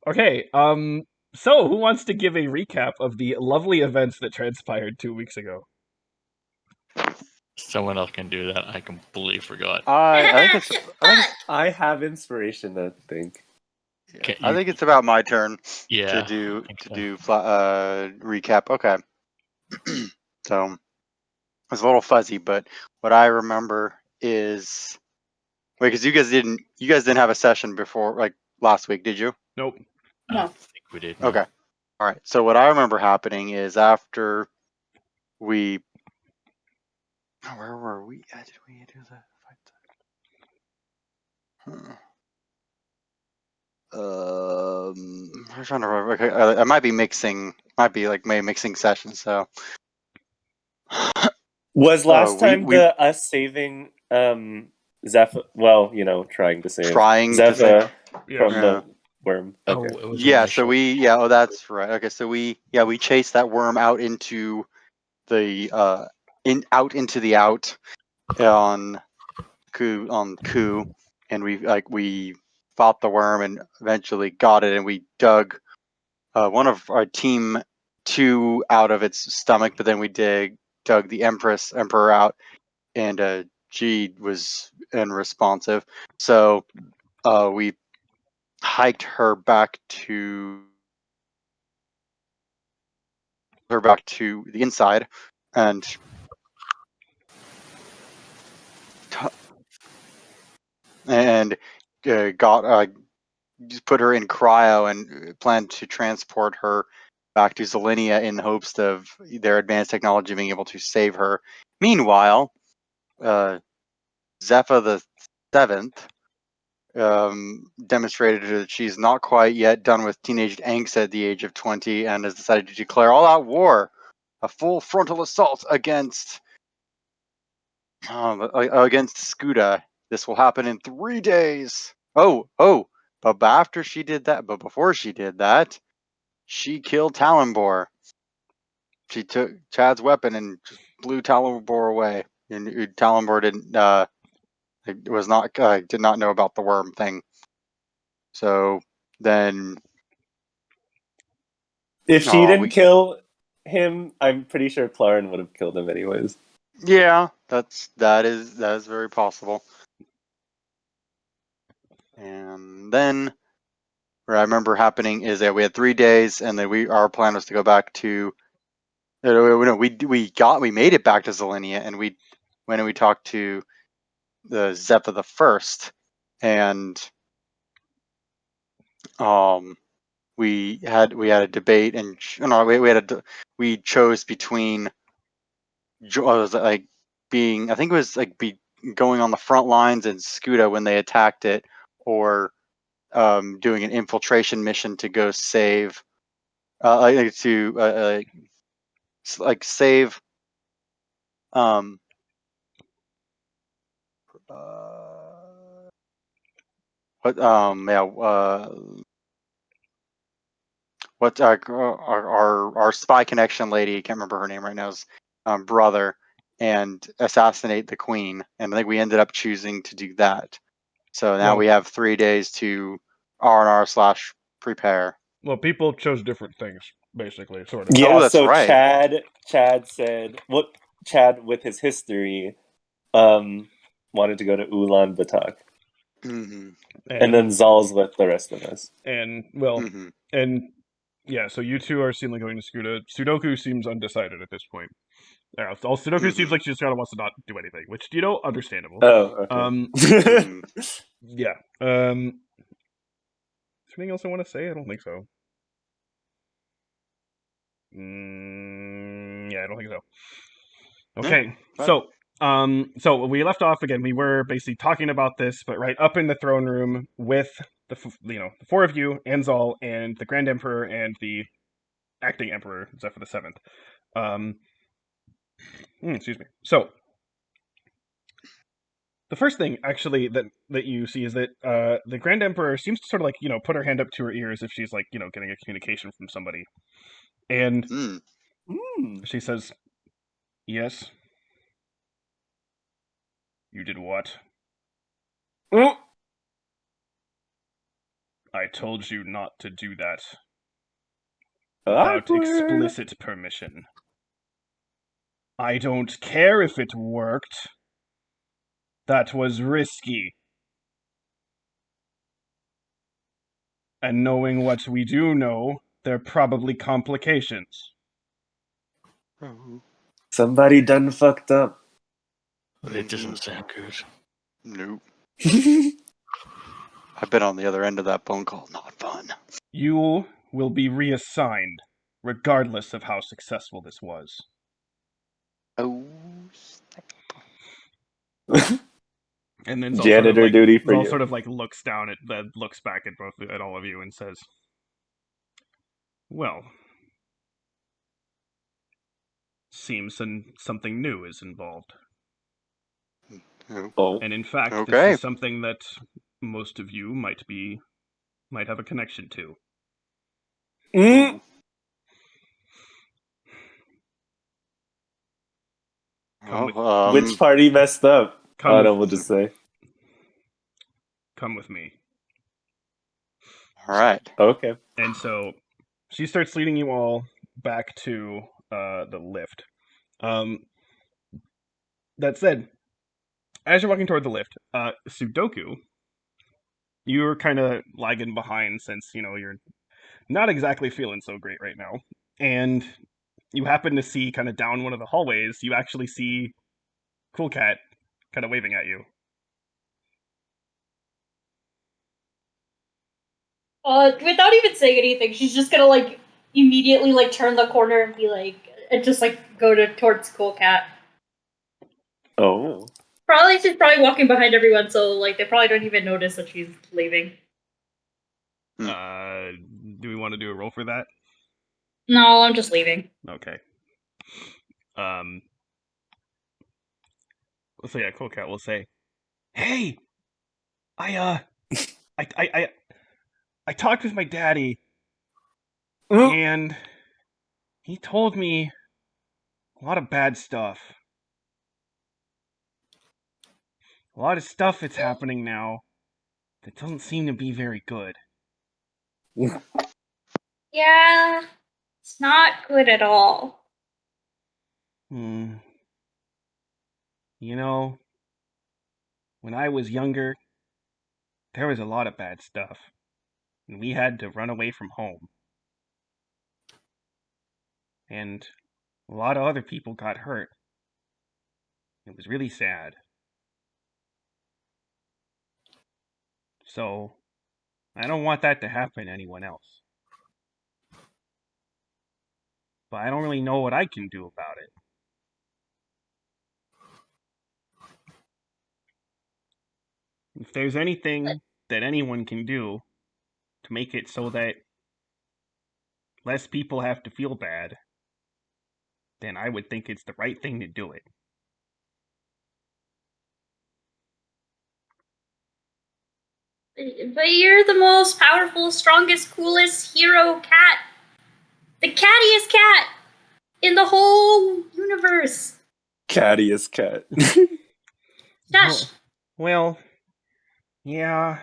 Okay, so who wants to give a recap of the lovely events that transpired 2 weeks ago? Someone else can do that. I completely forgot. I think it's I have inspiration, I think. I think it's about my turn Yeah. to I think so. do recap. Okay. So it's a little fuzzy, but what I remember is because you guys didn't have a session before, like last week, did you? Nope. I don't think we did. No. Okay. All right. So what I remember happening is after we, where were we? Did we do that? I'm trying to remember. Okay, I might be mixing. Might be like mixing sessions. So Was last time we us saving Zephyr? Well, trying to save trying to Zephyr Yeah. from the worm. Oh, Okay. it was Yeah, one so shot. oh, that's right. Okay, so we chased that worm out into the out into the out on Ku, and we fought the worm and eventually got it, and we dug one of our team 2 out of its stomach, but then we dug the emperor out, and G was unresponsive, so we hiked her back to the inside and got just put her in cryo and planned to transport her back to Zelenia in the hopes of their advanced technology being able to save her. Meanwhile, Zephyr the Seventh demonstrated that she's not quite yet done with teenage angst at the age of 20 and has decided to declare all-out war, a full frontal assault against Scuda. This will happen in 3 days. But before she did that, she killed Talonbor. She took Chad's weapon and just blew Talonbor away. And Talonbor did not know about the worm thing. So then, If she didn't kill him, I'm pretty sure Clarin would have killed him anyways. yeah, that is very possible. And then what I remember happening is that we had 3 days, and then our plan was to go back to. No, we made it back to Zelenia, and we went and we talked to the Zephyr the First, and we had a debate, and we chose between like being, I think it was like going on the front lines in Scuda when they attacked it, or doing an infiltration mission to go save save what what our spy connection lady, I can't remember her name right now, is brother, and assassinate the queen, and I think we ended up choosing to do that. So now we have 3 days to R&R/prepare. Well, people chose different things, basically, sort of. Yeah, that's so right. Chad said Chad with his history wanted to go to Ulaanbaatar. Mm-hmm. And then Zal's with the rest of us. And yeah, so you two are seemingly going to Scuda. Sudoku seems undecided at this point. All Sudoku seems like she just kind of wants to not do anything, which understandable. Oh, okay. Yeah. Is there anything else I want to say? I don't think so. Yeah, I don't think so. Okay, so we left off again. We were basically talking about this, but right up in the throne room with the 4 of you, Anzal, and the Grand Emperor and the acting Emperor Zephyr the Seventh. Excuse me. So the first thing actually that you see is that the Grand Emperor seems to sort of like put her hand up to her ear as if she's like getting a communication from somebody, and she says, "Yes, you did what?" I told you not to do that. Without Awkward. explicit permission. I don't care if it worked. That was risky. And knowing what we do know, there are probably complications. Somebody done fucked up. It doesn't sound good. Nope. I've been on the other end of that phone call. Not fun. You will be reassigned, regardless of how successful this was. Oh. And then Zal Janitor duty for Zal you. sort of like looks down looks back at all of you and says, "Well, seems something new is involved. Oh. And in fact, Okay. this is something that most of you might have a connection to." Mm. Which party messed up? I don't. We'll just say. Come with me. All right. Okay. And so she starts leading you all back to the lift. That said, as you're walking toward the lift, Sudoku, you're kind of lagging behind since, you're not exactly feeling so great right now. And you happen to see kind of down one of the hallways, you actually see Cool Cat kind of waving at you. Without even saying anything, she's just gonna like immediately like turn the corner and be like, and just like go towards Cool Cat. Oh. She's probably walking behind everyone, so like they probably don't even notice that she's leaving. Do we want to do a roll for that? No, I'm just leaving. Okay. So yeah, Cool Cat will say, "Hey, I talked with my daddy, and he told me a lot of bad stuff. A lot of stuff that's happening now that doesn't seem to be very good." Yeah, it's not good at all. You know, when I was younger, there was a lot of bad stuff, and we had to run away from home. And a lot of other people got hurt. It was really sad. So, I don't want that to happen to anyone else. But I don't really know what I can do about it. If there's anything that anyone can do to make it so that less people have to feel bad, then I would think it's the right thing to do it. But you're the most powerful, strongest, coolest hero cat. The cattiest cat in the whole universe. Cattiest cat. Shush. Well, yeah.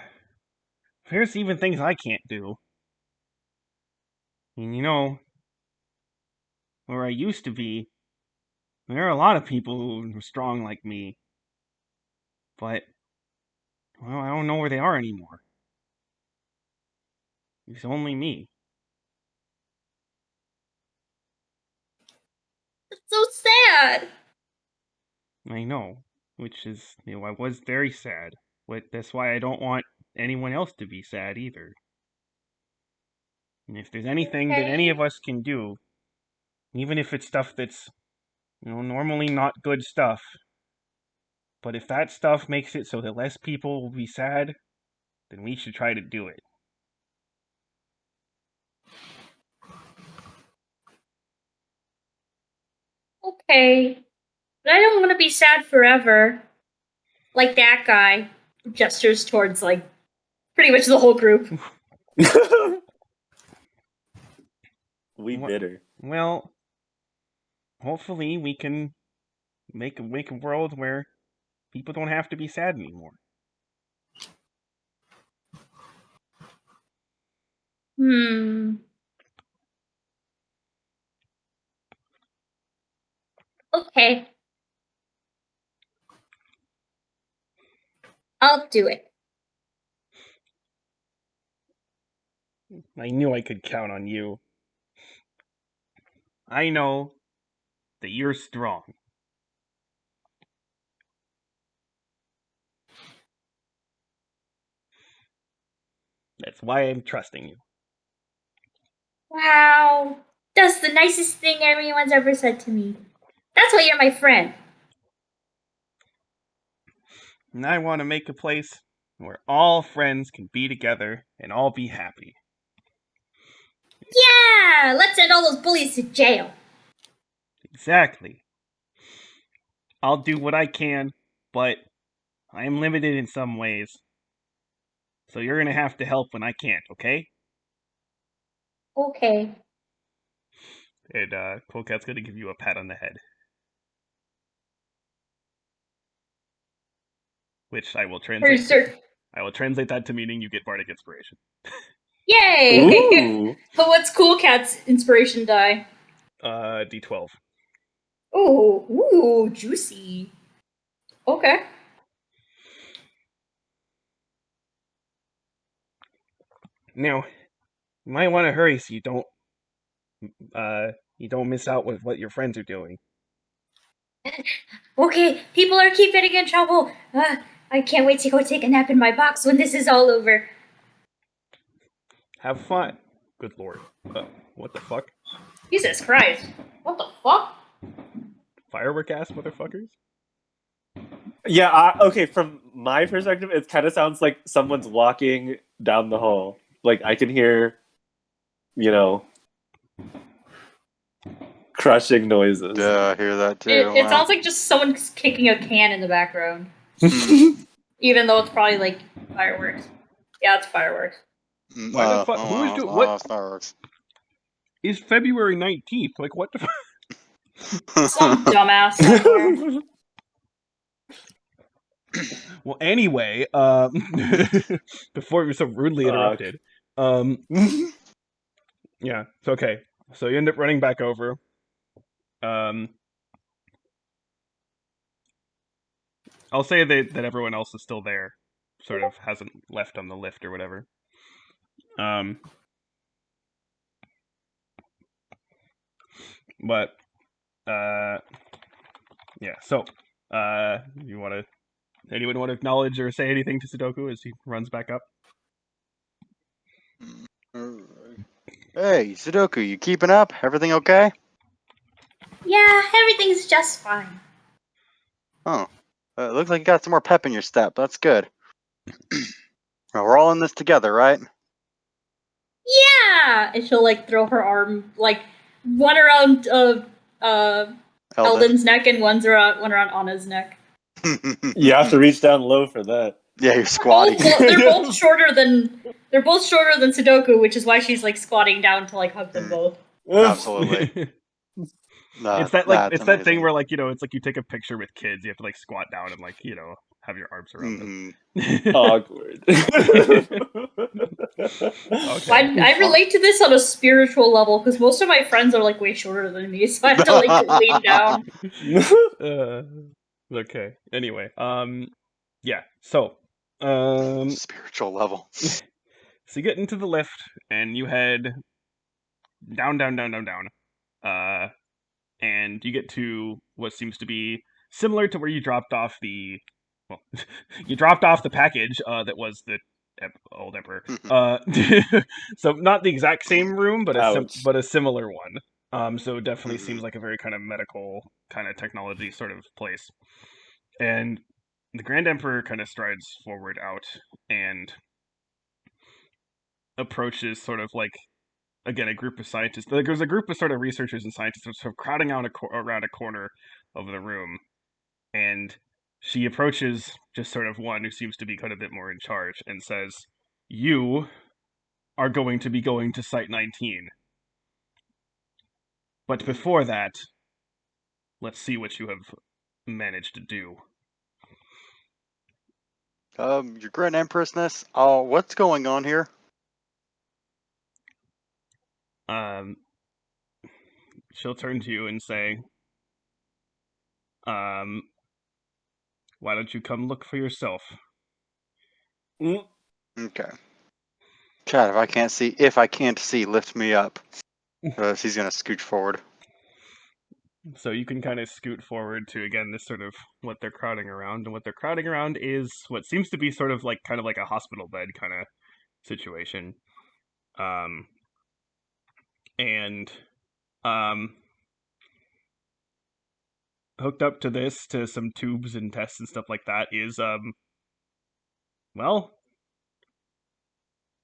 There's even things I can't do. And where I used to be, there are a lot of people who were strong like me. But, well, I don't know where they are anymore. It's only me. It's so sad. I know. Which is, I was very sad. But that's why I don't want anyone else to be sad either. And if there's anything that any of us can do, even if it's stuff that's, normally not good stuff, but if that stuff makes it so that less people will be sad, then we should try to do it. Okay. But I don't want to be sad forever. Like that guy who gestures towards, like, pretty much the whole group. We bitter. Well, hopefully we can make a world where people don't have to be sad anymore. Okay. I'll do it. I knew I could count on you. I know that you're strong. That's why I'm trusting you. Wow. That's the nicest thing anyone's ever said to me. That's why you're my friend. And I want to make a place where all friends can be together and all be happy. Yeah! Let's send all those bullies to jail. Exactly. I'll do what I can, but I am limited in some ways. So you're gonna have to help when I can't, okay? Okay. And Coolcat's gonna give you a pat on the head. Which I will translate. I will translate that to meaning you get bardic inspiration. Yay! Ooh. But what's Cool Cat's inspiration die? D12. Ooh, juicy. Okay. Now, you might want to hurry so you don't miss out with what your friends are doing. Okay, people keep getting in trouble. I can't wait to go take a nap in my box when this is all over. Have fun. Good lord. What the fuck? Jesus Christ. What the fuck? Firework ass motherfuckers? Yeah, okay, from my perspective, it kind of sounds like someone's walking down the hall. Like, I can hear, crushing noises. Yeah, I hear that too. It sounds like just someone's kicking a can in the background. Even though it's probably like fireworks. Yeah, it's fireworks. Why the fuck? Who is doing what? Fireworks. It's February 19th. Like, what the fuck? Some dumbass somewhere. Well, anyway, before we were so rudely interrupted, yeah, it's okay. So you end up running back over. I'll say that everyone else is still there, sort of hasn't left on the lift or whatever. But yeah. So anyone want to acknowledge or say anything to Sudoku as he runs back up? Hey, Sudoku, you keeping up? Everything okay? Yeah, everything's just fine. Oh, it looks like you got some more pep in your step. That's good. Well, we're all in this together, right? Yeah! And she'll throw her arm, one around Eldon's neck and one around Anna's neck. You have to reach down low for that. Yeah, you're squatting. They're both shorter than Sudoku, which is why she's squatting down to hug them both. Absolutely. It's that thing where it's like you take a picture with kids, you have to squat down and have your arms around them. Awkward. Okay. I relate to this on a spiritual level because most of my friends are way shorter than me, so I have to lean down. Okay. Anyway, yeah. So, spiritual level. So you get into the lift and you head down, and you get to what seems to be similar to where you dropped off the package that was the old emperor. So not the exact same room, but a similar one. So it definitely seems like a very kind of medical kind of technology sort of place. And the Grand Emperor kind of strides forward out and approaches sort of again, a group of scientists. There's a group of sort of researchers and scientists sort of crowding out around a corner of the room, and she approaches just sort of one who seems to be kind of a bit more in charge and says, "You are going to be going to Site 19. But before that, let's see what you have managed to do." Your Grand Empressness, what's going on here? she'll turn to you and say, why don't you come look for yourself? Okay. Chad, if I can't see, lift me up. He's gonna scooch forward. So you can kind of scoot forward to, again, this sort of what they're crowding around. And what they're crowding around is what seems to be sort of like kind of like a hospital bed kind of situation. And hooked up to this, to some tubes and tests and stuff like that, is, well,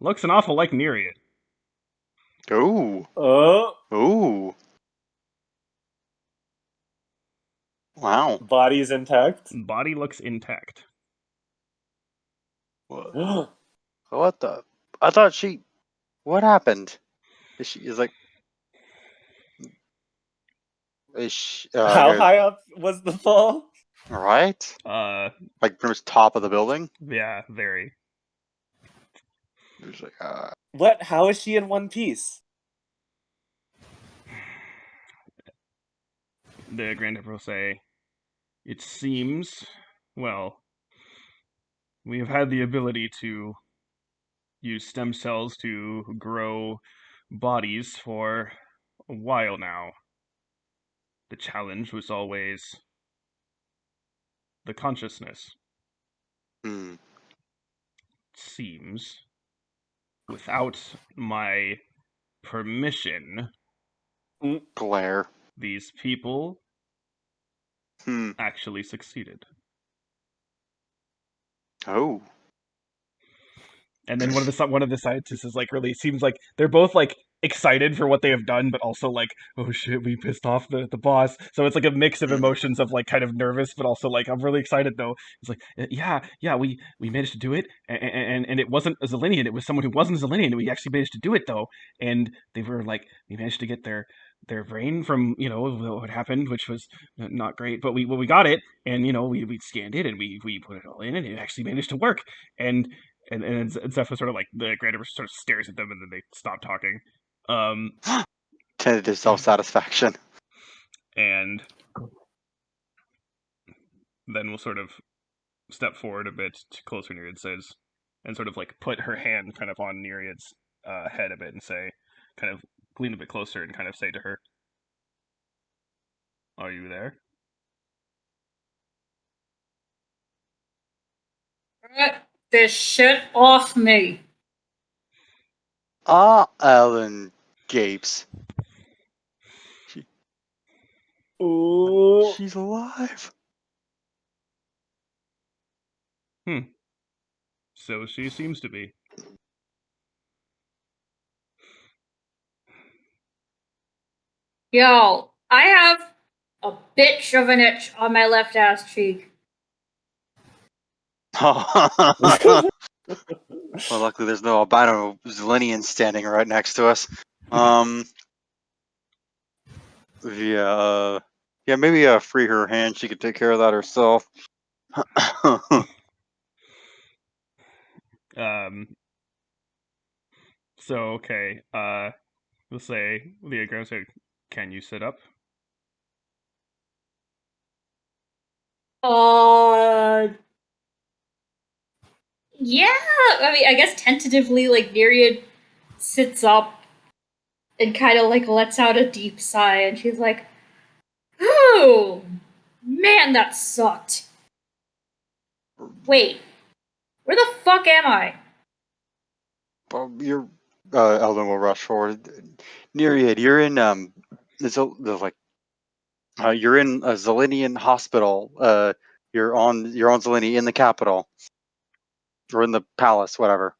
looks an awful like Nereid. Ooh. Oh. Ooh. Wow. Body's intact. Body looks intact. What the? I thought she. What happened? Is she is like? Is she, How high up was the fall? Right. Like pretty much top of the building. Yeah, very. It was like, What? How is she in one piece? The Grand Emperor will say, it seems, well, we have had the ability to use stem cells to grow bodies for a while now. The challenge was always the consciousness. hmm. Seems, without my permission, Glare. these people Hmm. actually succeeded. Oh. And then one of the scientists is like, really seems like they're both like excited for what they have done, but also like, oh shit, we pissed off the boss. So it's like a mix of emotions of like kind of nervous, but also like, I'm really excited though. It's like, yeah, we managed to do it, and it wasn't a Zelenian, it was someone who wasn't a Zelenian, and we actually managed to do it though. And they were like, we managed to get their brain from, you know, what happened, which was not great, but we got it, and you know, we scanned it, and we put it all in, and it actually managed to work. And Zeph was sort of like, the Grand Emperor sort of stares at them, and then they stop talking. Tentative self-satisfaction. And then we'll sort of step forward a bit closer. Nereid says, and sort of like put her hand kind of on Nereid's head a bit, and say, kind of lean a bit closer, and kind of say to her, "Are you there?" Get this shit off me. Ellen gapes. Ooh. She's alive. So she seems to be. Yo, I have a bitch of an itch on my left ass cheek. Well, luckily there's no albino Zelenian standing right next to us. Yeah, maybe free her hand. She could take care of that herself. So okay, we'll say Leah said, "Can you sit up?" Yeah. I mean, I guess tentatively, like Nereid sits up and kind of like lets out a deep sigh, and she's like, "Oh, man, that sucked. Wait, where the fuck am I?" You're Eldon will rush forward. Nereid, you're in you're in a Zelenian hospital. You're on Zelenia in the capital. Or in the palace, whatever.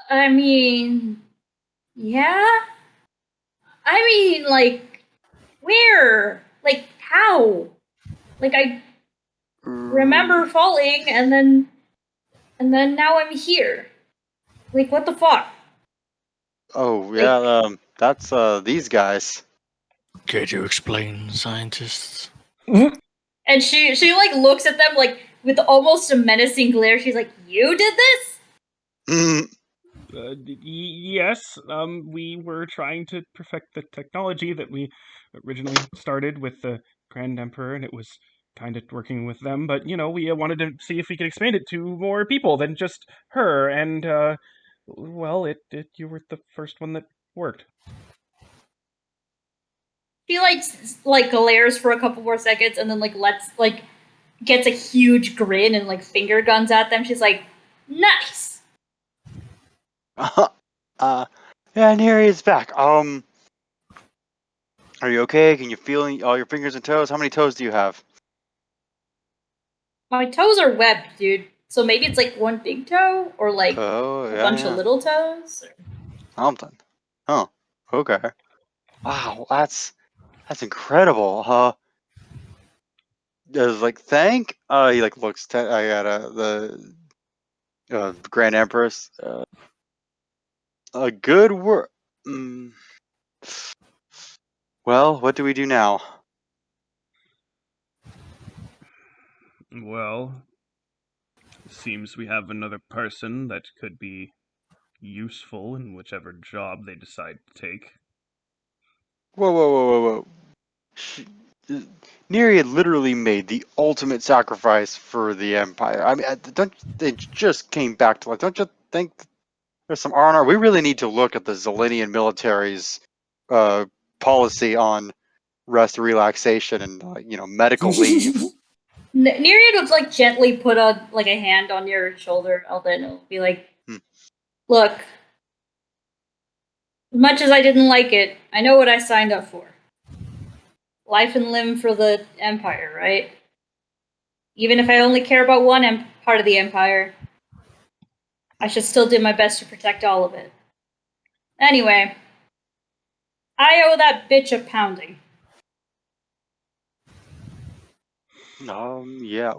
I mean, yeah? I mean, like, where? Like, how? Like, I remember falling, and then now I'm here. Like, what the fuck? Oh, yeah, that's these guys. Care to explain, scientists? And she like looks at them like with almost a menacing glare. She's like, "You did this?" Yes, we were trying to perfect the technology that we originally started with the Grand Emperor, and it was kind of working with them. But we wanted to see if we could expand it to more people than just her. And well, you were the first one that worked. She glares for a couple more seconds and then gets a huge grin and finger guns at them. She's like, nice. Yeah, Neri is back. Are you okay? Can you feel all your fingers and toes? How many toes do you have? My toes are webbed, dude. So maybe it's one big toe or a bunch of little toes. Something. Oh, okay. Wow, that's incredible. Does thank? He looks at the Grand Empress. A good word. Well, what do we do now? Well, seems we have another person that could be useful in whichever job they decide to take. Whoa. Neri had literally made the ultimate sacrifice for the Empire. I mean, they just came back to don't you think there's some R&R? We really need to look at the Zelenian military's policy on rest, relaxation, and medical leave. Nereid would gently put a hand on your shoulder, Alden, and be like, look, as much as I didn't like it, I know what I signed up for. Life and limb for the Empire, right? Even if I only care about one part of the Empire, I should still do my best to protect all of it. Anyway, I owe that bitch a pounding. Yeah.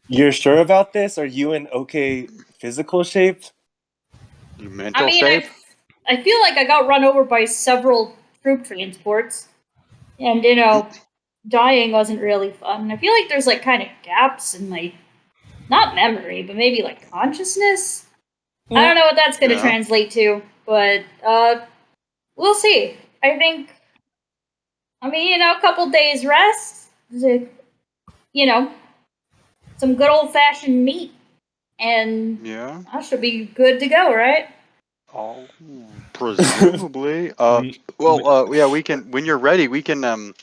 You're sure about this? Are you in okay physical shape? Mental shape? I feel like I got run over by several troop transports. And, dying wasn't really fun. I feel like there's kind of gaps in my, not memory, but maybe consciousness. I don't know what that's going to translate to, but we'll see. I think, a couple days rest, some good old fashioned meat, and I should be good to go, right? Oh, presumably. We can. When you're ready, we can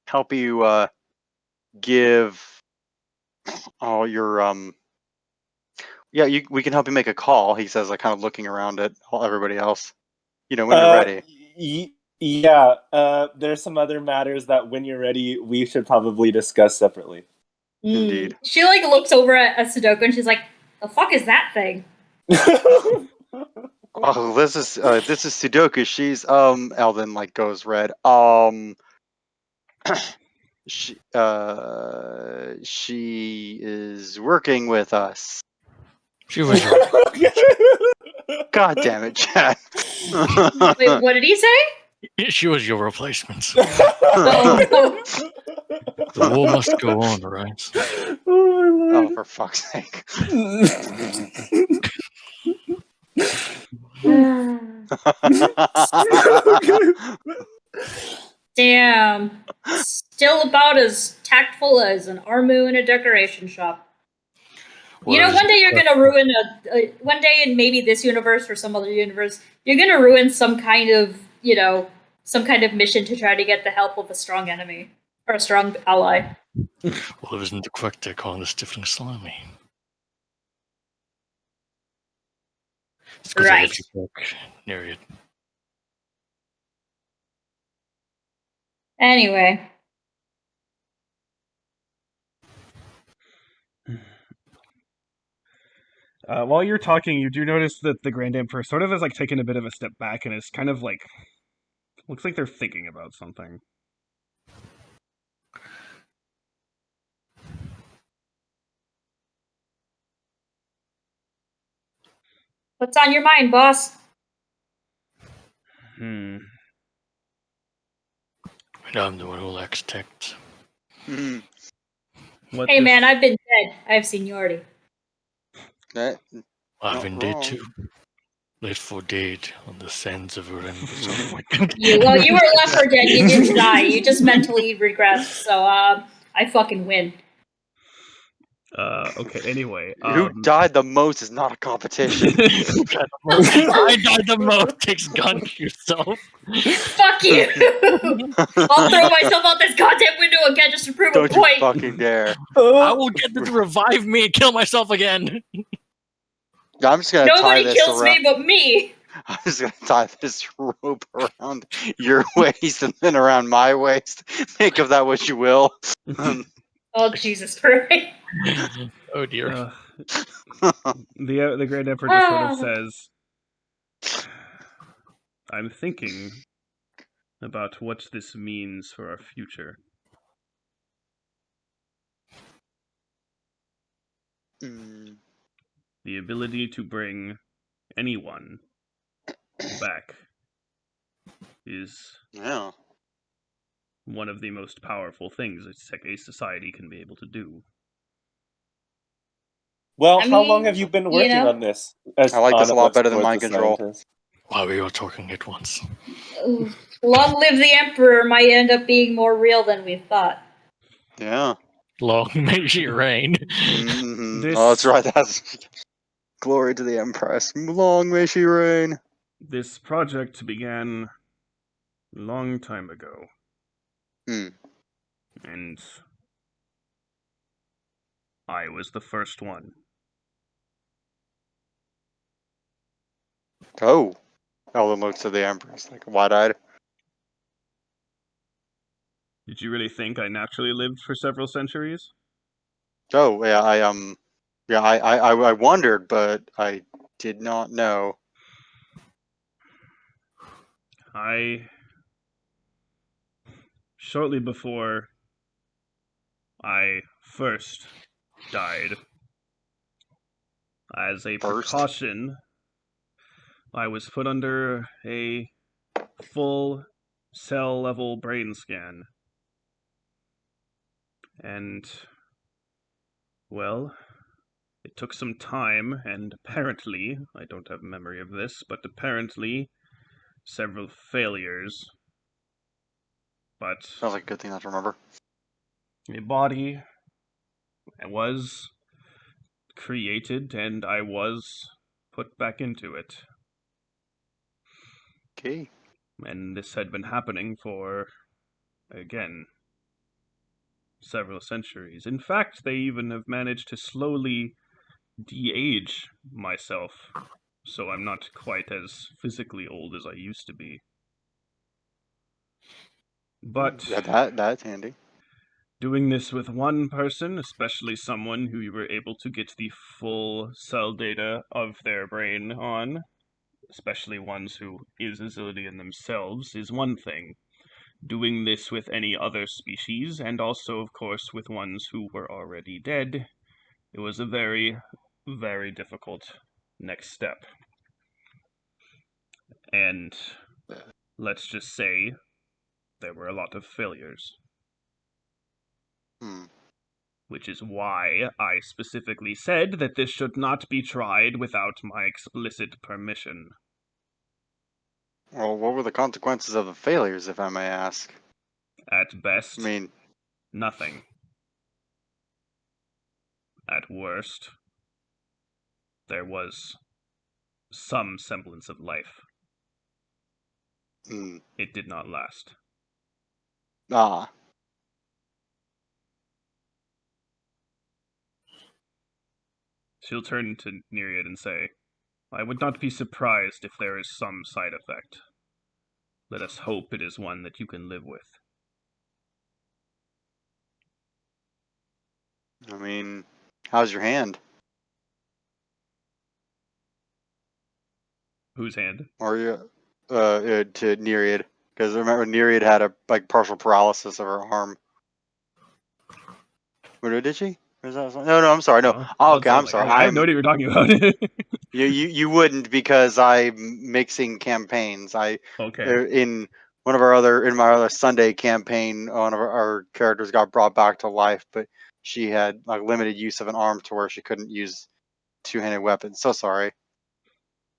help you give all your we can help you make a call. He says, kind of looking around at everybody else. When you're ready. There's some other matters that when you're ready, we should probably discuss separately. Indeed. She looks over at Sudoku and she's like, "The fuck is that thing?" Oh, this is Sudoku. She's Eldon goes red. She is working with us. She was your God damn it, Chad. Wait, what did he say? she was your replacement. Oh. The war must go on, right? Oh, for fuck's sake. Damn. Still about as tactful as an Armu in a decoration shop. Well, one day you're gonna ruin one day in maybe this universe or some other universe, you're gonna ruin some kind of mission to try to get the help of a strong enemy or a strong ally. Well, it isn't the correct take on the stiffling slimy. It's good Right. to work near it. Anyway. While you're talking, you do notice that the Grand Emperor sort of has taken a bit of a step back and is kind of looks like they're thinking about something. What's on your mind, boss? And I'm the one who lacks tact. Hey, man, I've been dead. I have seniority. I've Not been dead wrong. too. Left for dead on the sands of Olympus. Oh my god. You were left for dead. You didn't die. You just mentally regressed. So I fucking win. Okay, anyway. Who died the most is not a competition. I died the most. Takes gun to yourself. Fuck you! I'll throw myself out this goddamn window again just to prove Don't a you point. fucking dare. I will get them to revive me and kill myself again. I'm just gonna tie Nobody this kills around. me but me. I'm just gonna tie this rope around your waist and then around my waist. Make of that what you will. Oh Jesus Christ! Oh dear. The Grand Emperor just sort of says, I'm thinking about what this means for our future. Mm, The ability to bring anyone back is yeah. one of the most powerful things a society can be able to do. Well, I how long mean, have you been you working know. on this? As I like this a lot Anna looks better than towards mind the control. scientist. While we were talking at once. Ooh, long live the Emperor might end up being more real than we thought. Yeah. Long may she reign. Mm-hmm. This- Oh, that's right. That's glory to the Empress. Long may she reign. This project began a long time ago. Hmm. And I was the first one. Oh. Ellen looks at the Empress like wide-eyed. Did you really think I naturally lived for several centuries? Oh, yeah. I wondered, but I did not know. Shortly before I first died, as a First? precaution, I was put under a full cell-level brain scan. And, well, it took some time, and apparently, I don't have memory of this, but apparently, several failures. But Sounds like a good thing not to remember. a body was created, and I was put back into it. Okay. And this had been happening for, again, several centuries. In fact, they even have managed to slowly de-age myself, so I'm not quite as physically old as I used to be. But Yeah, that's handy. doing this with one person, especially someone who you were able to get the full cell data of their brain on, especially ones who is a Zillidian themselves, is one thing. Doing this with any other species, and also, of course, with ones who were already dead, it was a very, very difficult next step. And let's just say there were a lot of failures. Hmm. Which is why I specifically said that this should not be tried without my explicit permission. Well, what were the consequences of the failures, if I may ask? At best, I mean, nothing. At worst, there was some semblance of life. hmm. It did not last. Ah. She'll turn to Nereid and say, I would not be surprised if there is some side effect. Let us hope it is one that you can live with. I mean, how's your hand? Whose hand? Or you, to Nereid? Because remember, Nereid had a partial paralysis of her arm. Or did she? Or is that no, I'm sorry. No. Oh, okay, I'm sorry. I have no idea what you're talking about. You wouldn't, because I'm mixing campaigns. Okay. In my other Sunday campaign, one of our characters got brought back to life, but she had limited use of an arm to where she couldn't use two-handed weapon. So sorry.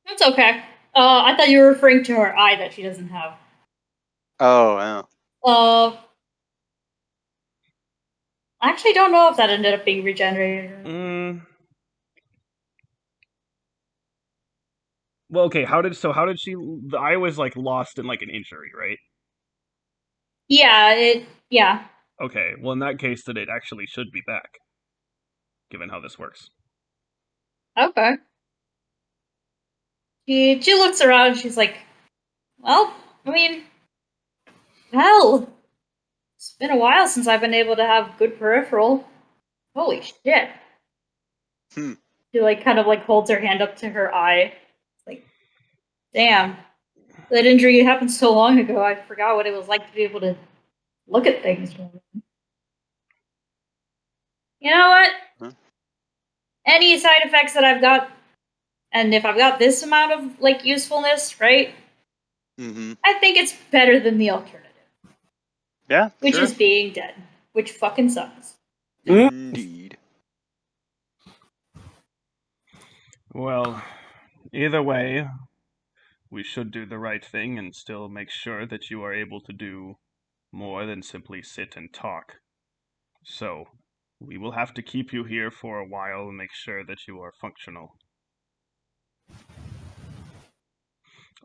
That's okay. I thought you were referring to her eye that she doesn't have. Oh, yeah. I actually don't know if that ended up being regenerated. Well, okay. How did she? The eye was like lost in like an injury, right? Yeah. Okay. Well, in that case, then it actually should be back, given how this works. Okay. She looks around and she's like, well, I mean, hell, it's been a while since I've been able to have good peripheral. Holy shit. Hmm. She like kind of like holds her hand up to her eye. It's like, damn. That injury happened so long ago, I forgot what it was like to be able to look at things. You know what? Huh? Any side effects that I've got, and if I've got this amount of like usefulness, right? Mm-hmm. I think it's better than the alternative, Yeah, which sure. is being dead, which fucking sucks. Indeed. Well, either way, we should do the right thing and still make sure that you are able to do more than simply sit and talk. So, we will have to keep you here for a while and make sure that you are functional.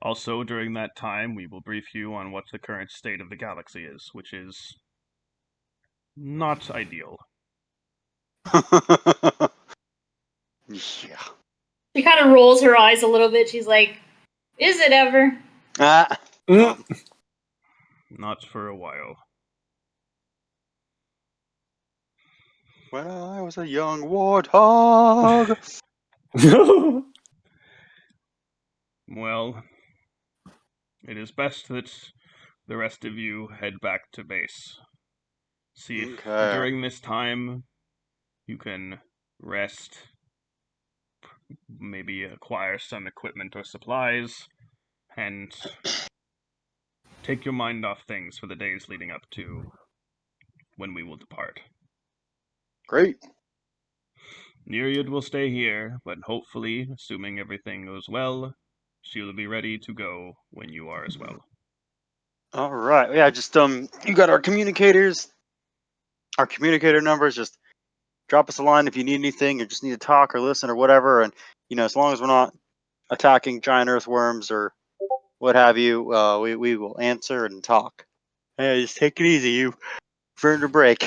Also, during that time, we will brief you on what the current state of the galaxy is, which is not ideal. Yeah. She kind of rolls her eyes a little bit. She's like, is it ever? Ah. Not for a while. When I was a young warthog. Well, it is best that the rest of you head back to base. See if during this time you can rest, maybe acquire some equipment or supplies, and take your mind off things for the days leading up to when we will depart. Great. Nereid will stay here, but hopefully, assuming everything goes well, she will be ready to go when you are as well. All right. Yeah, just you got our communicators, our communicator numbers. Just drop us a line if you need anything, or just need to talk or listen or whatever. And as long as we're not attacking giant earthworms or what have you, we will answer and talk. Hey, just take it easy. You've earned a break.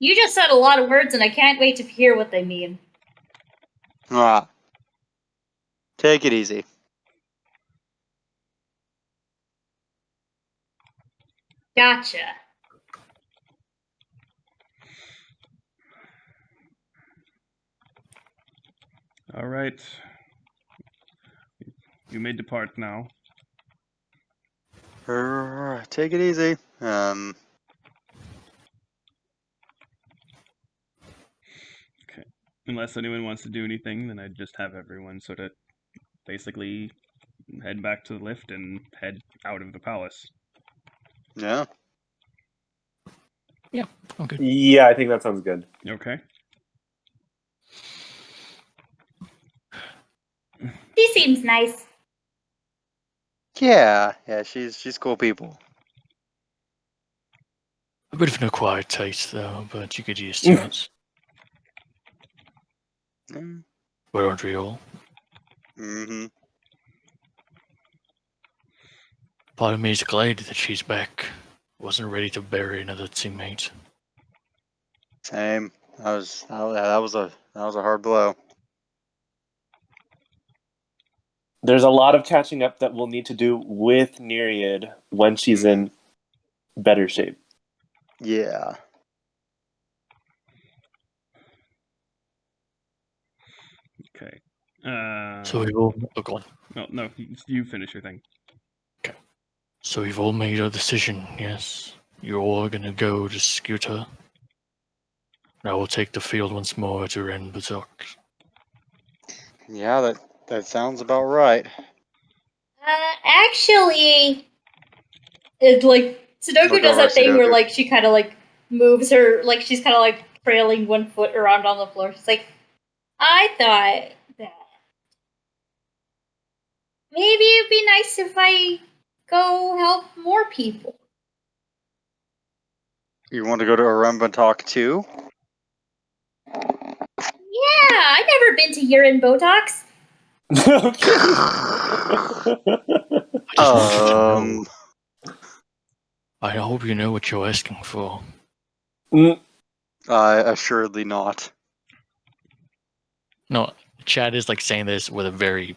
You just said a lot of words, and I can't wait to hear what they mean. Take it easy. Gotcha. All right. You may depart now. Take it easy. Okay. Unless anyone wants to do anything, then I'd just have everyone sort of basically head back to the lift and head out of the palace. Yeah. Yeah, okay. Yeah, I think that sounds good. Okay. She seems nice. Yeah, she's cool people. A bit of an acquired taste, though, but you get used to it. But aren't we all? Mm-hmm. Part of me is glad that she's back. Wasn't ready to bury another teammate. Same. That was a hard blow. There's a lot of catching up that we'll need to do with Nereid when she's in better shape. Yeah. Okay. So we've all... Oh, go on. No, you finish your thing. Okay. So we've all made our decision, yes? You're all gonna go to Scooter. I will take the field once more to Ren Berserk. Yeah, that sounds about right. Actually, it's like Sudoku Go does that ahead, thing where Sudoku. like she kind of like moves her, like she's kind of like trailing one foot around on the floor. She's like, I thought that maybe it'd be nice if I go help more people. You want to go to Arumba Talk too? Yeah, I've never been to urine Botox. I just want you to know. I hope you know what you're asking for. Assuredly not. No, Chad is like saying this with a very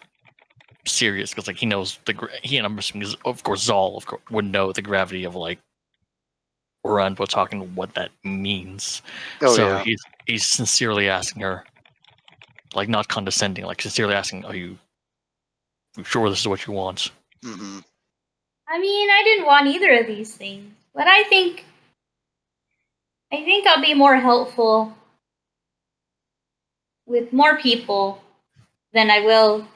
serious, because like he knows he and I'm assuming, of course, Zal would know the gravity of like Urunbo talking, what that means. Oh, so yeah. he's sincerely asking her, like not condescending, like sincerely asking, are you sure this is what you want? Mm-hmm. I mean, I didn't want either of these things, but I think I'll be more helpful with more people than I will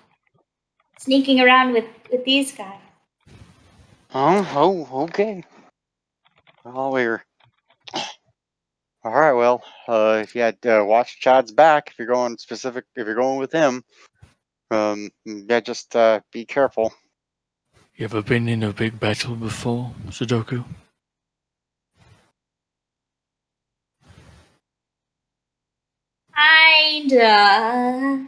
sneaking around with these guys. Oh, okay. Well, we're all right. Well, if you had watch Chad's back, if you're going with him, yeah, just be careful. You ever been in a big battle before, Sudoku? Kinda.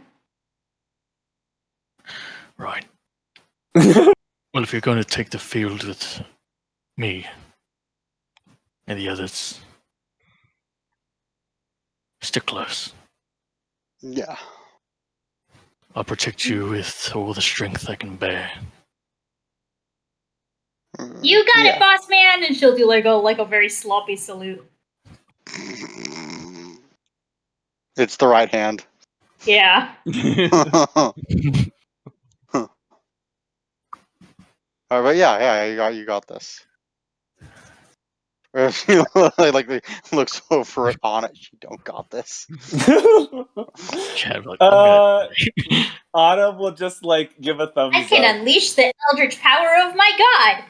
Right. Well, if you're going to take the field with me and the others, stick close. Yeah. I'll protect you with all the strength I can bear. You got it, boss man! And she'll do like a very sloppy salute. It's the right hand. Yeah. But yeah, you got this. Like they look so for it on it. You don't got this. Chad, like, Autumn will just like give a thumbs I can up. unleash the eldritch power of my god.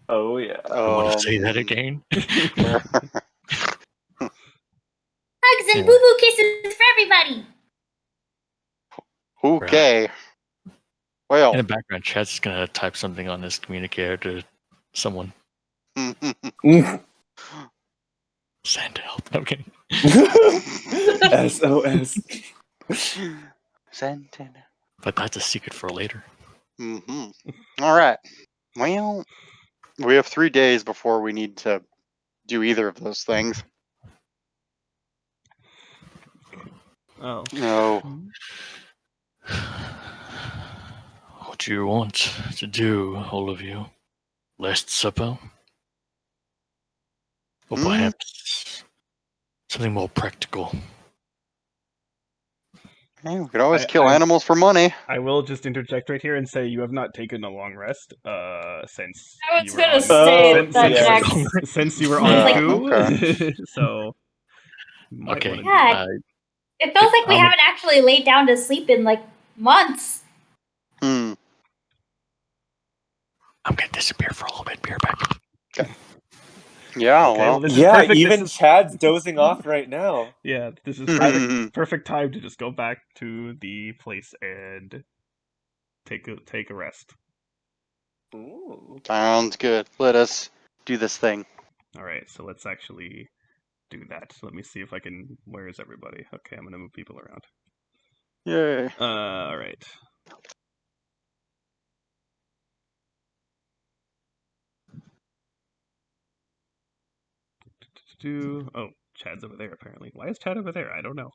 Oh yeah. I want to say that again. Hugs and boo-boo kisses for everybody. Okay. Well. In the background, Chad's just gonna type something on his communicator to someone. Send help. Okay. SOS. Send. But that's a secret for later. Mm-hmm. All right. Well, we have 3 days before we need to do either of those things. Oh. No. What do you want to do, all of you? Last supper? Or perhaps something more practical? Hey, we could always kill animals for money. I will just interject right here and say you have not taken a long rest since I was gonna say that next. since you were on coup. Okay. So okay. Yeah, it feels like we haven't actually laid down to sleep in like months. I'm gonna disappear for a little bit. Be right back. Okay. Yeah, okay, well, this is yeah, perfect. even Chad's dozing off right now. Yeah, this is perfect time to just go back to the place and take a rest. Ooh. Sounds good. Let us do this thing. All right, so let's actually do that. Let me see if I can. Where is everybody? Okay, I'm gonna move people around. Yay. All right. Oh, Chad's over there apparently. Why is Chad over there? I don't know.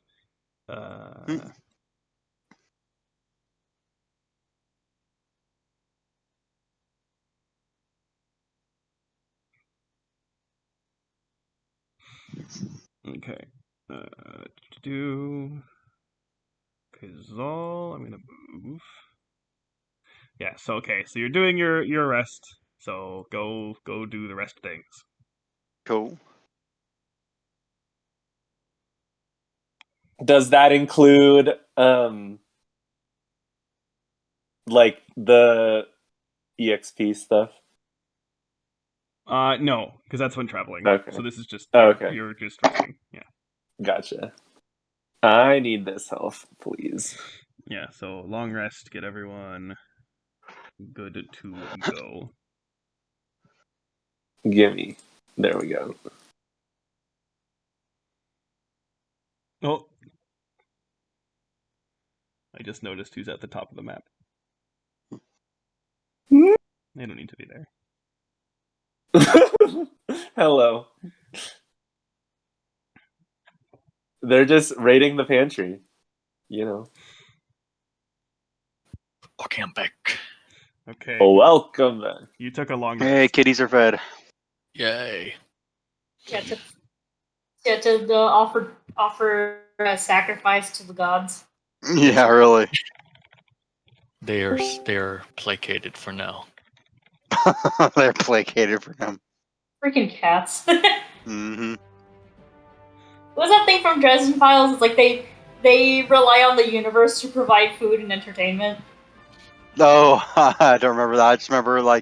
Okay. Kazal, I'm gonna move. Yeah. So okay. So you're doing your rest. So go do the rest things. Cool. Does that include like the EXP stuff? No, because that's when traveling. Okay. So this is just Okay. you're just resting. Yeah. Gotcha. I need this health, please. Yeah. So long rest, get everyone good to go. Gimme. There we go. Oh, I just noticed who's at the top of the map. They don't need to be there. Hello. They're just raiding the pantry. You know. Okay, I'm back. Okay. Welcome back. You took a long Hey, rest. kitties are fed. Yay. To offer a sacrifice to the gods. Yeah, really. They are placated for now. They're placated for him. Freaking cats. Mm-hmm. What was that thing from Dresden Files? It's like they rely on the universe to provide food and entertainment. Oh, I don't remember that. I just remember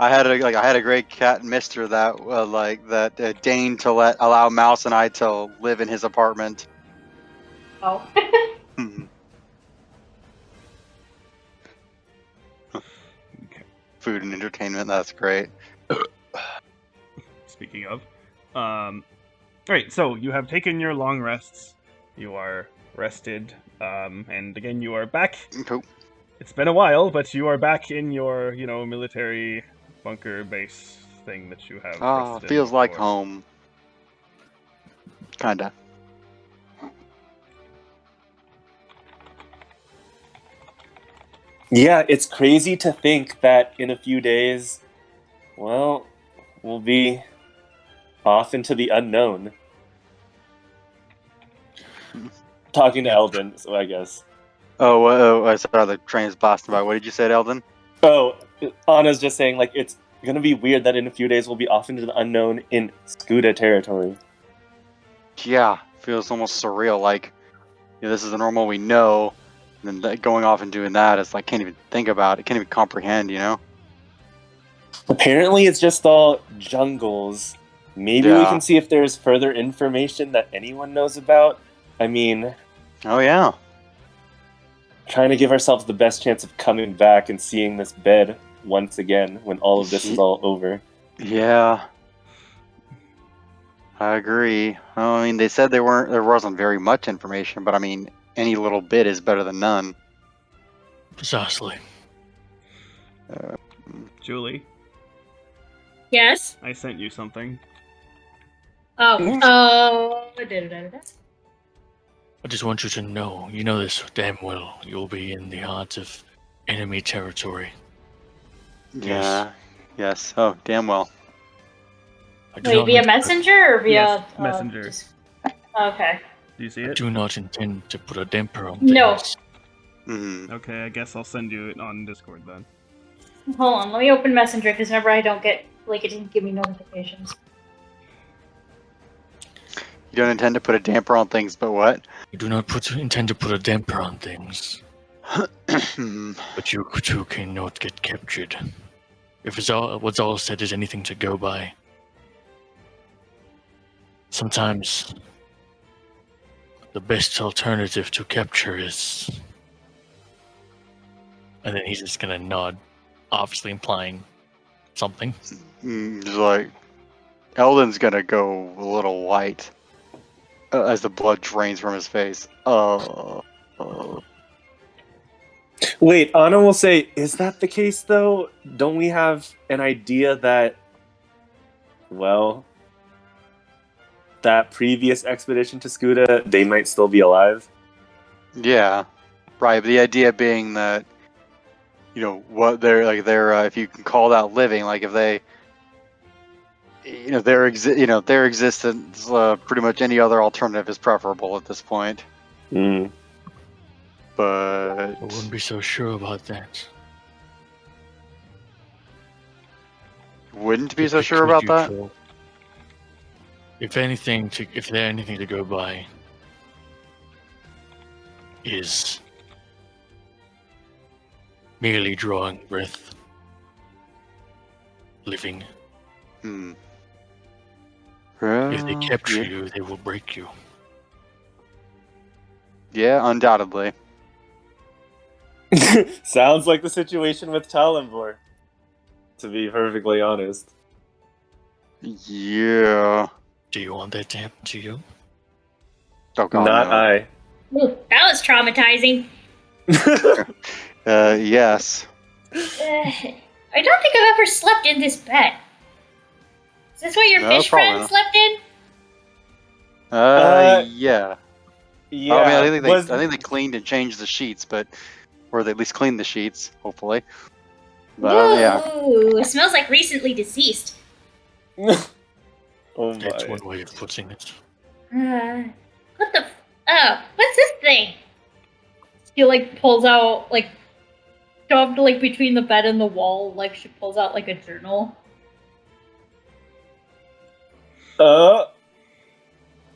I had a great cat, Mister, that deigned to allow Mouse and I to live in his apartment. Oh. Mhm. Okay. Food and entertainment. That's great. Speaking of, all right. So you have taken your long rests. You are rested, and again you are back. Cool. It's been a while, but you are back in your, military bunker base thing that you have. Ah, rested in feels like before. home. Kinda. Yeah, it's crazy to think that in a few days, well, we'll be off into the unknown. Talking to Yep. Eldon, so I guess. Oh, I saw the train's blasting by. What did you say, Eldon? Oh, Anna's just saying, like, it's gonna be weird that in a few days we'll be off into the unknown in Scuda territory. Yeah, feels almost surreal. Like, this is the normal we know, and then going off and doing that, it's like can't even think about it, can't even comprehend. Apparently, it's just all jungles. Maybe we Yeah. can see if there's further information that anyone knows about. I mean, Oh yeah. trying to give ourselves the best chance of coming back and seeing this bed once again when all of this is all over. Yeah. I agree. I mean, they said there wasn't very much information, but I mean, any little bit is better than none. Precisely. Julie, Yes. I sent you something. Oh. I just want you to know, you know this damn well, you'll be in the heart of enemy territory. Yeah. Yes. Oh, damn well. I do Wait, not via int- messenger or via Yes, messenger. Okay. Do you see I it? do not intend to put a damper on No. things. Hmm. Okay, I guess I'll send you it on Discord then. Hold on, let me open messenger because remember I don't get it didn't give me notifications. You don't intend to put a damper on things, but what? I do not intend to put a damper on things, but you too cannot get captured. If what's all said is anything to go by, sometimes the best alternative to capture is... And then he's just gonna nod, obviously implying something. Just like Eldon's gonna go a little white as the blood drains from his face. Wait, Anna will say, is that the case though? Don't we have an idea that, well, that previous expedition to Scuda, they might still be alive? Yeah, right. But the idea being that, what they're if you can call that living, like if they, their existence, pretty much any other alternative is preferable at this point. Mm. But I wouldn't be so sure about that. wouldn't be so sure about that. If there's anything to go by, is merely drawing breath, living Hmm. If they Well, capture yeah. you, they will break you. Yeah, undoubtedly. Sounds like the situation with Talonvor, to be perfectly honest. Yeah. Do you want that to happen to you? Oh god, Not no. I. Ooh, that was traumatizing. Yes. I don't think I've ever slept in this bed. Is this what your No, fish probably friend not. slept in? Yeah. Yeah, I mean, I think they cleaned and changed the sheets, or they at least cleaned the sheets, hopefully. But yeah. Ooh, it smells like recently deceased. Oh That's my. one way of putting it. What the? Oh, what's this thing? She like pulls out like shoved like between the bed and the wall. Like she pulls out like a journal.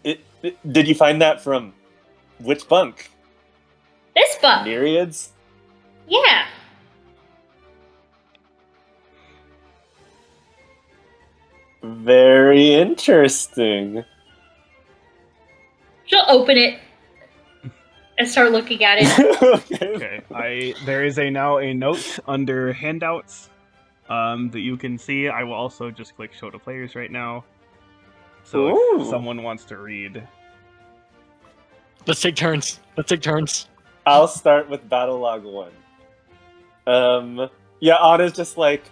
Did you find that from which bunk? This book. Nereids? Yeah. Very interesting. She'll open it and start looking at it. Okay. There is now a note under handouts that you can see. I will also just click show to players right now. So Ooh. if someone wants to read. Let's take turns. I'll start with Battle Log 1. Yeah, Anna's just like,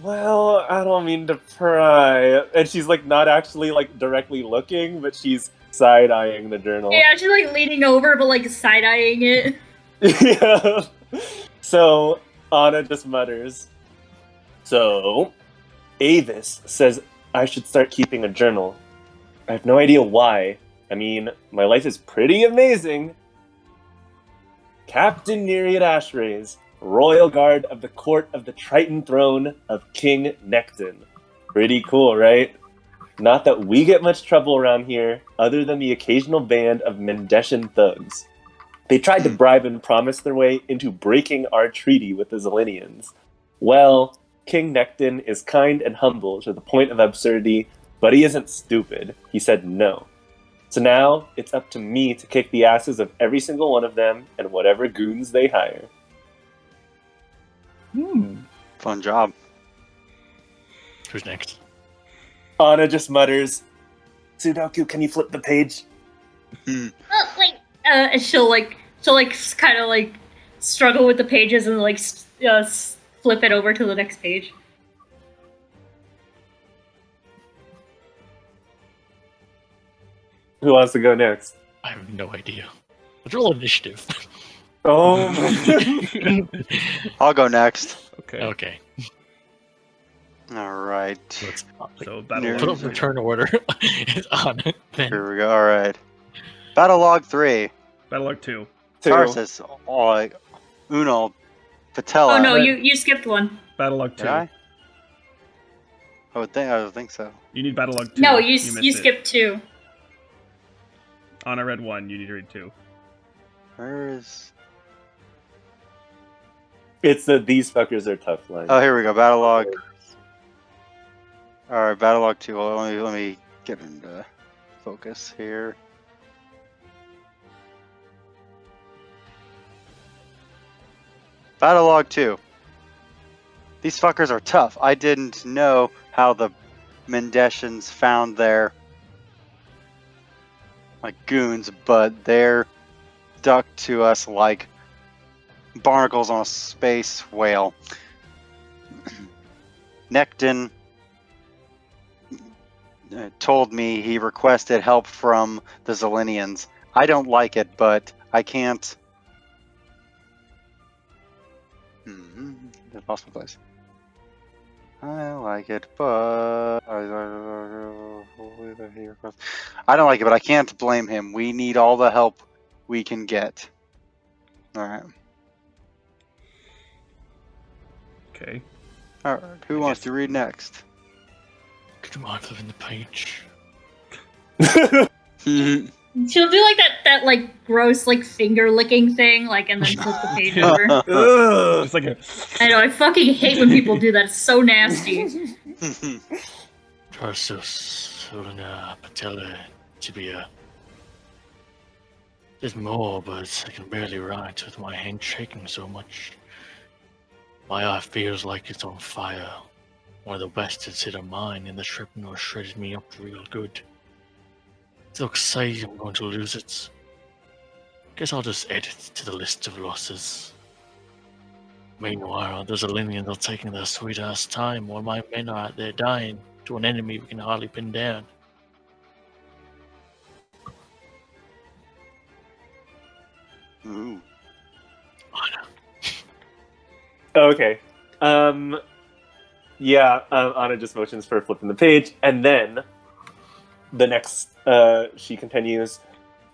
well, I don't mean to pry. And she's like not actually like directly looking, but she's side-eyeing the journal. Yeah, she's like leaning over but like side eyeing it. Yeah. So Anna just mutters. So Avis says I should start keeping a journal. I have no idea why. I mean, my life is pretty amazing. Captain Nereid Ashrays, Royal Guard of the Court of the Triton Throne of King Necton. Pretty cool, right? Not that we get much trouble around here, other than the occasional band of Mendeshan thugs. They tried to bribe and promise their way into breaking our treaty with the Zelenians. Well, King Necton is kind and humble to the point of absurdity, but he isn't stupid. He said no. So now, it's up to me to kick the asses of every single one of them and whatever goons they hire. Fun job. Who's next? Anna just mutters, Sudoku, can you flip the page? Oh wait. And she'll kind of like struggle with the pages and like flip it over to the next page. Who wants to go next? I have no idea. Let's roll initiative. Oh I'll go next. Okay. Okay. All right. Let's So put battle Near- up the turn order. It's on. Then Here we go. All right. Battle log 3. Battle Log 2. Tarsus, Uno, Patella. Oh no, Right. you skipped one. Battle Log 2. Did I? I would think so. You need Battle Log 2. No, you missed it. skipped 2. Anna read 1. You need to read 2. Where is? It's the these fuckers are tough line. Oh, here we go. Battle log. All right, battle log 2. Well, let me get into focus here. Battle log 2. These fuckers are tough. I didn't know how the Mendeshans found their goons, but they're stuck to us like barnacles on a space whale. Necton told me he requested help from the Zelenians. I don't like it, but I can't. Lost my place. I like it, but I don't like it, but I can't blame him. We need all the help we can get. All right. Okay. All right. Who wants to read next? come on, flip in the page. She'll do like that like gross like finger licking thing, like, and then flip the page over. Just like a... I know, I fucking hate when people do that. It's so nasty. Tarsus, Solana, Patella, Tibia. There's more, but I can barely write with my hand shaking so much. My eye feels like it's on fire. One of the bastards hit a mine and the shrapnel shredded me up real good. It looks like I'm going to lose it. Guess I'll just add it to the list of losses. Meanwhile, those Elenians are taking their sweet-ass time while my men are out there dying to an enemy we can hardly pin down. Ooh. Anna. Okay. Yeah, Anna just motions for flipping the page, and then the next, she continues,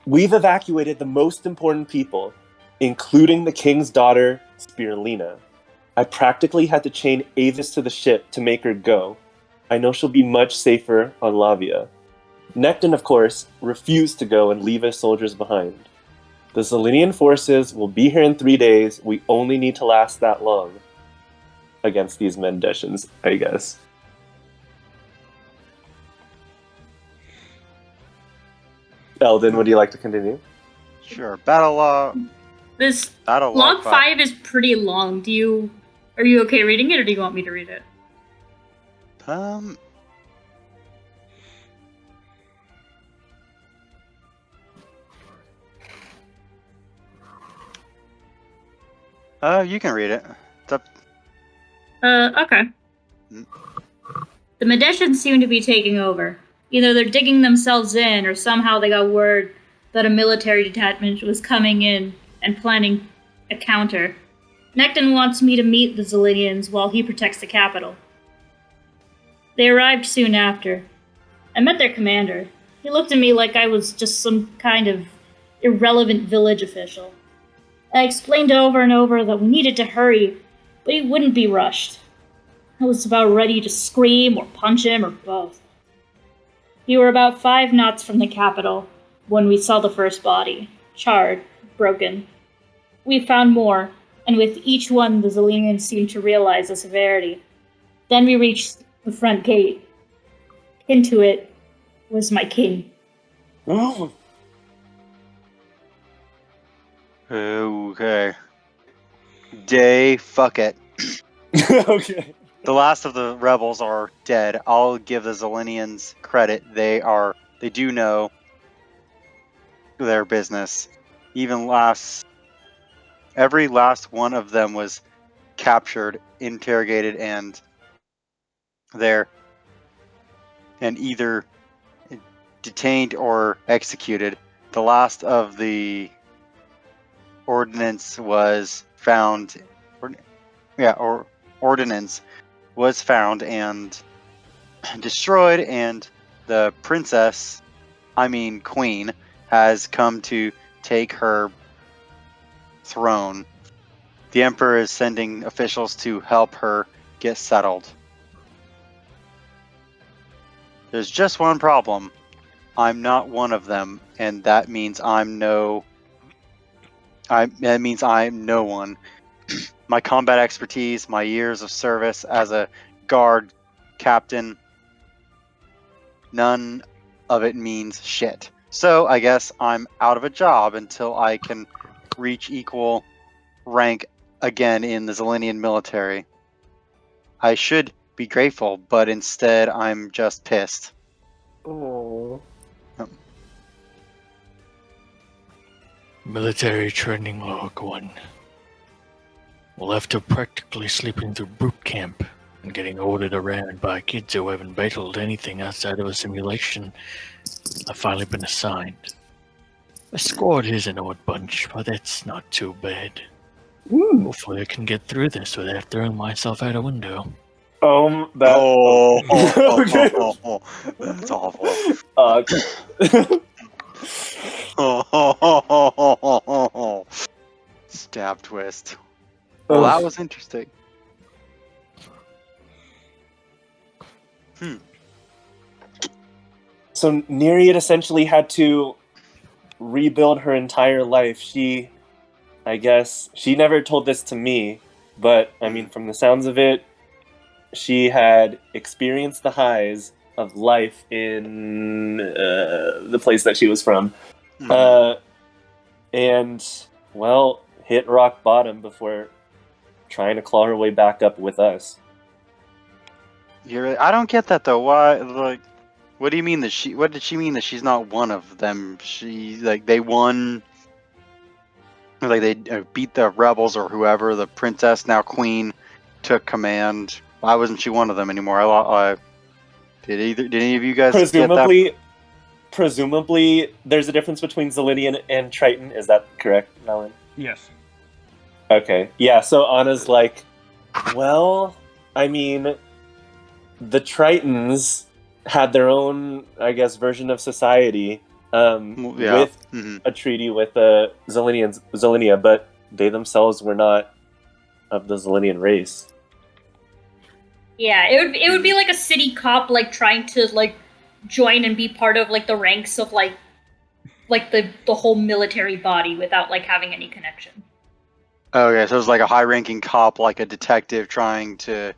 we've evacuated the most important people, including the king's daughter, Spirulina. I practically had to chain Avis to the ship to make her go. I know she'll be much safer on Lavia. Necton, of course, refused to go and leave his soldiers behind. The Selenian forces will be here in 3 days. We only need to last that long against these Mendeshans, I guess. Eldon, would you like to continue? Sure. Battle log. This Battle log 5 is pretty long. Are you okay reading it, or do you want me to read it? You can read it. It's up. Okay. The Medeshans seem to be taking over. Either they're digging themselves in, or somehow they got word that a military detachment was coming in and planning a counter. Necton wants me to meet the Zillidians while he protects the capital. They arrived soon after. I met their commander. He looked at me like I was just some kind of irrelevant village official. I explained over and over that we needed to hurry, but he wouldn't be rushed. I was about ready to scream or punch him or both. We were about 5 knots from the capital when we saw the first body, charred, broken. We found more, and with each one the Zillians seemed to realize the severity. Then we reached the front gate. Into it was my king. Oh. Okay. Fuck it. Okay. The last of the rebels are dead. I'll give the Zillians credit. They do know their business. Every last one of them was captured, interrogated, and either detained or executed. The last of the ordnance was found. Ordnance was found and destroyed, and the queen, has come to take her throne. The emperor is sending officials to help her get settled. There's just one problem. I'm not one of them, and that means I'm no one. My combat expertise, my years of service as a guard captain, none of it means shit. So I guess I'm out of a job until I can reach equal rank again in the Zillian military. I should be grateful, but instead I'm just pissed. Oh. Military training log 1. Well, after practically sleeping through boot camp and getting ordered around by kids who haven't battled anything outside of a simulation, I've finally been assigned. My squad is an odd bunch, but that's not too bad. Hopefully I can get through this without throwing myself out a window. That's awful. Stab twist. Well, that was interesting. So Nereid essentially had to rebuild her entire life. She never told this to me, but I mean, from the sounds of it, she had experienced the highs of life in the place that she was from. Mhm. And, well, hit rock bottom before trying to claw her way back up with us. I don't get that though. Why? Like, what do you mean that she? What did she mean that she's not one of them? She like they won. Like they beat the rebels or whoever. The princess, now queen, took command. Why wasn't she one of them anymore? Did any of you guys get that? Presumably, there's a difference between Zelinian and Triton. Is that correct, Valon? Yes. Okay. Yeah, so Anna's like, well, I mean, the Tritons had their own, I guess, version of society Yeah. with a treaty with Zelenia, but they themselves were not of the Zelenian race. Yeah, it would be like a city cop like trying to like join and be part of like the ranks of like the whole military body without like having any connection. Okay, so it was like a high-ranking cop, like a detective, trying to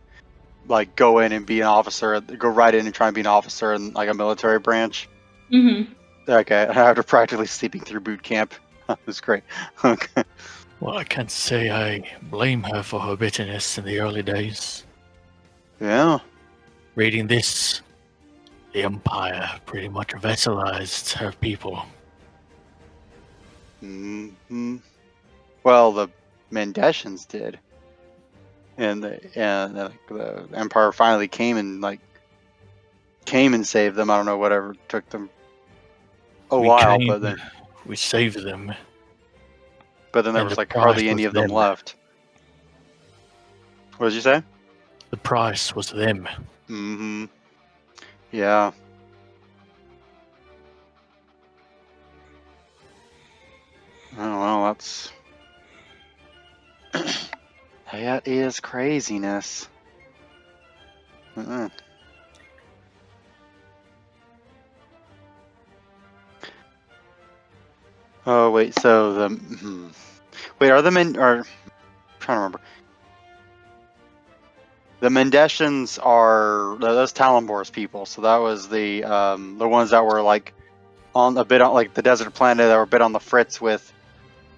like go in and be an officer, go right in and try and be an officer in like a military branch. Mm-hmm. Okay, after practically sleeping through boot camp. That was great. Okay. Well, I can't say I blame her for her bitterness in the early days. Yeah. Reading this, the Empire pretty much vassalized her people. Hmm. Well, the Mendeshans did, and the Empire finally came and saved them. I don't know, whatever took them a while, but then we saved them. there and was the like price hardly any was of them them. left. What did you say? The price was them. Mm-hmm. Yeah. Oh well, that's that is craziness. Oh wait, so wait, are the men are I'm trying to remember. The Mendeshans are those Talonbor's people, so that was the ones that were like on a bit on like the desert planet that were a bit on the fritz with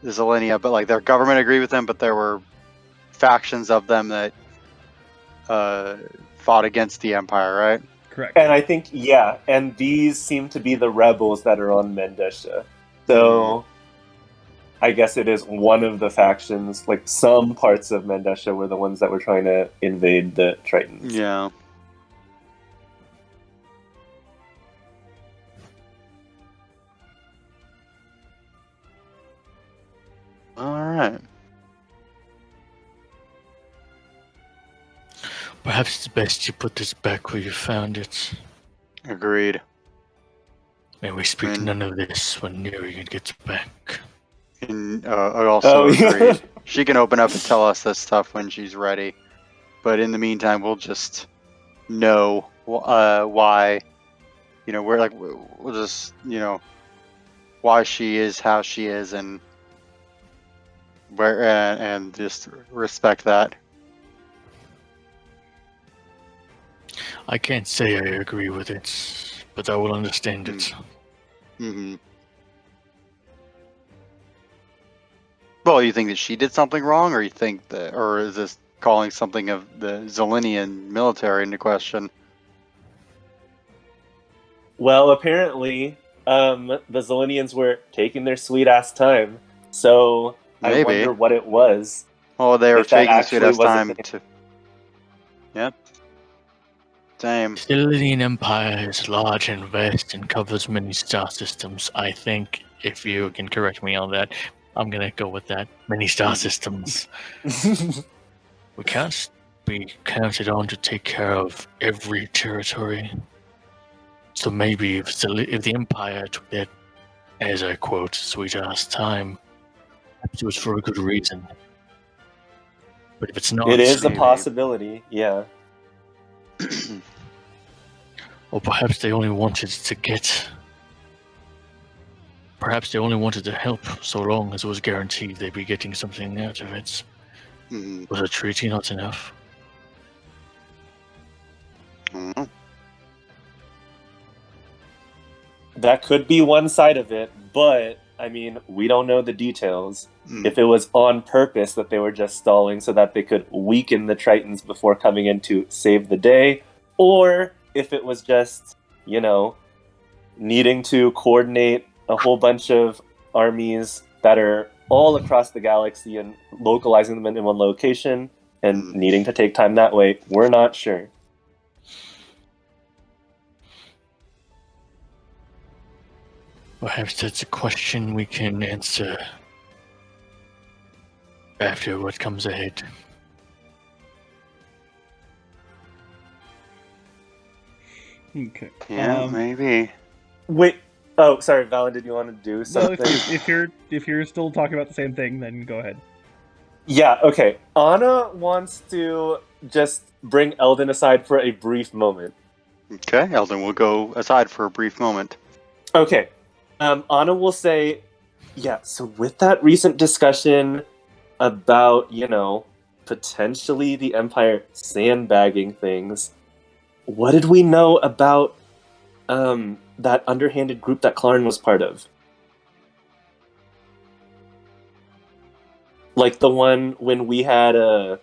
the Zelenia, but like their government agreed with them, but there were factions of them that fought against the Empire, right? Correct. And I think, yeah, and these seem to be the rebels that are on Mendesha. So I guess it is one of the factions, like some parts of Mendesha were the ones that were trying to invade the Tritons. Yeah. All right. Perhaps it's best you put this back where you found it. Agreed. May we speak none of this when Nerian gets back. And I also yeah. agreed. She can open up and tell us this stuff when she's ready. But in the meantime, we'll just know why. You know, we'll just why she is how she is, and where and just respect that. I can't say I agree with it, but I will understand it. Mm-hmm. Well, you think that she did something wrong, or you think that, or is this calling something of the Zelenian military into question? Well, apparently, the Zelenians were taking their sweet ass time. So I Maybe. wonder what it was. Oh, they were If that taking the sweet actually ass was a time thing. to. Yep. Same. The Illyrian Empire is large and vast and covers many star systems. I think, if you can correct me on that, I'm gonna go with that. Many star systems. We can't be counted on to take care of every territory. So maybe if the Empire took that, as I quote, sweet-ass time, perhaps it was for a good reason. But if it's not... It is a Maybe. possibility, yeah. Or perhaps they only wanted to get... Perhaps they only wanted to help so long as it was guaranteed they'd be getting something out of it. Was a treaty not enough? Mhm. That could be one side of it, but I mean, we don't know the details. If it was on purpose that they were just stalling so that they could weaken the Tritons before coming in to save the day, or if it was just, needing to coordinate a whole bunch of armies that are all across the galaxy and localizing them in one location and needing to take time that way, we're not sure. Perhaps that's a question we can answer after what comes ahead. Okay. Yeah, maybe. Wait. Oh, sorry, Valon. Did you want to do No, something? if you're still talking about the same thing, then go ahead. Yeah. Okay. Anna wants to just bring Eldon aside for a brief moment. Okay, Eldon will go aside for a brief moment. Okay. Anna will say, yeah, so with that recent discussion about, potentially the Empire sandbagging things, what did we know about that underhanded group that Clarn was part of? Like the one when we had I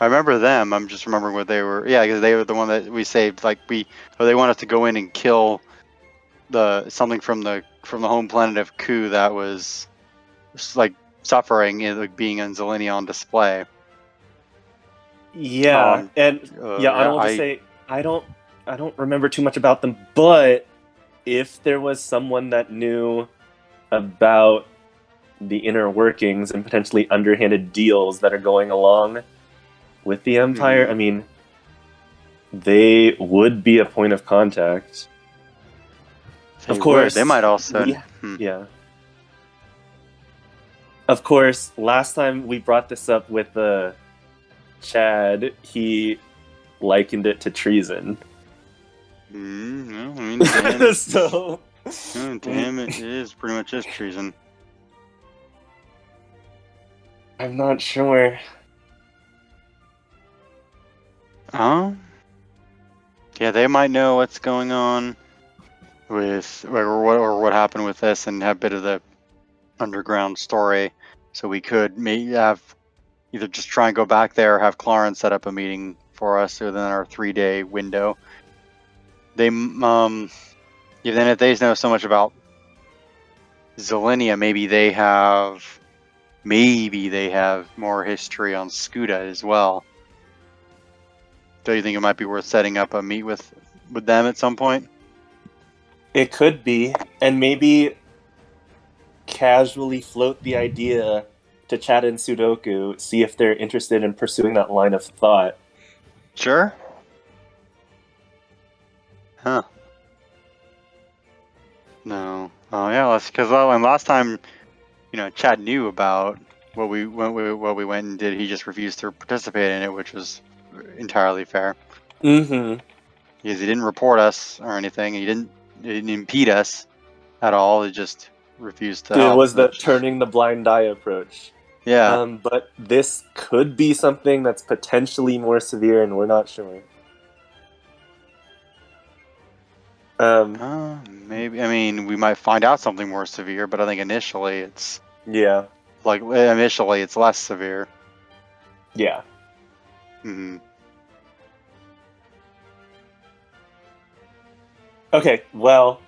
remember them. I'm just remembering what they were. Yeah, because they were the one that we saved. Like they want us to go in and kill something from the home planet of Ku that was like suffering and like being in Zelenia on display. Yeah, Anna will just say, I don't remember too much about them, but if there was someone that knew about the inner workings and potentially underhanded deals that are going along with the Empire, I mean, they would be a point of contact. Of course, they might also. Yeah. Of course, last time we brought this up with Chad, he likened it to treason. Well, I mean, damn it. So, damn it is pretty much just treason. I'm not sure. Yeah, they might know what's going on with or what happened with this and have a bit of the underground story. So we could maybe have either just try and go back there or have Clarence set up a meeting for us within our 3-day window. Then if they know so much about Zelenia, maybe they have more history on Scuda as well. Do you think it might be worth setting up a meet with them at some point? It could be, and maybe casually float the idea to Chad and Sudoku, see if they're interested in pursuing that line of thought. Sure. Huh. No. Oh yeah, because last time, Chad knew about what we went and did. He just refused to participate in it, which was entirely fair. Mm-hmm. Because he didn't report us or anything. He didn't impede us at all. He just refused to help. It was the turning the blind eye approach. Yeah. But this could be something that's potentially more severe, and we're not sure. Maybe. I mean, we might find out something more severe, but I think initially it's less severe. Yeah. Mm-hmm. Okay. Well.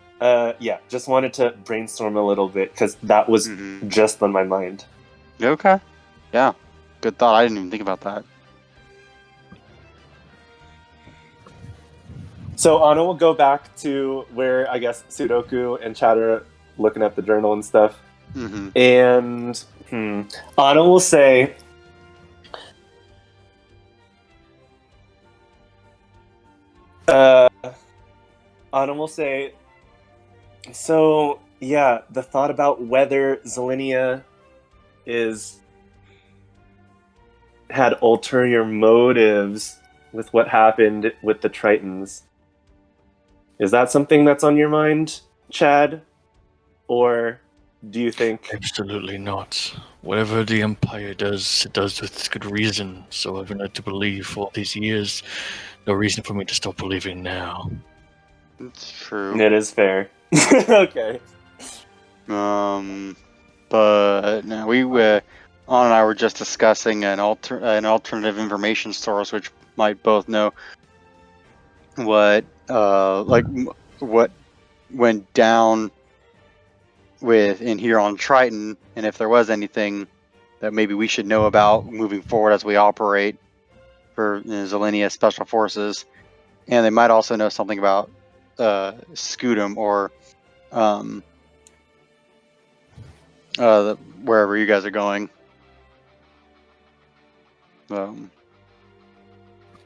Just wanted to brainstorm a little bit because that was just on my mind. Okay. Yeah. Good thought. I didn't even think about that. So Anna will go back to where I guess Sudoku and Chad are looking at the journal and stuff. Mm-hmm. And Anna will say, so yeah, the thought about whether Zelenia had ulterior motives with what happened with the Tritons. Is that something that's on your mind, Chad? Or do you think... Absolutely not. Whatever the Empire does, it does with good reason. So I've been led to believe for all these years. No reason for me to stop believing now. It's true. It is fair. Okay. But no, On and I were just discussing an alternative information source, which might both know what what went down in here on Triton, and if there was anything that maybe we should know about moving forward as we operate for Zelenia Special Forces, and they might also know something about Scudum or wherever you guys are going.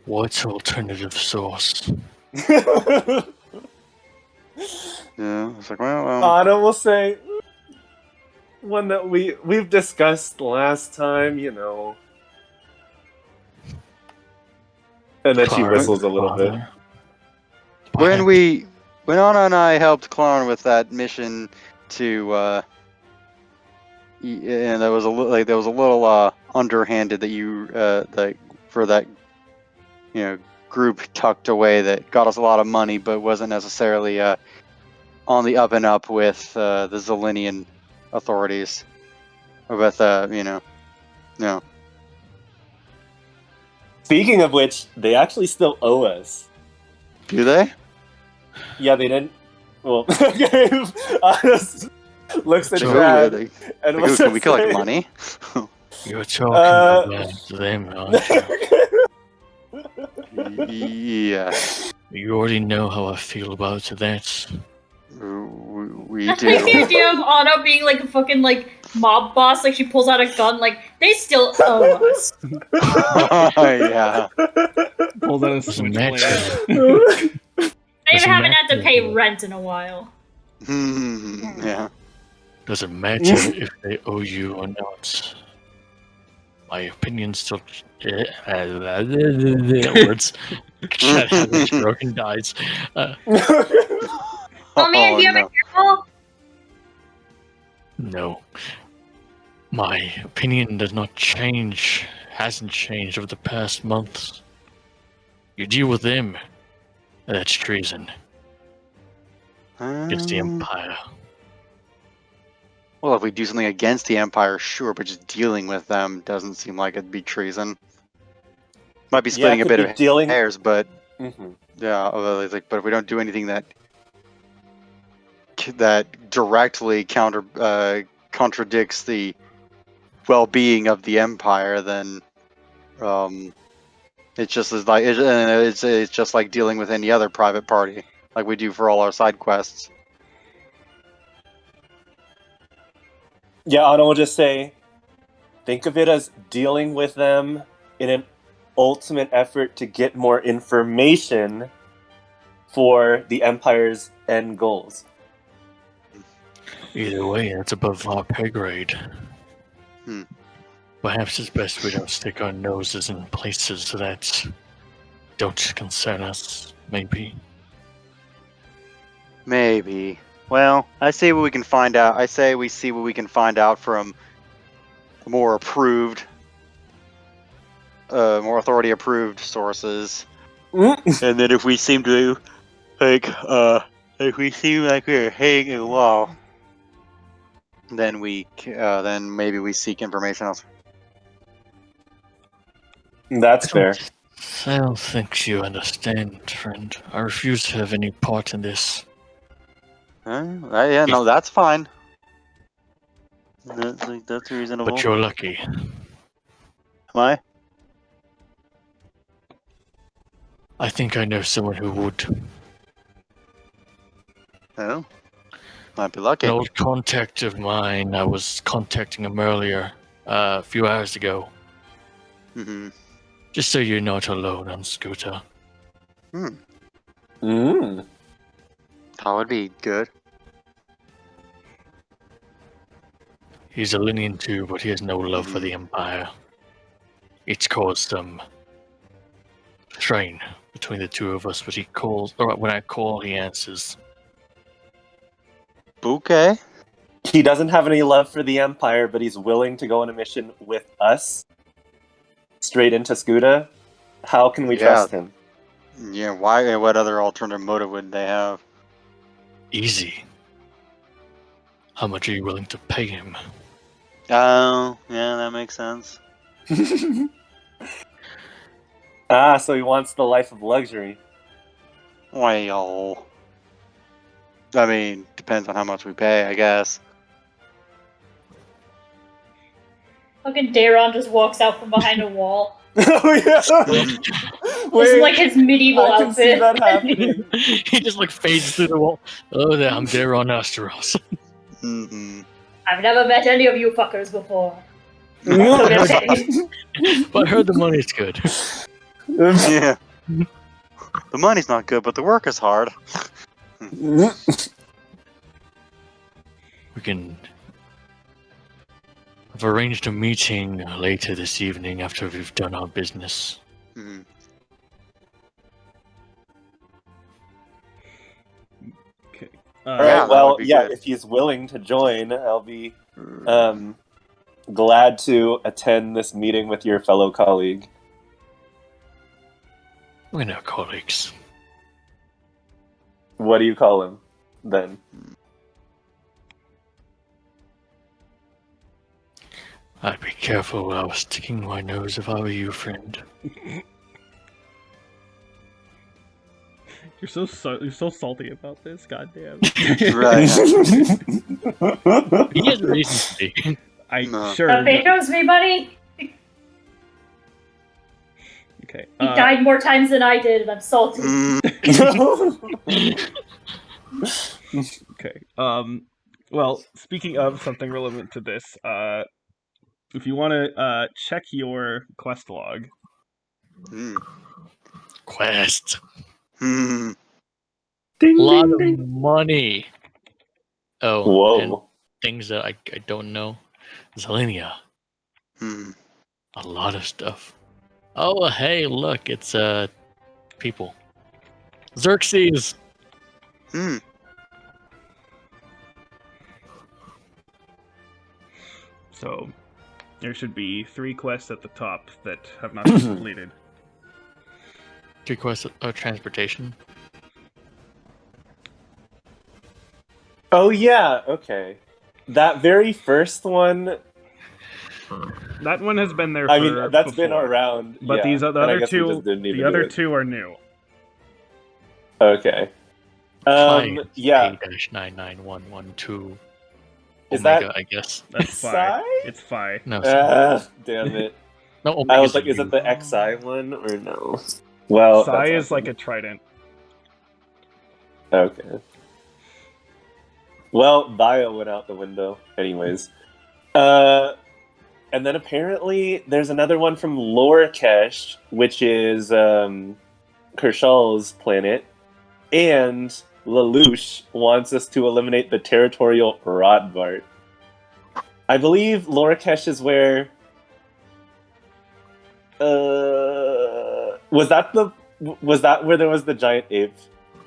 What's alternative source? Yeah, it's like, well, Anna will say one that we've discussed last time, you know. And then she Clara, whistles a little bit. father. when Anna and I helped Clarn with that mission to and there was a little underhanded that you for that group tucked away that got us a lot of money, but wasn't necessarily on the up and up with the Zelenian authorities, or with no. Speaking of which, they actually still owe us. Do they? Yeah, they didn't. Well, Anna looks at So, Brad and was Can we collect money? You're talking about them, aren't you? Yeah. You already know how I feel about that. We I like the do. idea of Anna being like a fucking like mob boss, like she pulls out a gun, like they still owe us. Yeah. Pulls out a Doesn't switchblade. matter. They Doesn't haven't had to matter. pay rent in a while. Yeah. Doesn't matter if they owe you or not. My opinion still. Words. Chad has a stroke and dies. Oh man, you ever careful? No. My opinion does not change. Hasn't changed over the past months. You deal with them. That's treason. It's the Empire. Well, if we do something against the Empire, sure, but just dealing with them doesn't seem like it'd be treason. Might be splitting a bit of hairs, but yeah, but if we don't do anything that directly contradicts the well-being of the Empire, then it's just it's just like dealing with any other private party, like we do for all our side quests. Yeah, Anna will just say, think of it as dealing with them in an ultimate effort to get more information for the Empire's end goals. Either way, that's above our pay grade. Perhaps it's best we don't stick our noses in places that don't concern us, maybe. Maybe. Well, I say what we can find out. I say we see what we can find out from more approved, more authority-approved sources. And then if we seem to, if we seem like we're hanging low, then then maybe we seek information else. That's fair. I don't think you understand, friend. I refuse to have any part in this. Yeah, no, that's fine. That's reasonable. But you're lucky. Am I? I think I know someone who would. Oh, might be lucky. An old contact of mine, I was contacting him earlier, a few hours ago. Just so you're not alone on Scooter. That would be good. He's a Linian too, but he has no love for the Empire. It's caused some strain between the two of us, but he calls, or when I call, he answers. Okay. He doesn't have any love for the Empire, but he's willing to go on a mission with us straight into Scuda. How can we trust him? Yeah, why? What other alternative motive would they have? Easy. How much are you willing to pay him? Oh, yeah, that makes sense. So he wants the life of luxury. Well, I mean, depends on how much we pay, I guess. Fucking Daron just walks out from behind a wall. Oh yeah. This is like his medieval I can outfit. see that happening. He just like phases through the wall. Oh, there, I'm Daron Asteros. Mm-hmm. I've never met any of you fuckers before. No. So get paid. But I heard the money's good. Yeah. The money's not good, but the work is hard. We can. I've arranged a meeting later this evening after we've done our business. Hmm. Okay. All Yeah, right. that Well, would be yeah. good. If he's willing to join, I'll be glad to attend this meeting with your fellow colleague. We're now colleagues. What do you call him then? I'd be careful where I was sticking my nose if I were you, friend. You're so salty about this. Goddamn. Right. He has reason to be. No. Sure. Fate knows me, buddy. Okay. He died more times than I did, and I'm salty. Okay. Well, speaking of something relevant to this, if you want to check your quest log. Quest. Hmm. A lot of money. Oh, Whoa. and things that I don't know. Zelenia. Hmm. A lot of stuff. Oh, hey, look, it's people. Xerxes. Hmm. So there should be 3 quests at the top that have not been completed. Request transportation. Oh yeah. Okay. That very first one. That one has been there. I mean, that's been before. around. But yeah. these the and I other guess we two, just didn't even the other do it. two are new. Okay. Client Yeah. A-99112. Is Omega, that I guess. That's Psi? Phi. It's Phi. No, Damn it. no. I Omega's was like, is you. it the XI one or no? Well, Psi that's is awesome. like a trident. Okay. Well, bio went out the window. Anyways. And then apparently there's another one from Lorakesh, which is Kershaw's planet. And Lelouch wants us to eliminate the territorial Rodvart. I believe Lorakesh is where... was that where there was the giant ape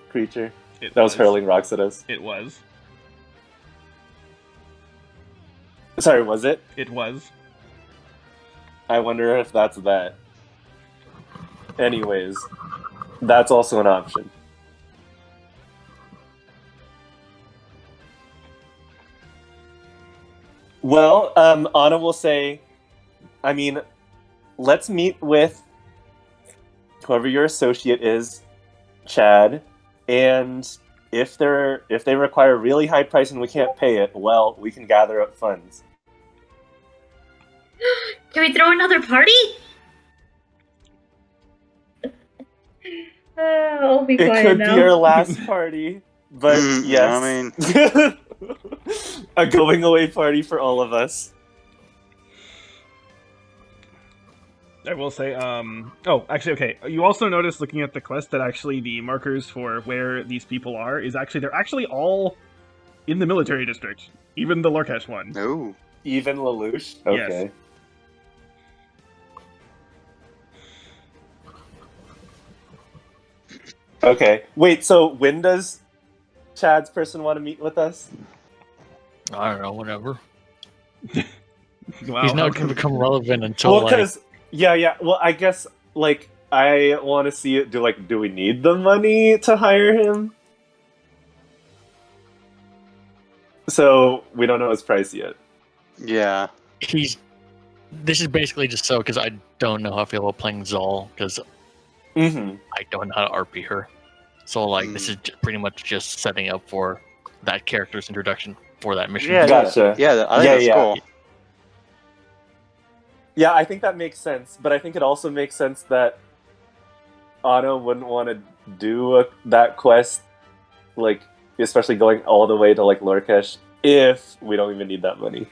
creature that was hurling rocks at us? It was. Sorry, was it? It was. I wonder if that's that. Anyways, that's also an option. Well, Anna will say, I mean, let's meet with whoever your associate is, Chad, and if they require a really high price and we can't pay it, well, we can gather up funds. Can we throw another party? I'll be It quiet could now. be our last party, but yes. I mean, a going away party for all of us. I will say, oh, actually, okay. You also notice, looking at the quest, that actually the markers for where these people are they're actually all in the military district. Even the Lorkesh one. no. Even Lelouch? Okay. Yes. Okay. Wait, so when does Chad's person want to meet with us? I don't know, whatever. Wow, He's how not going come- to become relevant until Well, like because yeah. Well, I guess like I want to see it. Do we need the money to hire him? So we don't know his price yet. Yeah. This is basically just so because I don't know how I feel about playing Zal because Mm-hmm. I don't know how to RP her. So like this is pretty much just setting up for that character's introduction for that mission. Yeah. Gotcha. Yeah. I think that's cool. Yeah, I think that makes sense, but I think it also makes sense that Anna wouldn't want to do that quest, like, especially going all the way to, like, Lorkesh, if we don't even need that money.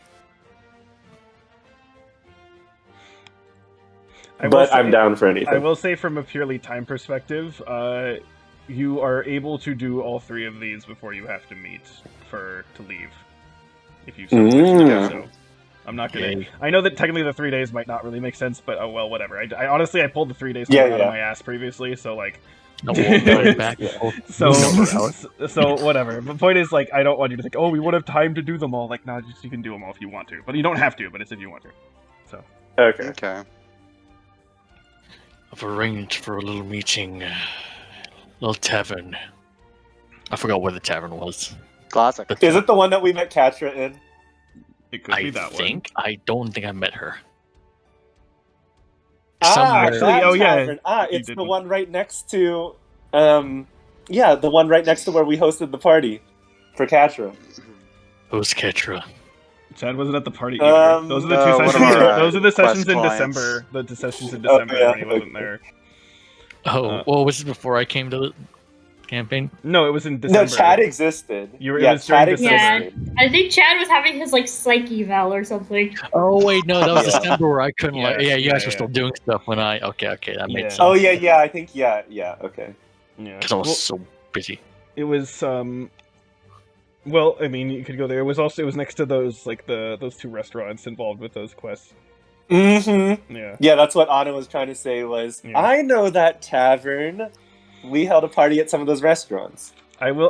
But I'm down for anything. I will say from a purely time perspective, you are able to do all 3 of these before you have to meet to leave. If you so wish to do so. I'm not gonna. Yay. I know that technically the 3 days might not really make sense, but oh well, whatever. I honestly pulled the 3 days out of my ass previously, so like. No, we'll go back. So whatever. The point is, like, I don't want you to think, oh, we would have time to do them all. Like, no, just you can do them all if you want to, but you don't have to. But it's if you want to. So. Okay. I've arranged for a little meeting, little tavern. I forgot where the tavern was. Classic. Is it the one that we met Katra in? It could be that one. I don't think I met her. Actually, tavern. It's the one right next to, the one right next to where we hosted the party for Katra. Who's Ketra? Chad wasn't at the party either. Those are the 2 sessions. Those are the sessions in clients. December. The sessions in December when he wasn't there. Oh, well, was it before I came to the campaign? No, it was in December. No, Chad existed. Chad existed. Yeah, I think Chad was having his like psych eval or something. Oh wait, no, that was December where I couldn't. You guys were yeah. still doing stuff when I. Okay, that made sense. Oh yeah, I think okay. Yeah, because I was so busy. It was Well, I mean, you could go there. It was next to those those 2 restaurants involved with those quests. Mm-hmm. Yeah. Yeah, that's what Anna was trying to say was, I know that tavern. We held a party at some of those restaurants. I will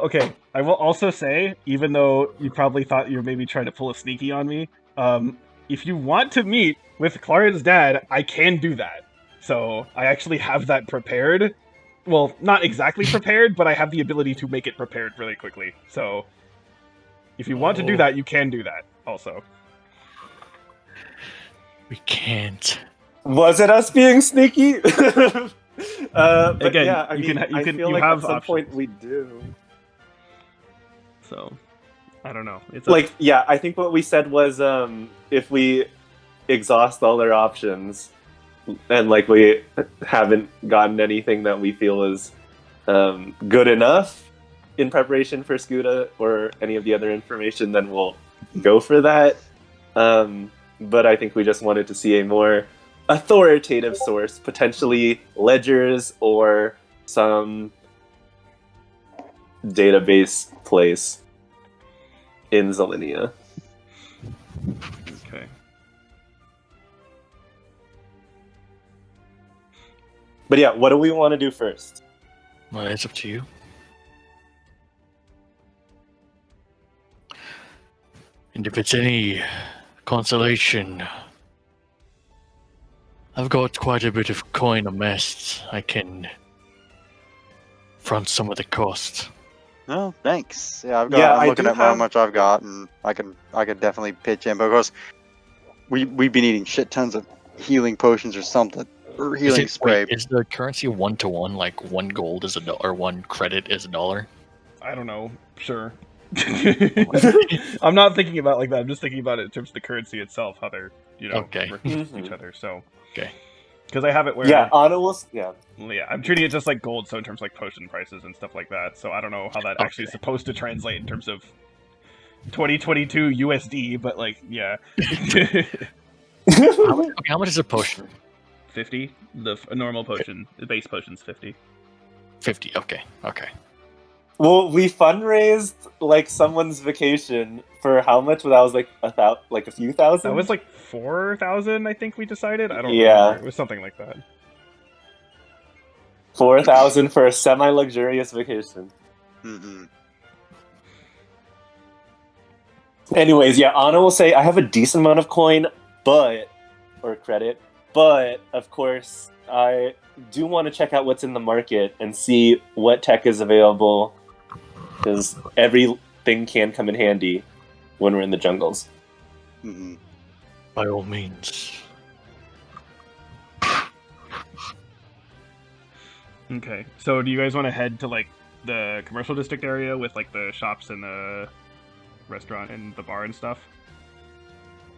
also say, even though you probably thought you were maybe trying to pull a sneaky on me, if you want to meet with Claren's dad, I can do that. So I actually have that prepared. Well, not exactly prepared, but I have the ability to make it prepared really quickly. So if you want to do that, you can do that also. We can't. Was it us being sneaky? But again, yeah, I feel like have at some options. point we do. So, I don't know. It's I think what we said was if we exhaust all our options and like we haven't gotten anything that we feel is good enough in preparation for Scuda or any of the other information, then we'll go for that. But I think we just wanted to see a more authoritative source, potentially ledgers or some database place in Zelinia. Okay. But yeah, what do we want to do first? Well, it's up to you. And if it's any consolation, I've got quite a bit of coin amassed. I can front some of the cost. No, thanks. Yeah, I'm looking at how much I've got, and I could definitely pitch in. But of course, we've been eating shit tons of healing potions or something, or healing spray. Wait, is the currency 1-to-1? Like 1 gold is $1, or 1 credit is $1? I don't know. Sure. I'm not thinking about it like that. I'm just thinking about it in terms of the currency itself, how they're working with each other. So because I have it where Anna will I'm treating it just like gold. So in terms of like potion prices and stuff like that. So I don't know how that actually is supposed to translate in terms of 2022 USD, but like how much is a potion? 50. A normal potion, the base potion's 50. 50. Okay. Well, we fundraised like someone's vacation for how much? Well, that was like a few thousand. That was like 4,000, I think we decided. I don't remember. It was something like that. 4,000 for a semi-luxurious vacation. Mm-hmm. Anyways, Anna will say I have a decent amount of coin, or credit, but of course I do want to check out what's in the market and see what tech is available, because everything can come in handy. when we're in the jungles. Mm-hmm. By all means. Okay, so do you guys want to head to like the commercial district area with like the shops and the restaurant and the bar and stuff?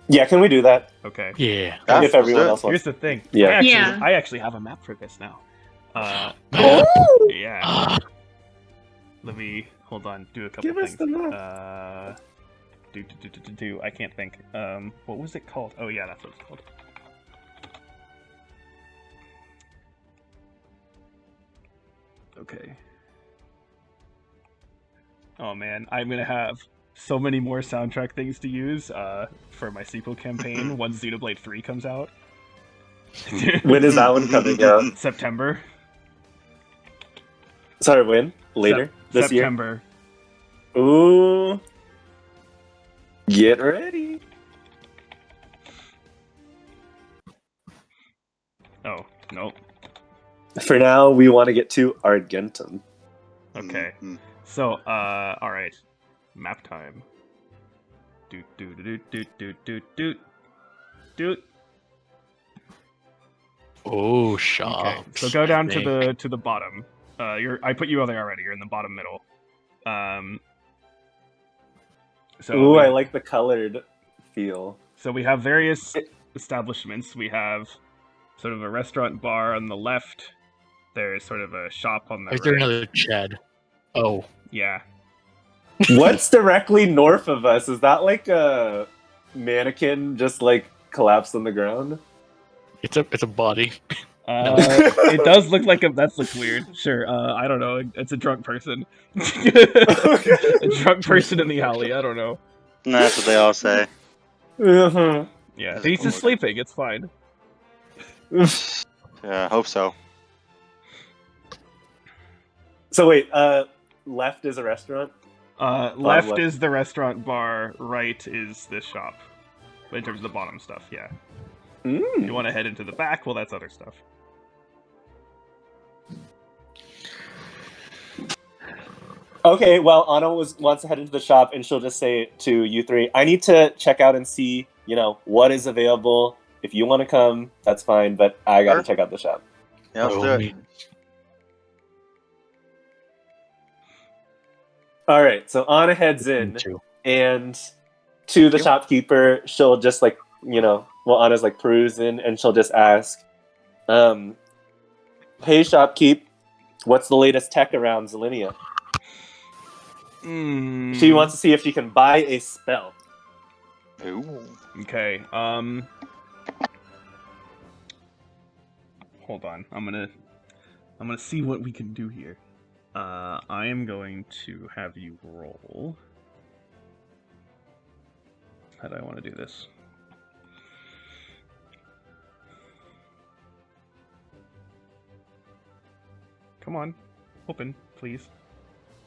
Yeah, can we do that? Okay. Yeah. Yeah, If let's everyone do it. else wants. Here's the thing. Yeah. Yeah. I actually have a map for this now. Man. Yeah. Let me hold on. Do a couple Give us things. the map. I can't think. What was it called? Oh yeah, that's what it's called. Okay. Oh man, I'm gonna have so many more soundtrack things to use for my sequel campaign once Xenoblade 3 comes out. When is that one coming out? September. Sorry, when? Later this September. year. Ooh. Get ready. Oh, nope. For now, we want to get to Argentum. Okay. Mm-hmm. So, alright. Map time. Doot doot doot doot doot doot doot doot. Oh, Okay. shops. So go down I to the bottom. I put you on there already. You're in the bottom middle. So Ooh, we, I like the colored feel. So we have various establishments. We have sort of a restaurant bar on the left. There's sort of a shop on the Is right. there another Chad? Oh. Yeah. What's directly north of us? Is that like a mannequin just like collapsed on the ground? It's a body. It does look like that looks weird. Sure. I don't know. It's a drunk person. A drunk person in the alley. I don't know. That's what they all say. Uh-huh. Yeah, he's just sleeping. It's fine. Yeah, I hope so. So wait, left is a restaurant? Left left. is the restaurant bar. Right is the shop. In terms of the bottom stuff, yeah. You want to head into the back? Well, that's other stuff. Okay, well, Anna wants to head into the shop, and she'll just say to you three, I need to check out and see, what is available. If you want to come, that's fine, but I got to Sure. check out the shop. Yeah, let's By do all it. means. All right, so Anna heads Me in, too. and to the you. shopkeeper, she'll just Anna's like perusing, and she'll just ask, hey, shopkeep, what's the latest tech around Zelinia? She wants to see if she can buy a spell. Ooh. Okay. Hold on. I'm gonna see what we can do here. I am going to have you roll. How do I want to do this? Come on, open, please.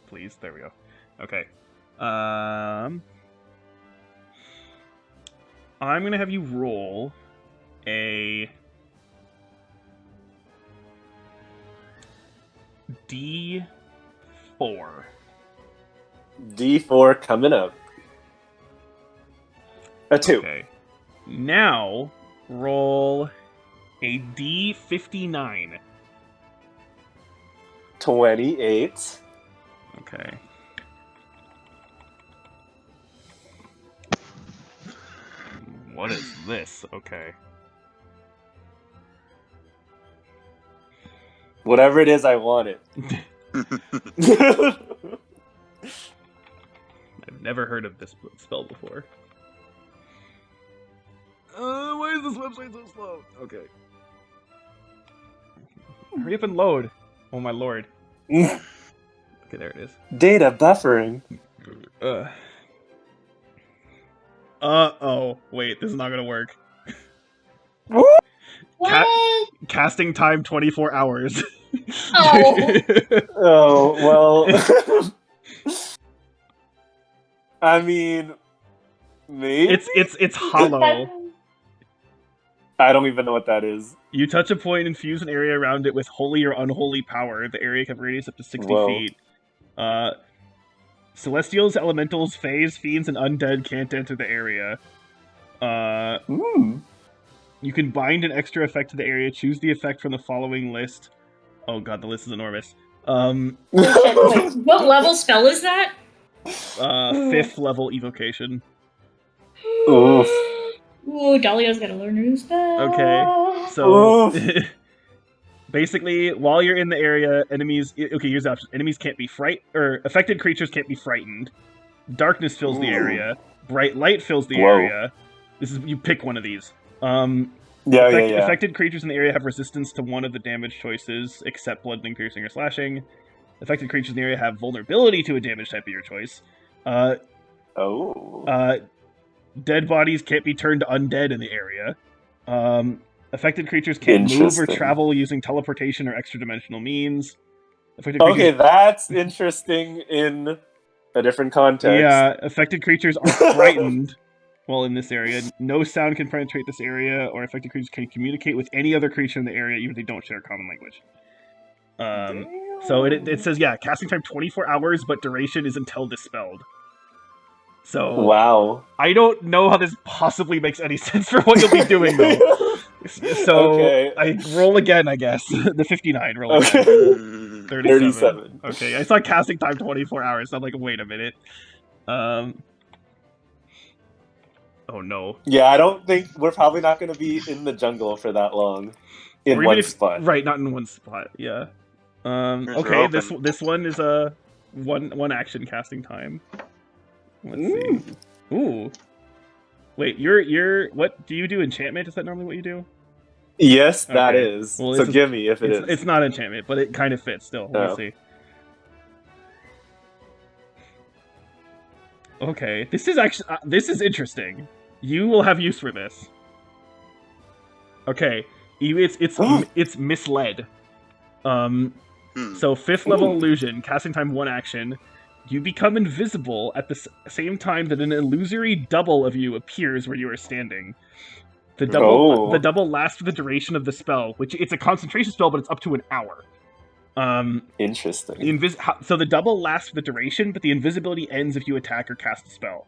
Please. There we go. Okay. I'm gonna have you roll a D4. D4 coming up. A 2. Okay. Now roll a D59. 28. Okay. What is this? Okay. Whatever it is, I want it. I've never heard of this spell before. Why is this website so slow? Okay. Hurry up and load. Oh my lord. Okay, there it is. Data buffering. Oh, wait, this is not gonna work. What? Casting time 24 hours. Oh. Oh, well. I mean, maybe? It's hollow. I don't even know what that is. You touch a point and infuse an area around it with holy or unholy power. The area can radius up to 60 Whoa. feet. Celestials, elementals, fays, fiends, and undead can't enter the area. You can bind an extra effect to the area. Choose the effect from the following list. Oh god, the list is enormous. Oh shit! Wait, what level spell is that? 5th level evocation. Oof. Ooh, Dahlia's gotta learn a new spell. Okay, so basically, while you're in the area, enemies. Okay, here's the options. Enemies can't be affected creatures can't be frightened. Darkness fills the area. Bright light fills the area. You pick one of these. Affected creatures in the area have resistance to one of the damage choices, except bludgeoning, piercing, or slashing. Affected creatures in the area have vulnerability to a damage type of your choice. Dead bodies can't be turned undead in the area. Affected creatures can't move or travel using teleportation or extra-dimensional means. That's interesting in a different context. Yeah, affected creatures are frightened while in this area. No sound can penetrate this area, or affected creatures can communicate with any other creature in the area, even if they don't share a common language. So it says, casting time 24 hours, but duration is until dispelled. So wow, I don't know how this possibly makes any sense for what you'll be doing, though. So I roll again, I guess. The 59 roll again. 37. Okay, I saw casting time 24 hours, so I'm like, wait a minute. Oh no. Yeah, I don't think we're probably not going to be in the jungle for that long. In one spot. Right, not in one spot, yeah. Okay, this one is a one action casting time. Let's see. Ooh. Wait, you're what do you do? Enchantment? Is that normally what you do? Yes, that is. Well, so give me if it is. It's not enchantment, but it kind of fits still. Let's see. Okay, this is interesting. You will have use for this. Okay, it's misled. So 5th level illusion, casting time 1 action. You become invisible at the same time that an illusory double of you appears where you are standing. The double lasts for the duration of the spell, which it's a concentration spell, but it's up to an hour. Interesting. So the double lasts for the duration, but the invisibility ends if you attack or cast a spell.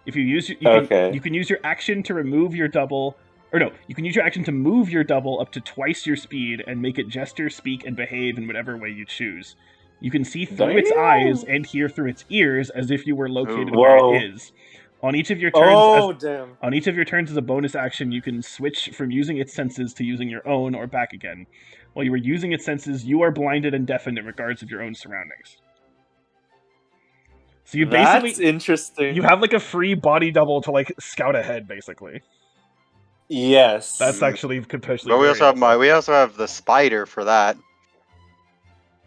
If you use, you can use your action to remove your double, you can use your action to move your double up to twice your speed and make it gesture, speak, and behave in whatever way you choose. You can see through its eyes and hear through its ears as if you were located where it is. On each of your turns, as a bonus action, you can switch from using its senses to using your own or back again. While you are using its senses, you are blinded and deafened in regards of your own surroundings. So that's interesting. You have like a free body double to like scout ahead, basically. Yes, that's actually potentially. But we also have the spider for that.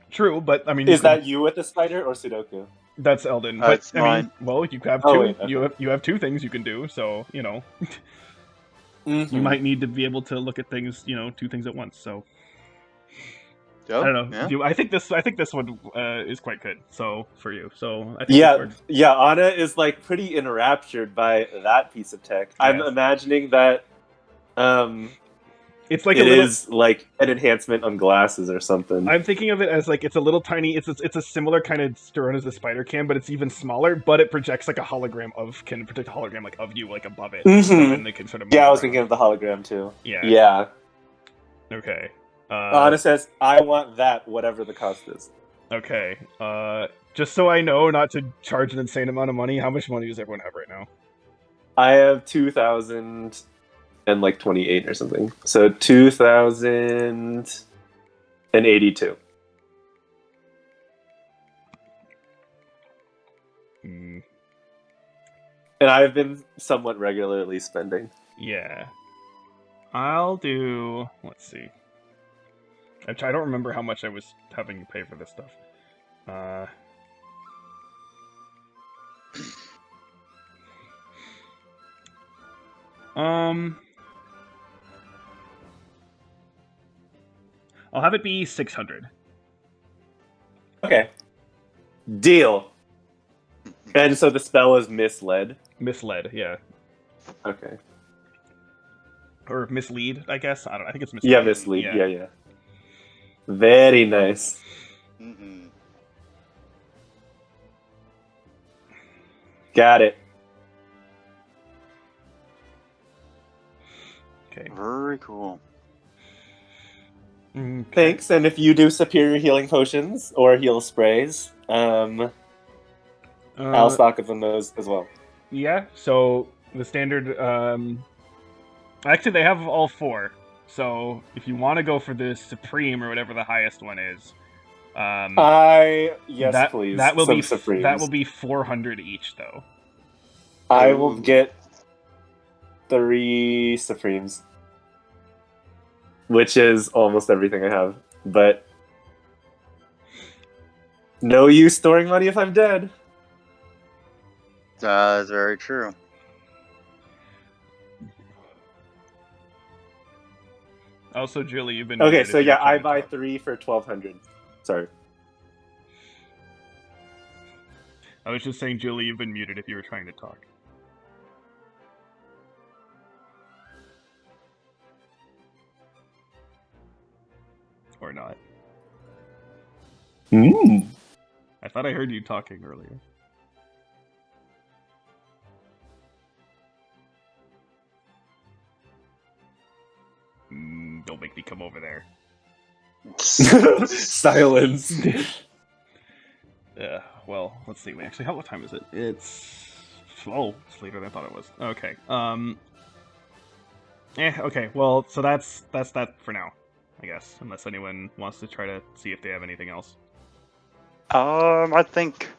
True, but I mean, is that you with the spider or Sudoku? That's Eldon. But it's mine. Well, you have two. You have 2 things you can do, so you might need to be able to look at things, 2 things at once. So I don't know. Yeah. I think this one is quite good. So for you, so I think Anna is like pretty enraptured by that piece of tech. Yes. I'm imagining that. It's like it is like an enhancement on glasses or something. I'm thinking of it as like it's a little tiny. It's a similar kind of drone as the spider can, but it's even smaller. But it projects like a hologram can project a hologram like of you like above it, and they can sort of. I was thinking of the hologram too. Yeah. Okay. Anna says, "I want that, whatever the cost is." Okay. Just so I know not to charge an insane amount of money. How much money does everyone have right now? I have 2,000. And like 28 or something. So 2,082. And I've been somewhat regularly spending. Yeah. I'll do... Let's see. I don't remember how much I was having you pay for this stuff. I'll have it be 600. Okay. Deal. And so the spell is misled? Misled, yeah. Okay. Or mislead, I guess. I don't know. I think it's mislead. Yeah, mislead. Yeah. Very nice. Mm-hmm. Got it. Okay. Very cool. Okay. Thanks. And if you do superior healing potions or heal sprays, I'll stock up on those as well. Yeah. So the standard. Actually, they have all 4. So if you want to go for the supreme or whatever the highest one is, yes, please. That will Some be Supremes. that will be 400 each, though. I will Ooh. get 3 Supremes, which is almost everything I have. But no use storing money if I'm dead. That's very true. Also, Julie, you've been Okay, muted so if you're yeah, trying I to buy talk. 3 for 1,200. Sorry. I was just saying, Julie, you've been muted if you were trying to talk. Or not. I thought I heard you talking earlier. Don't make me come over there. Silence. Well, let's see. Wait, actually, what time is it? It's later than I thought it was. Okay. Okay. Well, so that's that for now, I guess. Unless anyone wants to try to see if they have anything else. I think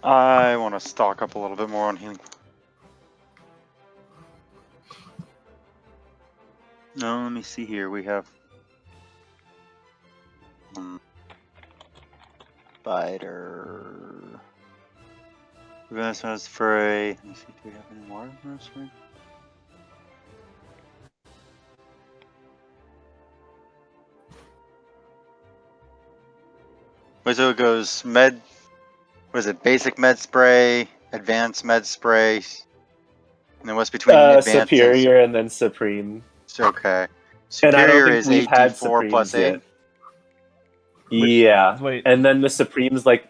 I want to stock up a little bit more on healing. No, let me see here. We have spider. Reverse spray. Let me see. Do we have any more reverse spray? Wait, so it goes med. What is it? Basic med spray, advanced med spray, and then what's between advanced Superior and then Supreme. Okay. And I don't Superior think is we've had 8d4 plus Supremes 8. yet. Yeah. Wait. And then the Supreme's like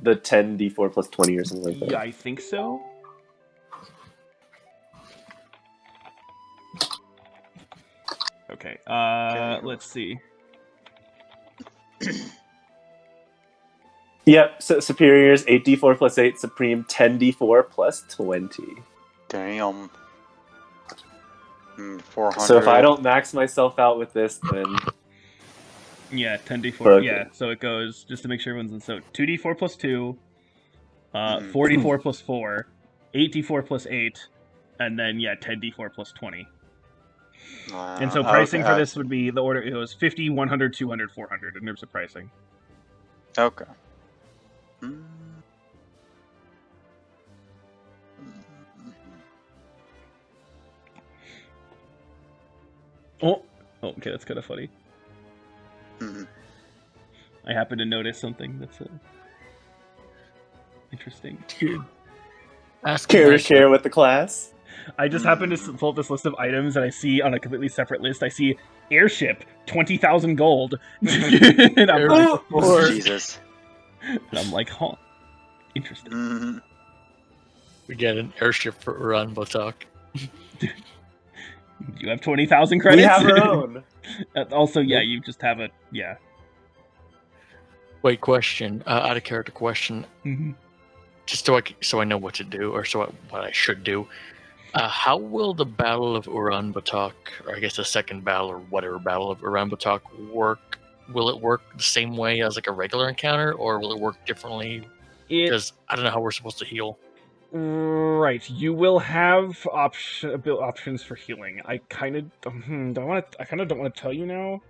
the 10d4 plus 20 or something like that. Yeah, I think so. Okay. Let's see. Yep, so Superior's 8d4 plus 8, Supreme 10d4 plus 20. Damn. 400. So if I don't max myself out with this, then... Yeah, 10d4. Okay. Yeah, so it goes, just to make sure everyone's in, so 2d4 plus 2, 4d4 plus 4, 8d4 plus 8, and then, yeah, 10d4 plus 20. And so pricing for this would be, the order, it was 50, 100, 200, 400 in terms of pricing. Okay. Oh, okay, that's kind of funny. Mhm. I happen to notice something that's interesting. Care to share with the class? I just happened to pull up this list of items and I see on a completely separate list, I see airship, 20,000 gold. And I'm like, Jesus. And I'm like, huh, interesting. Mm-hmm. We get an airship for Uran Botok. You have 20,000 credits? We have our own. Also, yeah, you just have a, yeah. Wait, question. Out of character question. Mm-hmm. Just so I know what to do, or what I should do. How will the Battle of Uran Batok, or I guess the second battle, or whatever battle of Uran Batok, work? Will it work the same way as like a regular encounter, or will it work differently? Because I don't know how we're supposed to heal. Right, you will have options for healing. I kind of don't want to tell you now,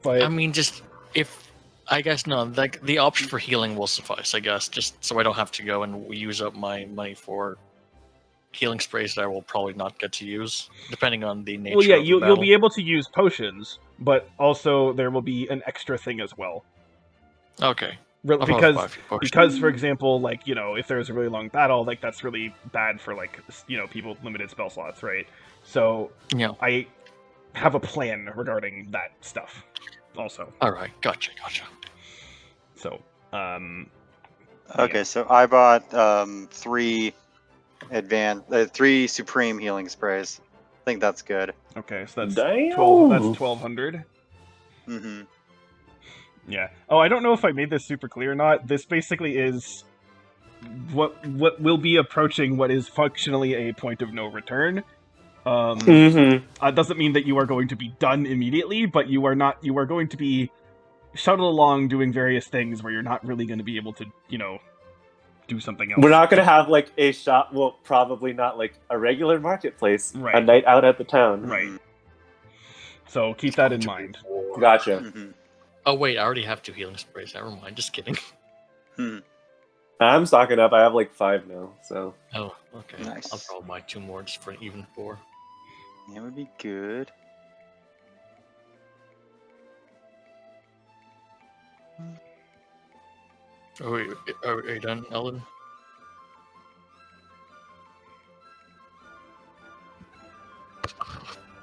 but I mean, just if I guess no, like the option for healing will suffice. I guess just so I don't have to go and use up my money for healing sprays that I will probably not get to use, depending on the nature. Well, yeah, of the you'll battle. be able to use potions, but also there will be an extra thing as well. Okay. Because, for example, like, you know, if there's a really long battle, like, that's really bad for, like, you know, people with limited spell slots, right? So, yeah, I have a plan regarding that stuff, also. Alright, gotcha. So, Okay, so I bought 3 3 supreme healing sprays. I think that's good. Okay, so that's Damn. 12. That's 1,200. Mm-hmm. Yeah. Oh, I don't know if I made this super clear or not. This basically is what will be approaching what is functionally a point of no return. Doesn't mean that you are going to be done immediately, but you are not. You are going to be shuttled along doing various things where you're not really going to be able to, do something else. We're not going to have like a shop. Well, probably not like a regular marketplace. Right. A night out at the town. Right. So keep that in mind. Gotcha. Mm-hmm. Oh wait, I already have 2 healing sprays. Never mind. Just kidding. I'm stocking up. I have like 5 now. So. Oh, okay. Nice. I'll probably buy 2 more just for an even 4. That would be good. Are you done, Ellen?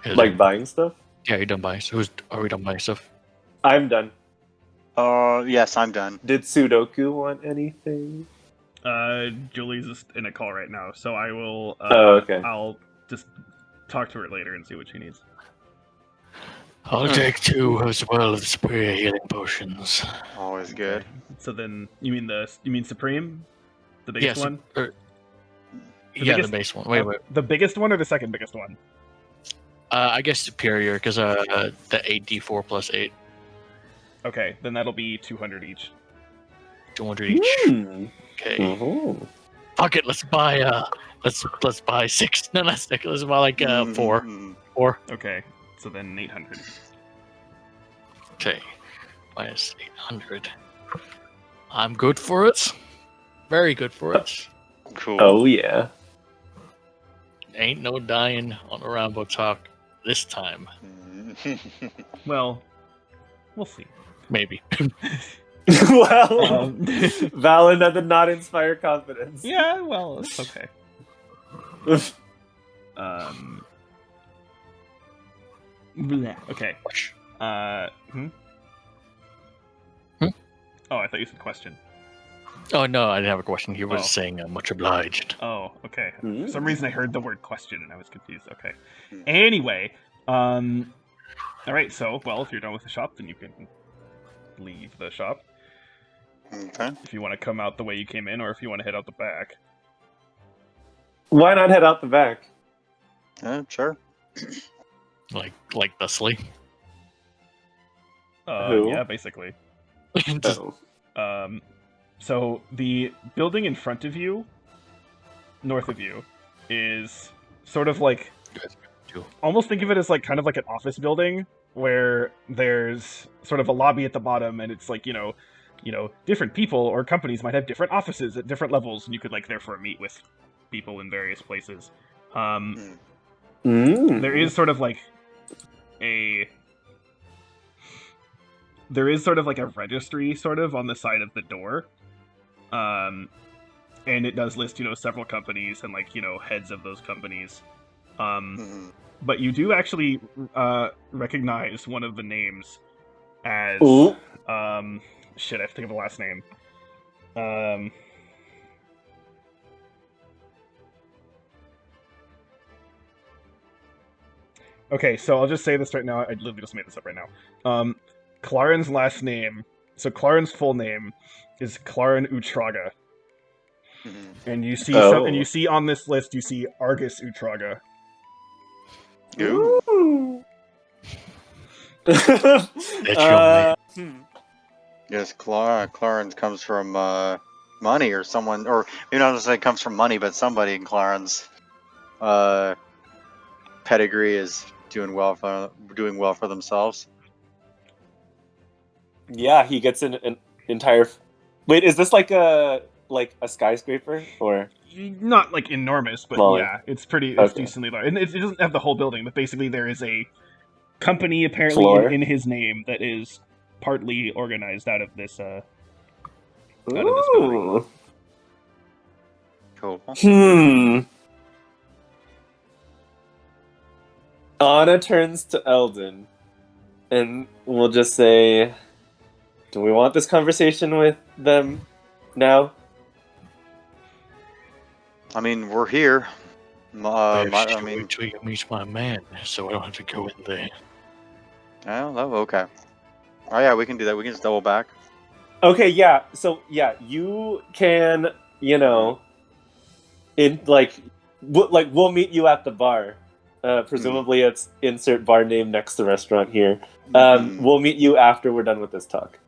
Like buying stuff? Yeah, you're done buying. So are we done buying stuff? I'm done. Yes, I'm done. Did Sudoku want anything? Julie's just in a call right now, so I will. Okay. I'll just talk to her later and see what she needs. I'll take 2 as well of spray healing potions. Always good. Okay. So then, you mean Supreme, the biggest one? The biggest- base one. Wait. The biggest one or the second biggest one? I guess superior because the 8d4 plus 8, Okay, then that'll be 200 each. 200 each. Okay. Mm-hmm. Fuck it. Let's buy. Let's buy 6. No, let's buy like 4. Mm-hmm. 4. Okay, so then 800. Okay. Minus 800. I'm good for it. Very good for it. Cool. Oh yeah. Ain't no dying on a Rambo talk this time. Well, we'll see. Maybe. Well, Valon that did not inspire confidence. Yeah, well, it's okay. Bleh, okay. Oh, I thought you said question. Oh no, I didn't have a question. He was Oh. saying much obliged. Oh, okay. Hmm. For some reason I heard the word question and I was confused. Okay. Hmm. Anyway, alright, so, well, if you're done with the shop, then you can leave the shop. Okay. If you want to come out the way you came in, or if you want to head out the back. Why not head out the back? Sure. Like thusly. Who? Yeah, basically. Just, Oh. So the building in front of you, north of you, is sort of like, almost think of it as like kind of like an office building where there's sort of a lobby at the bottom, and it's like, different people or companies might have different offices at different levels, and you could like therefore meet with people in various places. There is sort of like a registry sort of on the side of the door. And it does list, several companies and like, heads of those companies. But you do actually recognize one of the names as shit, I have to think of the last name. Okay, so I'll just say this right now. I literally just made this up right now. Claren's last name, so Claren's full name is Claren Utraga. And you see and you see on this list, you see Argus Utraga. Ooh. Yes, Clarence comes from money, or someone, or maybe not necessarily comes from money, but somebody in Clarence pedigree is doing well for themselves. Yeah, he gets an entire. Wait, is this like a skyscraper or? Not like enormous, but Smaller. Yeah, it's Okay. decently large. And it doesn't have the whole building, but basically there is a company apparently Floor? in his name that is partly organized out of this. Ooh. Cool. Anna turns to Eldon, and we'll just say, "Do we want this conversation with them now, I mean, we're here. I mean, wait till you meet my man, so I don't have to go in there. oh, okay. Oh yeah, we can do that. We can just double back. Okay, yeah. So yeah, you can, we'll meet you at the bar. Presumably, it's insert bar name next to restaurant here. We'll meet you after we're done with this talk.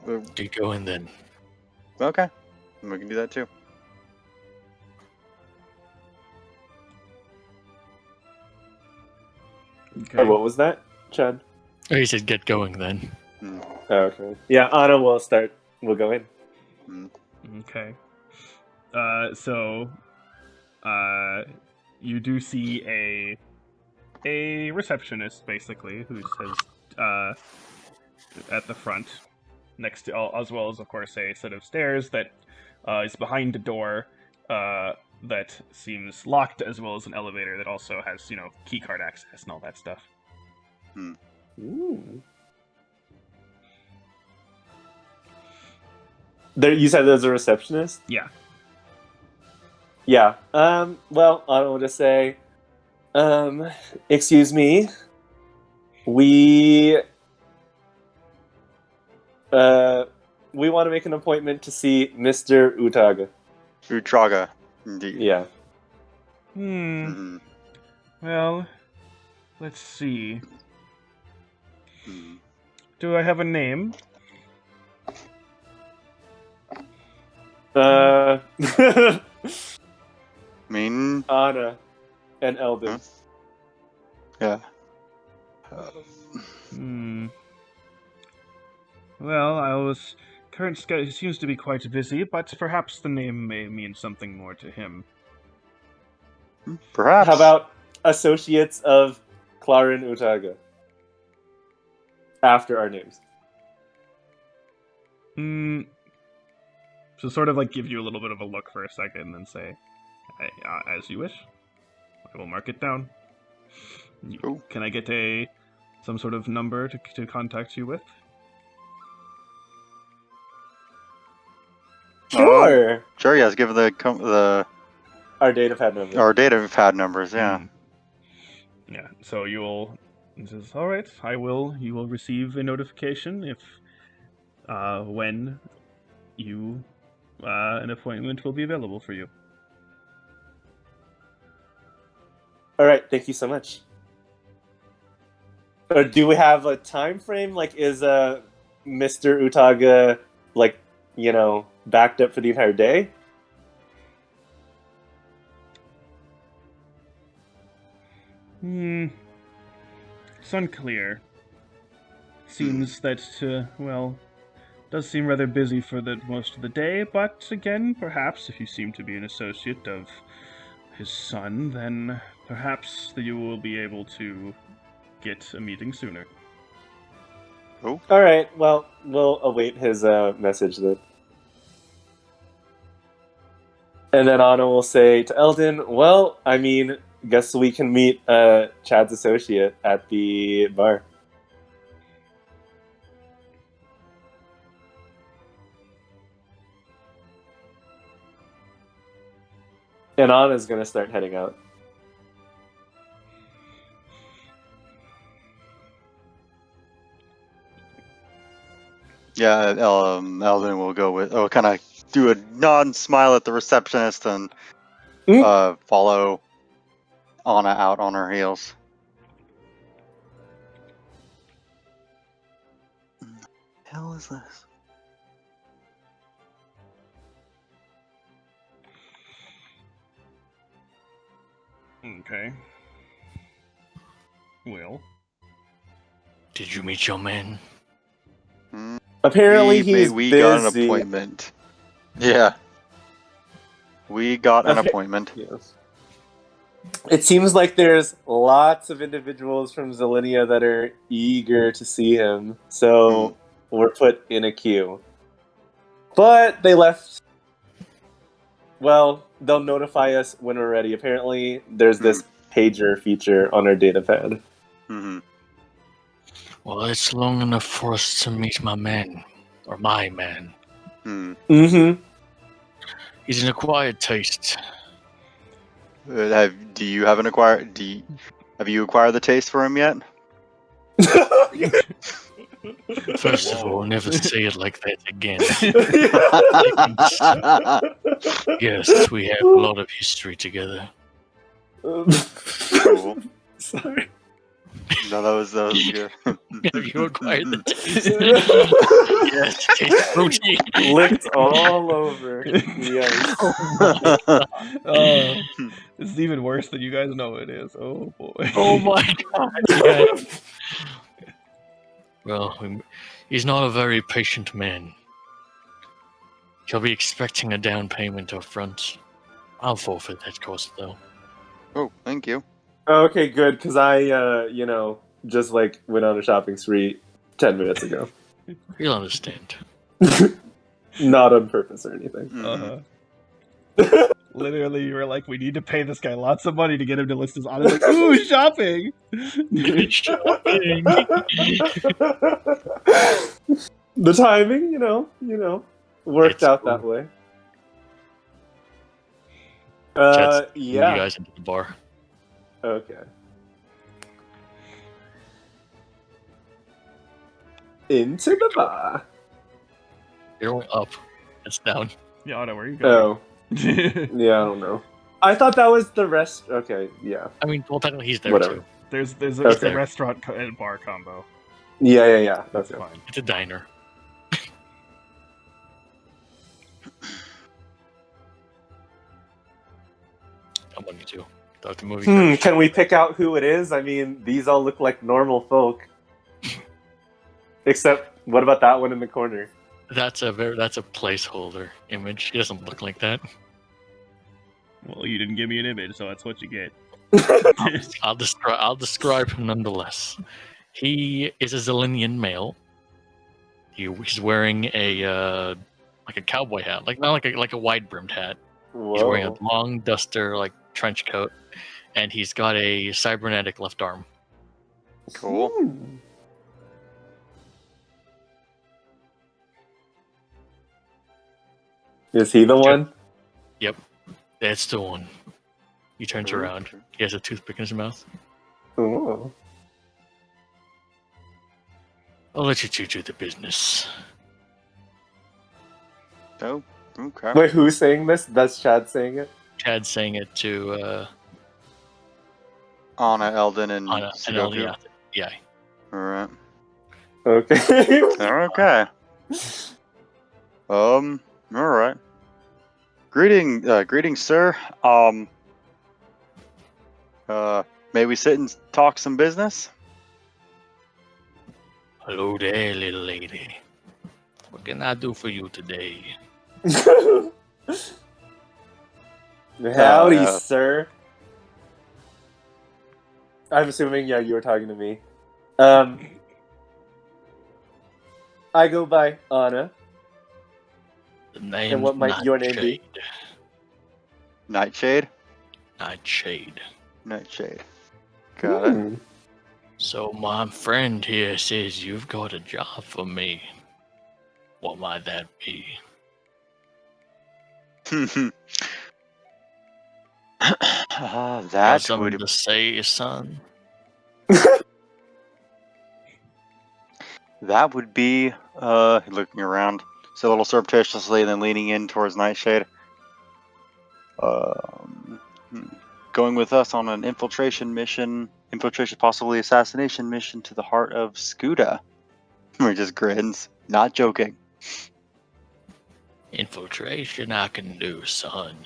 You go in then. Okay, we can do that too. Okay. Or what was that, Chad? Oh, he said get going then. Oh, okay. Yeah, Anna will start. We'll go in. Okay. So, you do see a receptionist basically who says at the front, next to, as well as of course a set of stairs that is behind a door that seems locked, as well as an elevator that also has keycard access and all that stuff. Ooh. There, you said there's a receptionist? Yeah. Yeah. Well, I will just say, excuse me. We want to make an appointment to see Mr. Utaga. Utraga, indeed. Yeah. Well, let's see. Do I have a name? I mean, Anna and Eldon. Yeah. Well, current schedule seems to be quite busy, but perhaps the name may mean something more to him. Perhaps. How about associates of Clarin Utaga? After our names. So sort of like give you a little bit of a look for a second and then say, as you wish. I will mark it down. Ooh. Can I get some sort of number to contact you with? Sure. Sure, yes. Give the Our data pad number. our data pad numbers. Yeah. Yeah. So it says, all right. You will receive a notification if when you an appointment will be available for you. All right. Thank you so much. Or do we have a time frame? Like, is Mr. Utaga backed up for the entire day? It's unclear. Seems that does seem rather busy for the most of the day, but again, perhaps if you seem to be an associate of his son, then perhaps you will be able to get a meeting sooner. Oh. All right. Well, we'll await his message then. And then Anna will say to Eldon, well, I mean, guess we can meet Chad's associate at the bar. And Anna's going to start heading out. Yeah, Eldon will go with. Oh, kind of do a non-smile at the receptionist and follow Anna out on her heels. What the hell is this? Okay. Well. Did you meet your man? Apparently he's we busy. got an appointment. Yeah. We got an Okay. appointment. Yes. It seems like there's lots of individuals from Zelinia that are eager to see him, so we're put in a queue. But they left. Well, they'll notify us when we're ready. Apparently, there's this pager feature on our data pad. Mm-hmm. Well, it's long enough for us to meet my man. Or my man. Mm-hmm. He's an acquired taste. Have you acquired the taste for him yet? First of all, never say it like that again. Yes, we have a lot of history together. Cool. Sorry. No, that was good. Have you acquired the taste? Yes, taste protein. Licked all over. Yes. This is even worse than you guys know it is. Oh boy. Oh my god. Yeah. Well, he's not a very patient man. He'll be expecting a down payment up front. I'll forfeit that cost, though. Oh, thank you. Okay, good, because I, just like went on a shopping spree 10 minutes ago. You'll understand. Not on purpose or anything. Uh-huh. Literally, you were like, we need to pay this guy lots of money to get him to list his honor. Like, ooh, shopping! Shopping! The timing, worked It's out cool. that way. Chad's leading Yeah. You guys into the bar. Okay. Into the bar. You're going up. It's down. Yeah, Otto, where are you going? Oh, yeah, I don't know. I thought that was the rest. Okay, yeah. I mean, well, technically he's there Whatever. too. There's it's Okay. a restaurant and bar combo. Yeah. That's Okay. fine. It's a diner. I want you to. Thought the movie. Can we pick out who it is? I mean, these all look like normal folk. Except, what about that one in the corner? That's a placeholder image. He doesn't look like that. Well, you didn't give me an image, so that's what you get. I'll describe him nonetheless. He is a Zilinian male. He's wearing a like a cowboy hat, not like a wide brimmed hat. Whoa. He's wearing a long duster like trench coat, and he's got a cybernetic left arm. Cool. Is he the one? That's the one. He turns around. He has a toothpick in his mouth. Ooh. I'll let you two do the business. Oh, okay. Wait, who's saying this? That's Chad saying it? Chad's saying it to Anna, Eldon, and Anna and Sudoku. Elliot. Yeah. Alright. Okay. Okay. Alright. Greetings, sir. May we sit and talk some business? Hello there, little lady. What can I do for you today? Howdy, sir. I'm assuming, you were talking to me. I go by Anna. The name's And what might your name be? Nightshade? Nightshade. Nightshade. Got it. So my friend here says you've got a job for me. What might that be? Got That something would to say, son? be looking around, so a little surreptitiously, and then leaning in towards Nightshade. Going with us on an infiltration, possibly assassination mission to the heart of Skuda. He just grins, not joking. Infiltration I can do, son.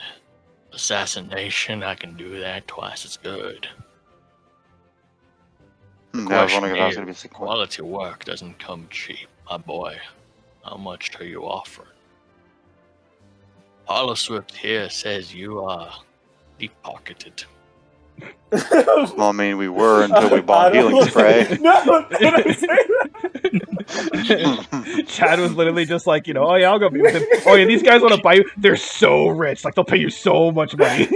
Assassination I can do that twice as good. I was Question wondering if I was going to be is, sick. quality work doesn't come cheap, my boy. How much are you offering? Holoswift here says you are deep-pocketed. Well, I mean, we were until we bought healing spray. No, don't say that. Chad was literally just like, oh yeah, I'll go be with him. Oh yeah, these guys want to buy you. They're so rich. Like, they'll pay you so much money.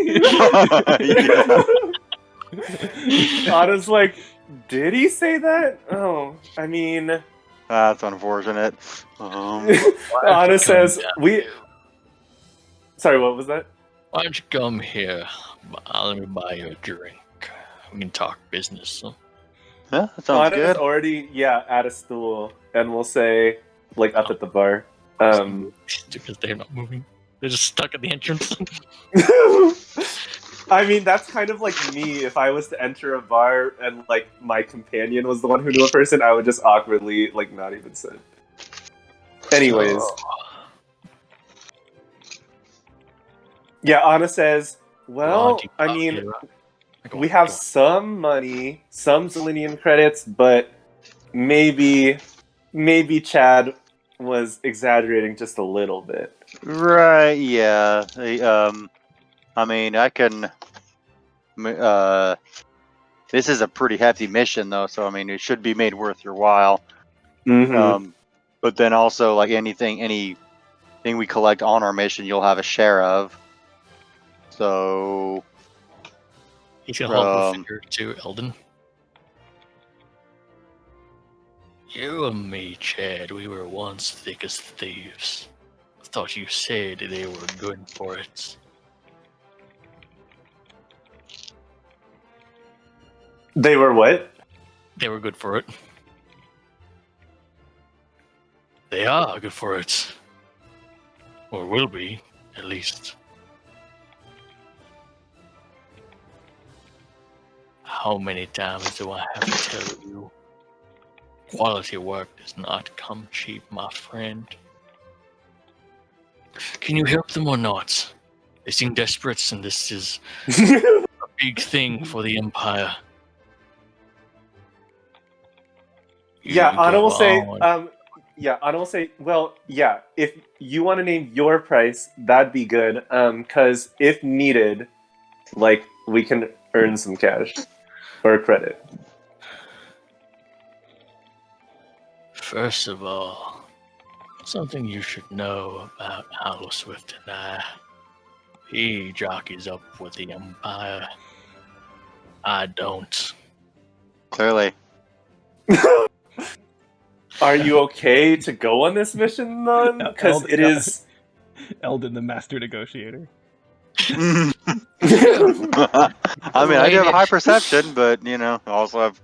Anna's like, did he say that? Oh, I mean... That's unfortunate. Anna says, Sorry, what was that? Why don't you come here? Let me buy you a drink. We can talk business. Huh? Yeah, that sounds Anna is good. already at a stool, and we'll say like up at the bar. Because they're not moving. They're just stuck at the entrance. I mean, that's kind of like me. If I was to enter a bar and like my companion was the one who knew a person, I would just awkwardly like not even sit. Anyways, yeah, Anna says, "Well, I mean, we have some money, some Zelenium credits, but maybe Chad was exaggerating just a little bit." Right, yeah. I mean, I can. This is a pretty hefty mission, though, so I mean, it should be made worth your while. Mm-hmm. But then also, like anything we collect on our mission, you'll have a share of. So. He's gonna hold the finger to Eldon. You and me, Chad, we were once thick as thieves. I thought you said they were good for it. They were what? They were good for it. They are good for it. Or will be, at least. How many times do I have to tell you? Quality work does not come cheap, my friend. Can you help them or not? They seem desperate, and this is a big thing for the Empire. Anna will say, Anna will say, well, yeah, if you want to name your price, that'd be good. Because if needed, like, we can earn some cash or credit. First of all, something you should know about Hollow Swift and I. He jockeys up with the Empire. I don't. Clearly. Are you okay to go on this mission, then? Because it is... Eldon, the master negotiator. I mean, I do have a high perception, but, you know, I also have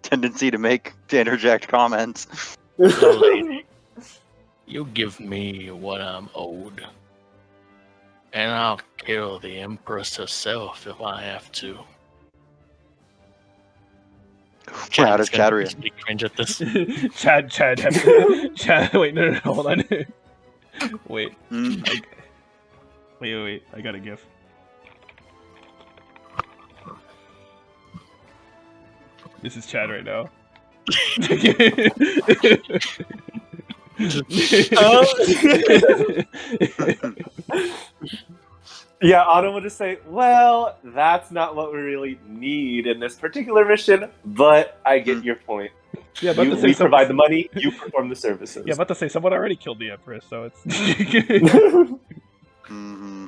tendency to interject comments. Lady, you give me what I'm owed, and I'll kill the Empress herself if I have to. We're out of Chatter. Cringe at this. Chad, wait, no, hold on. Wait. Wait, I got a GIF. This is Chad right now. Yeah, Otto will just say, well, that's not what we really need in this particular mission, but I get your point. Yeah, we provide the money, you perform the services. Yeah, about to say, someone already killed the Empress, so it's... Mm-hmm.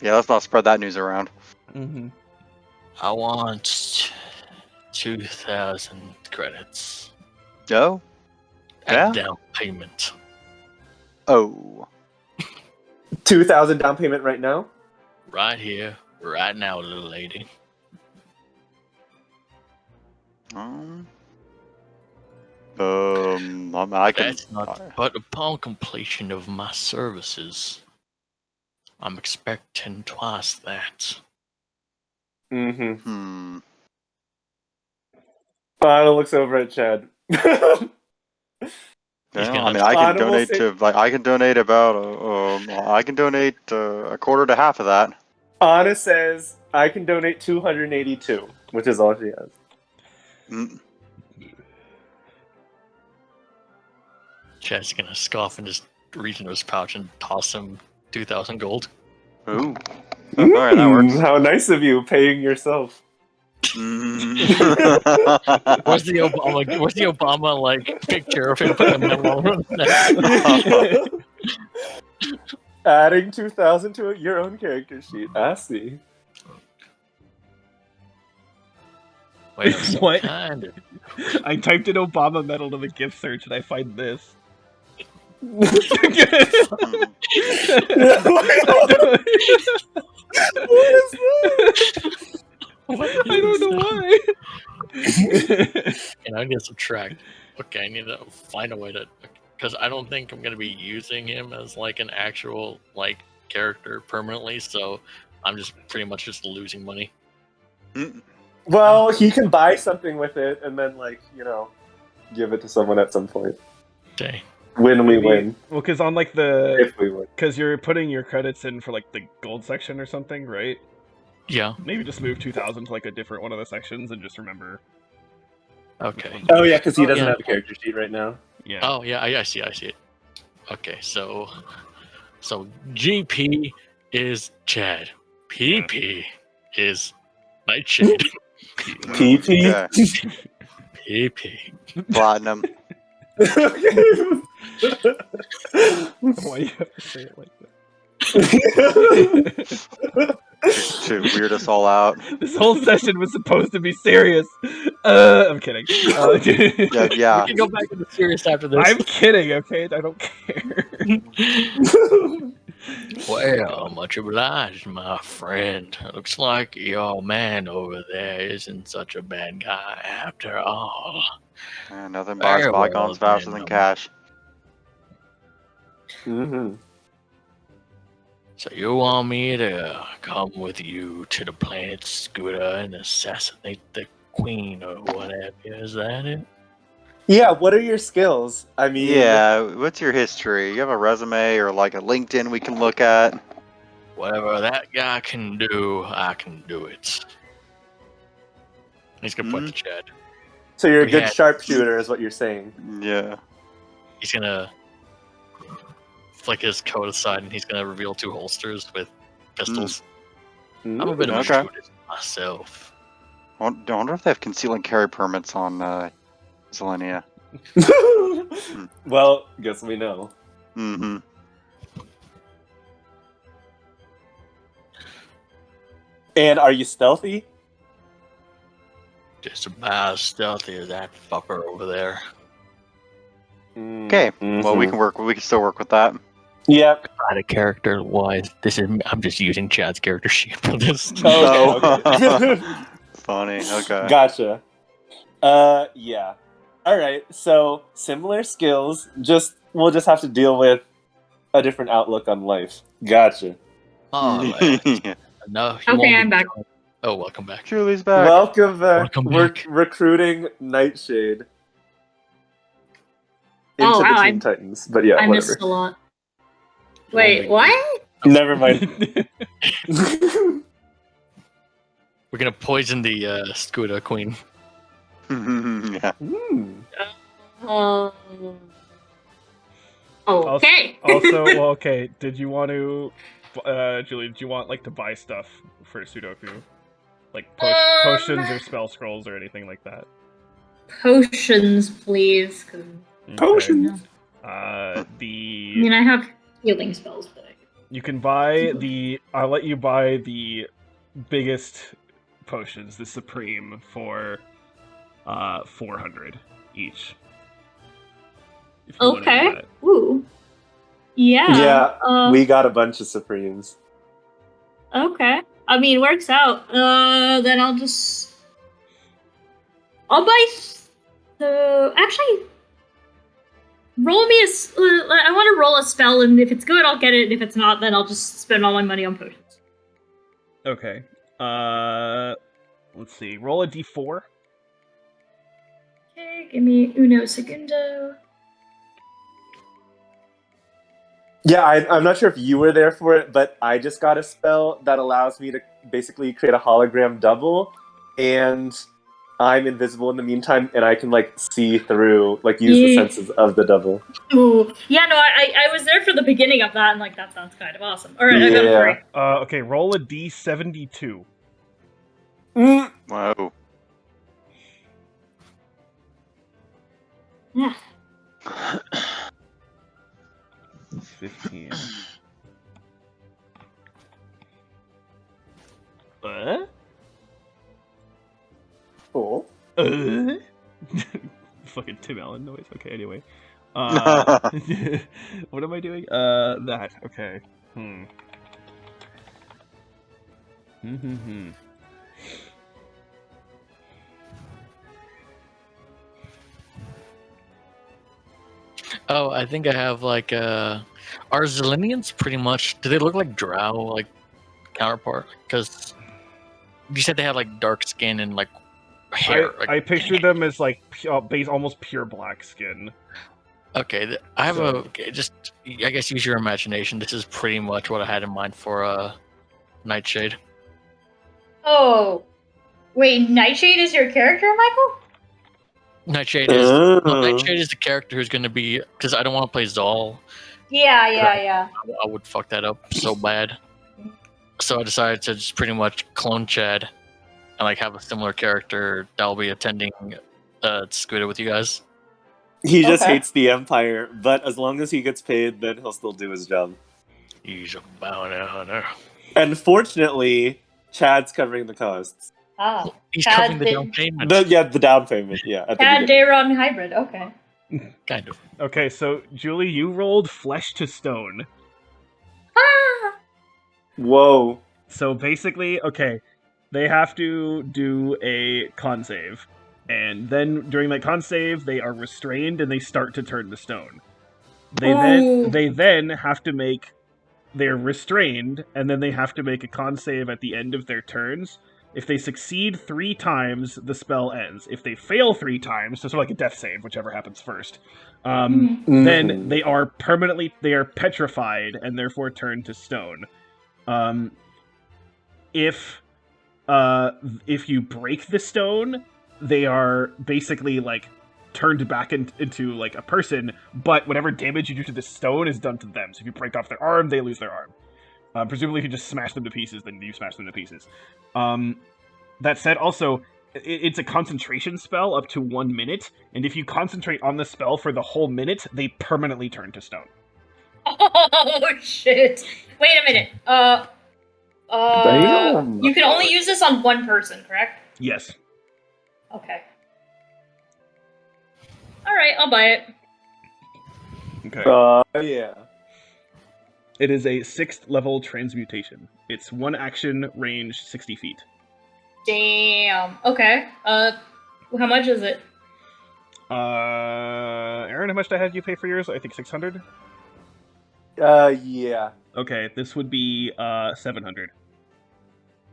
Yeah, let's not spread that news around. Mm-hmm. I want 2,000 credits. Oh? At down payment. Oh. 2,000 down payment right now? Right here, right now, little lady. I can. That's not. But upon completion of my services, I'm expecting twice that. Mm-hmm. Anna looks over at Chad. Yeah, I mean, I can donate I can donate a quarter to half of that. Anna says I can donate 282, which is all she has. Chad's gonna scoff and just reach into his pouch and toss him 2,000 gold. Ooh. Alright, that works. How nice of you, paying yourself. Where's the Obama like picture of him putting a medal on his neck? Adding 2,000 to your own character sheet. I see. Wait, what? Kind of... I typed in Obama medal to the gift search and I find this. What is that? I don't know why. And I'm gonna subtract. Okay, I need to find a way to, because I don't think I'm gonna be using him as like an actual like character permanently. So I'm just pretty much just losing money. Well, he can buy something with it and then, like, give it to someone at some point. Okay. When we win. Well, because on like the If we win. because you're putting your credits in for like the gold section or something, right? Yeah. Maybe just move 2,000 to like a different one of the sections and just remember. Okay. Oh, yeah, because he Oh, doesn't yeah. have a character sheet right now. Yeah. Oh yeah, I see it. Okay, so GP is Chad. PP is Nightshade. PP? Okay. PP. Platinum. Why do you have to say it like that? To weird us all out. This whole session was supposed to be serious. I'm kidding. Yeah. We can go back into serious after this. I'm kidding. Okay, I don't care. Well, much obliged, my friend. Looks like your man over there isn't such a bad guy after all. Nothing buys Very bygones well, faster then. than cash. Mm-hmm. So you want me to come with you to the planet Scooter and assassinate the queen or whatever? Is that it? Yeah, what are your skills? I mean... Yeah, what's your history? You have a resume or like a LinkedIn we can look at? Whatever that guy can do, I can do it. He's gonna point to Chad. So you're a We good had- sharpshooter is what you're saying. Yeah. He's gonna flick his coat aside and he's gonna reveal 2 holsters with pistols. I'm a bit of a Okay. shooter myself. I wonder if they have conceal and carry permits on Zelenia. Well, guess we know. Mm-hmm. And are you stealthy? Just about as stealthy as that fucker over there. Okay. Well, we can still work with that. Yep. Out of character wise, I'm just using Chad's character sheet for this. Okay. Funny. Okay. Gotcha. Yeah. Alright, so similar skills, we'll just have to deal with a different outlook on life. Gotcha. Oh, man. No, you Okay, won't I'm be back. joined. Oh, welcome back. Julie's back. Welcome back. Welcome We're back. recruiting Nightshade into Oh, wow, the Teen Titans. But yeah, I whatever. missed a lot. Wait, what? Never mind. We're gonna poison the Scooter Queen. Yeah. Okay. Also, well, okay. Did you want to, Julie? Did you want like to buy stuff for Sudoku, like potions or spell scrolls or anything like that? Potions, please. 'Cause, Potions. The I mean, I have healing spells, but you can buy the. I'll let you buy the biggest potions, the Supreme, for 400 each. If you wanna do okay. that. Ooh. Yeah. Yeah, we got a bunch of Supremes. Okay. I mean, works out. Then I'll buy. Actually, roll me I want to roll a spell, and if it's good, I'll get it. And if it's not, then I'll just spend all my money on potions. Okay. Let's see. Roll a d4. Okay, give me uno segundo. Yeah, I'm not sure if you were there for it, but I just got a spell that allows me to basically create a hologram double, and I'm invisible in the meantime, and I can like see through, like use the senses of the double. Ooh, yeah, no, I was there for the beginning of that, and like that sounds kind of awesome. All right, I got a 3. Okay. Roll a d72. Whoa. Yeah. 15. Cool. Fucking Tim Allen noise. Okay, anyway. What am I doing? That. Okay. Oh, I think I have like are Zelenians pretty much? Do they look like Drow like counterpart? Because you said they had like dark skin and like hair. I picture them as like almost pure black skin. Okay, I have just I guess use your imagination. This is pretty much what I had in mind for Nightshade. Oh, wait, Nightshade is your character, Michael? Nightshade is the character who's going to be, because I don't want to play Zal. Yeah. I would fuck that up so bad. So I decided to just pretty much clone Chad and like have a similar character that'll be attending Squid with you guys. He just hates the Empire, but as long as he gets paid, then he'll still do his job. He's a bounty hunter. And fortunately, Chad's covering the costs. Ah, he's covering the down payment. The down payment, yeah. Chad Dayron hybrid, okay. Kind of. Okay, so Julie, you rolled flesh to stone. Ah! Whoa. So basically, okay, they have to do a con save. And then during that con save, they are restrained and they start to turn to stone. They then have to make they're restrained, and then they have to make a con save at the end of their turns. If they succeed 3 times, the spell ends. If they fail 3 times, so sort of like a death save, whichever happens first, then they are petrified and therefore turned to stone. If you break the stone, they are basically like turned back into like a person, but whatever damage you do to the stone is done to them. So if you break off their arm, they lose their arm. Presumably, if you just smash them to pieces, then you smash them to pieces. That said, also, it's a concentration spell up to 1 minute, and if you concentrate on the spell for the whole minute, they permanently turn to stone. Oh, shit. Wait a minute. Damn. You can only use this on one person, correct? Yes. Okay. Alright, I'll buy it. Okay. Yeah. It is a 6th level transmutation. It's 1 action, range 60 feet. Damn. Okay. How much is it? Aaron, how much did I have you pay for yours? I think 600? Yeah. Okay, this would be 700.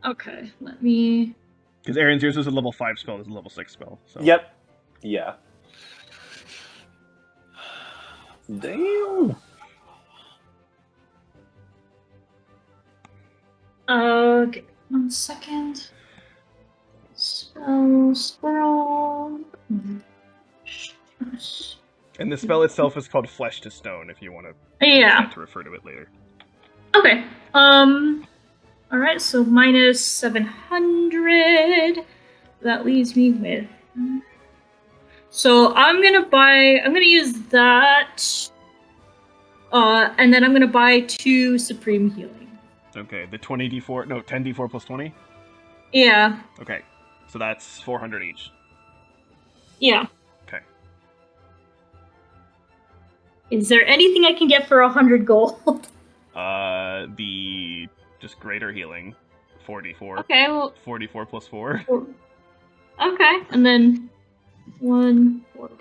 Okay, let me... Because Aaron's yours was a level 5 spell, this is a level 6 spell. So. Yep. Yeah. Damn. Okay, 1 second. Spell. And the spell itself is called Flesh to Stone, if you want to refer to it later. Okay. Alright, so minus 700. That leaves me with... So I'm gonna use that. And then I'm gonna buy 2 Supreme Healing. Okay, the 10d4 plus 20? Yeah. Okay, so that's 400 each. Yeah. Okay. Is there anything I can get for 100 gold? The just greater healing, 4d4. Okay, well... 44 plus 4. Okay, and then 140.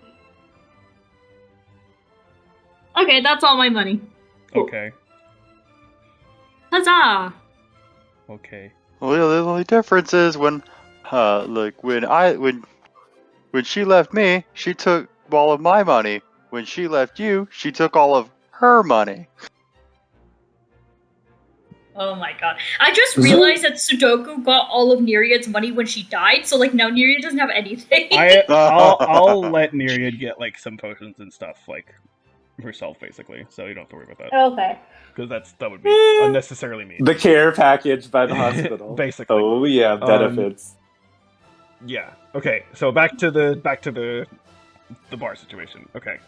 Okay, that's all my money. Cool. Okay. Huzzah! Okay. Well, the only difference is when she left me, she took all of my money. When she left you, she took all of her money. Oh my god. I just realized that Sudoku got all of Nereid's money when she died, so like now Nereid doesn't have anything. I'll let Nereid get like some potions and stuff like herself basically, so you don't have to worry about that. Okay. Because that would be unnecessarily mean. The care package by the hospital. Basically. Oh yeah, benefits. Yeah. Okay. So back to the bar situation. Okay.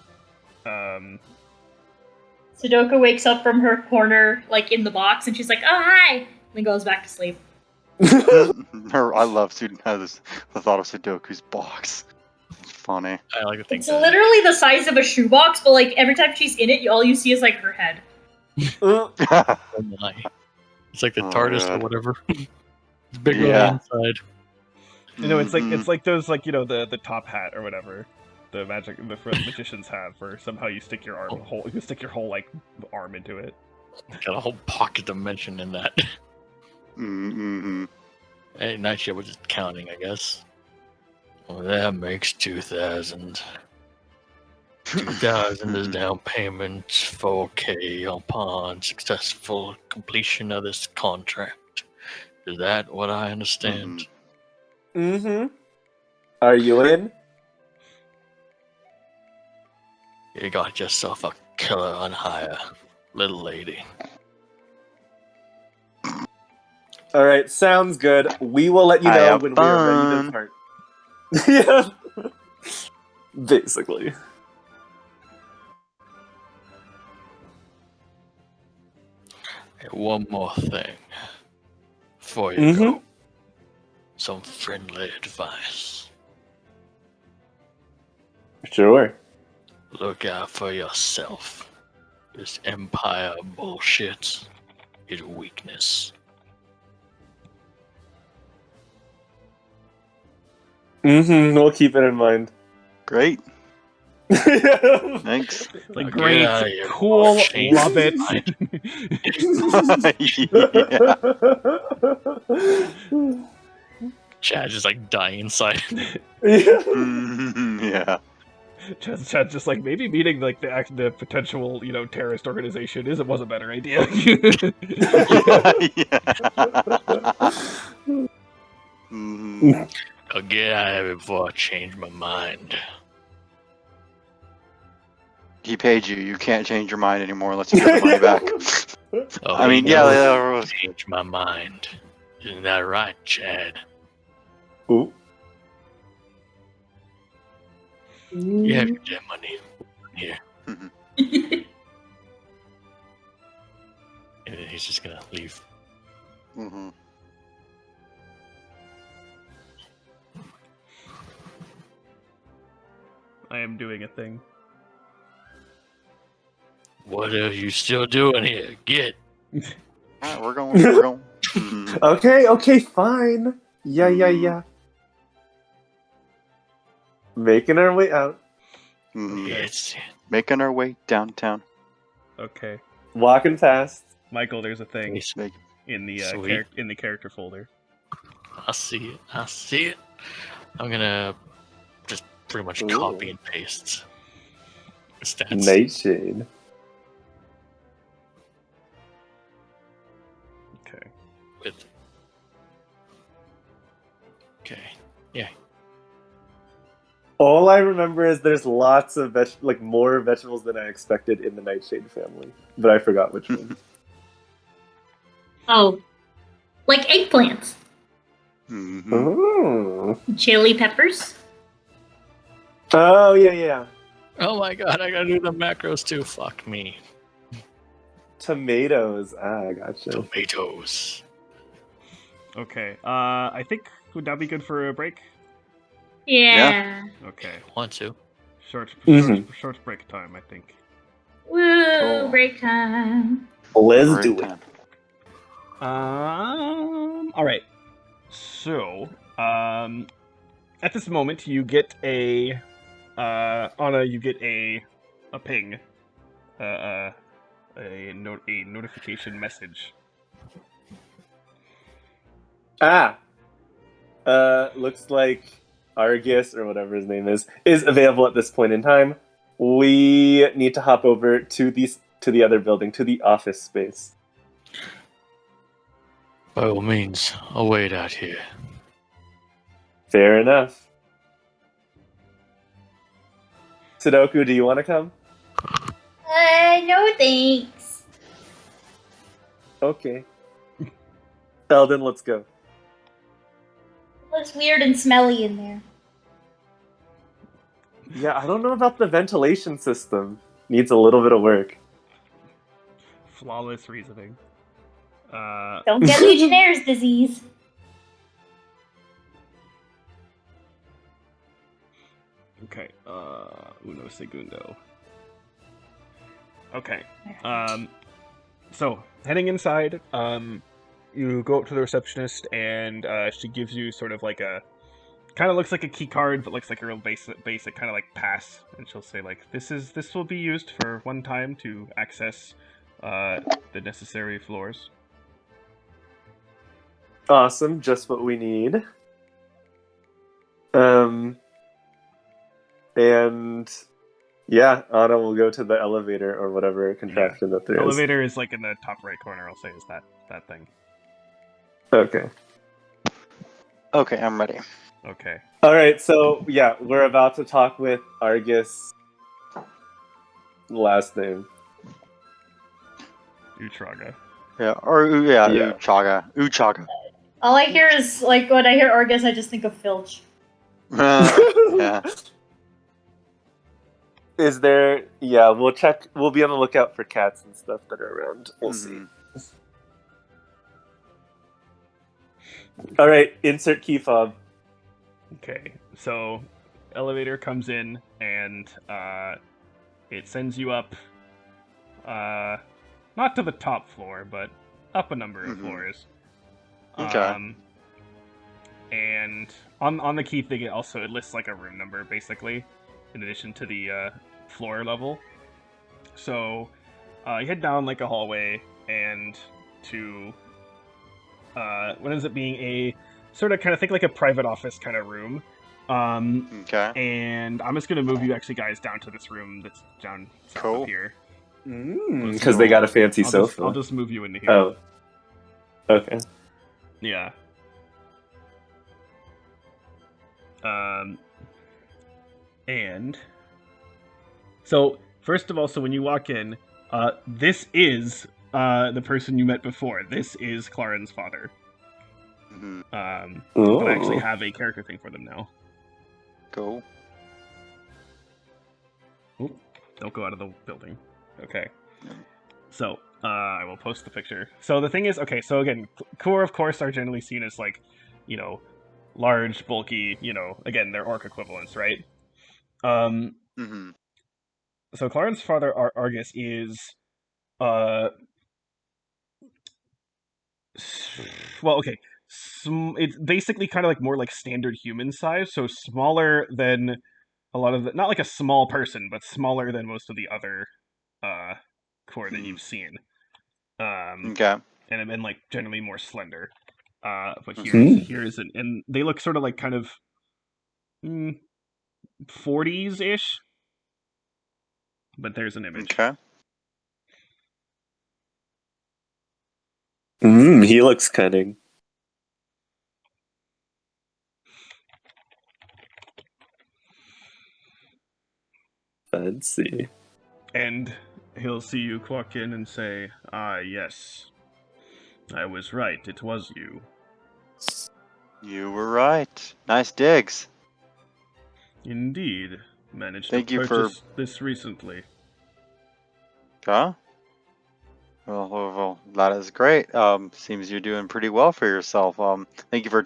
Sudoku wakes up from her corner, like in the box, and she's like, "Oh hi," and then goes back to sleep. I love the thought of Sudoku's box. It's funny. I like to think It's that. literally the size of a shoebox, but like every time she's in it, all you see is like her head. Oh my. It's like the Oh, TARDIS or God. whatever. It's bigger Yeah. on the inside. You know, it's Mhm. like those like the top hat or whatever the magicians have, where somehow you stick your whole like arm into it. Got a whole pocket dimension in that. Mm-hmm. Hey, Nightshade was just counting, I guess. Well, that makes 2,000. 2,000 is down payment, 4K upon successful completion of this contract. Is that what I understand? Mm-hmm. Are you in? You got yourself a killer on hire, little lady. All right, sounds good. We will let you I know have when we are ready fun. to part. Yeah. Basically. Hey, one more thing. Before you go, some friendly advice. Sure. Look out for yourself. This Empire bullshit is weakness. We'll keep it in mind. Great. Yeah. Thanks. Like, Now get great, out of here, cool, Shane. love it. Yeah. Chad just like dying inside. Yeah. Chad's just like, maybe meeting like the potential terrorist organization was a better idea. Yeah. Mhm. I'll get out of here before I change my mind. He paid you. You can't change your mind anymore unless you get the money back. Oh, I mean, he yeah, knows I'll change my mind. Isn't that right, Chad? Ooh. You have your damn money. Here. Mhm. And then he's just gonna leave. Mhm. I am doing a thing. What are you still doing here? Get. Alright, we're going. We're going. Mhm. Okay, fine. Yeah. Making our way out. Mhm. It's Making our way downtown. Okay, Walking past. Michael, there's a thing it's- Make- in the Sweet. in the character folder. I see it. I see it. I'm gonna just pretty much Ooh. copy and paste the stats. Nightshade. Okay. With. Okay. Yeah. All I remember is there's lots of more vegetables than I expected in the Nightshade family, but I forgot which one. Oh, like eggplants, Mhm. Oh. chili peppers. Oh yeah. Oh my god, I gotta do the macros too. Fuck me. Tomatoes. I gotcha. Tomatoes. Okay. I think would that be good for a break? Yeah. Okay. Want to? Short break time, I think. Woo! Cool. Break time. Let's Great do it. time. All right. So, at this moment, you get a Anna. You get a ping, a notification message. Looks like Argus, or whatever his name is available at this point in time. We need to hop over to the other building, to the office space. By all means, I'll wait out here. Fair enough. Sudoku, do you want to come? No thanks. Okay. Eldon, let's go. Looks weird and smelly in there. Yeah, I don't know about the ventilation system. Needs a little bit of work. Flawless reasoning. Don't get Legionnaire's disease. Okay. Uno segundo. Okay. So heading inside, you go up to the receptionist, and she gives you sort of like a, kind of looks like a key card, but looks like a real basic kind of like pass, and she'll say like, this will be used for one time to access the necessary floors. Awesome, just what we need. And yeah, Anna will go to the elevator or whatever contraption that there is. Elevator is like in the top right corner. I'll say is that thing. Okay. Okay, I'm ready. Okay. All right, so yeah, we're about to talk with Argus. Last name. Uchaga. Yeah. Uchaga. All I hear is, like, when I hear Argus, I just think of Filch. Yeah. Is there? Yeah, we'll check. We'll be on the lookout for cats and stuff that are around. We'll see. All right, insert key fob. Okay, so elevator comes in, and it sends you up, not to the top floor, but up a number of floors. Okay. And on the key thing, it lists like a room number, basically, in addition to the floor level. So you head down like a hallway, and to what ends up being a sort of kind of think like a private office kind of room. Okay. And I'm just gonna move you actually guys down to this room that's down south Cool. up here. Because they got a fancy sofa. I'll just move you into here. Oh. Okay. Yeah. And so first of all, so when you walk in, this is the person you met before. This is Claren's father. But I actually have a character thing for them now. Cool. Oop, don't go out of the building. Okay. So, I will post the picture. So the thing is, okay, so again, Core, of course, are generally seen as, like, you know, large, bulky, you know, again, they're orc equivalents, right? So Claren's father, Argus, is, well, okay, it's basically kind of like more like standard human size, so smaller than a lot of the, not like a small person, but smaller than most of the other core that you've seen. Okay. And like generally more slender. But here's and they look sort of like kind of 40s ish. But there's an image. Okay. He looks cunning. Fancy. And he'll see you walk in and say, "Ah, yes. I was right. It was you." You were right. Nice digs. Indeed. Managed Thank to you for- purchase this recently. Huh? Well, that is great. Seems you're doing pretty well for yourself. Thank you for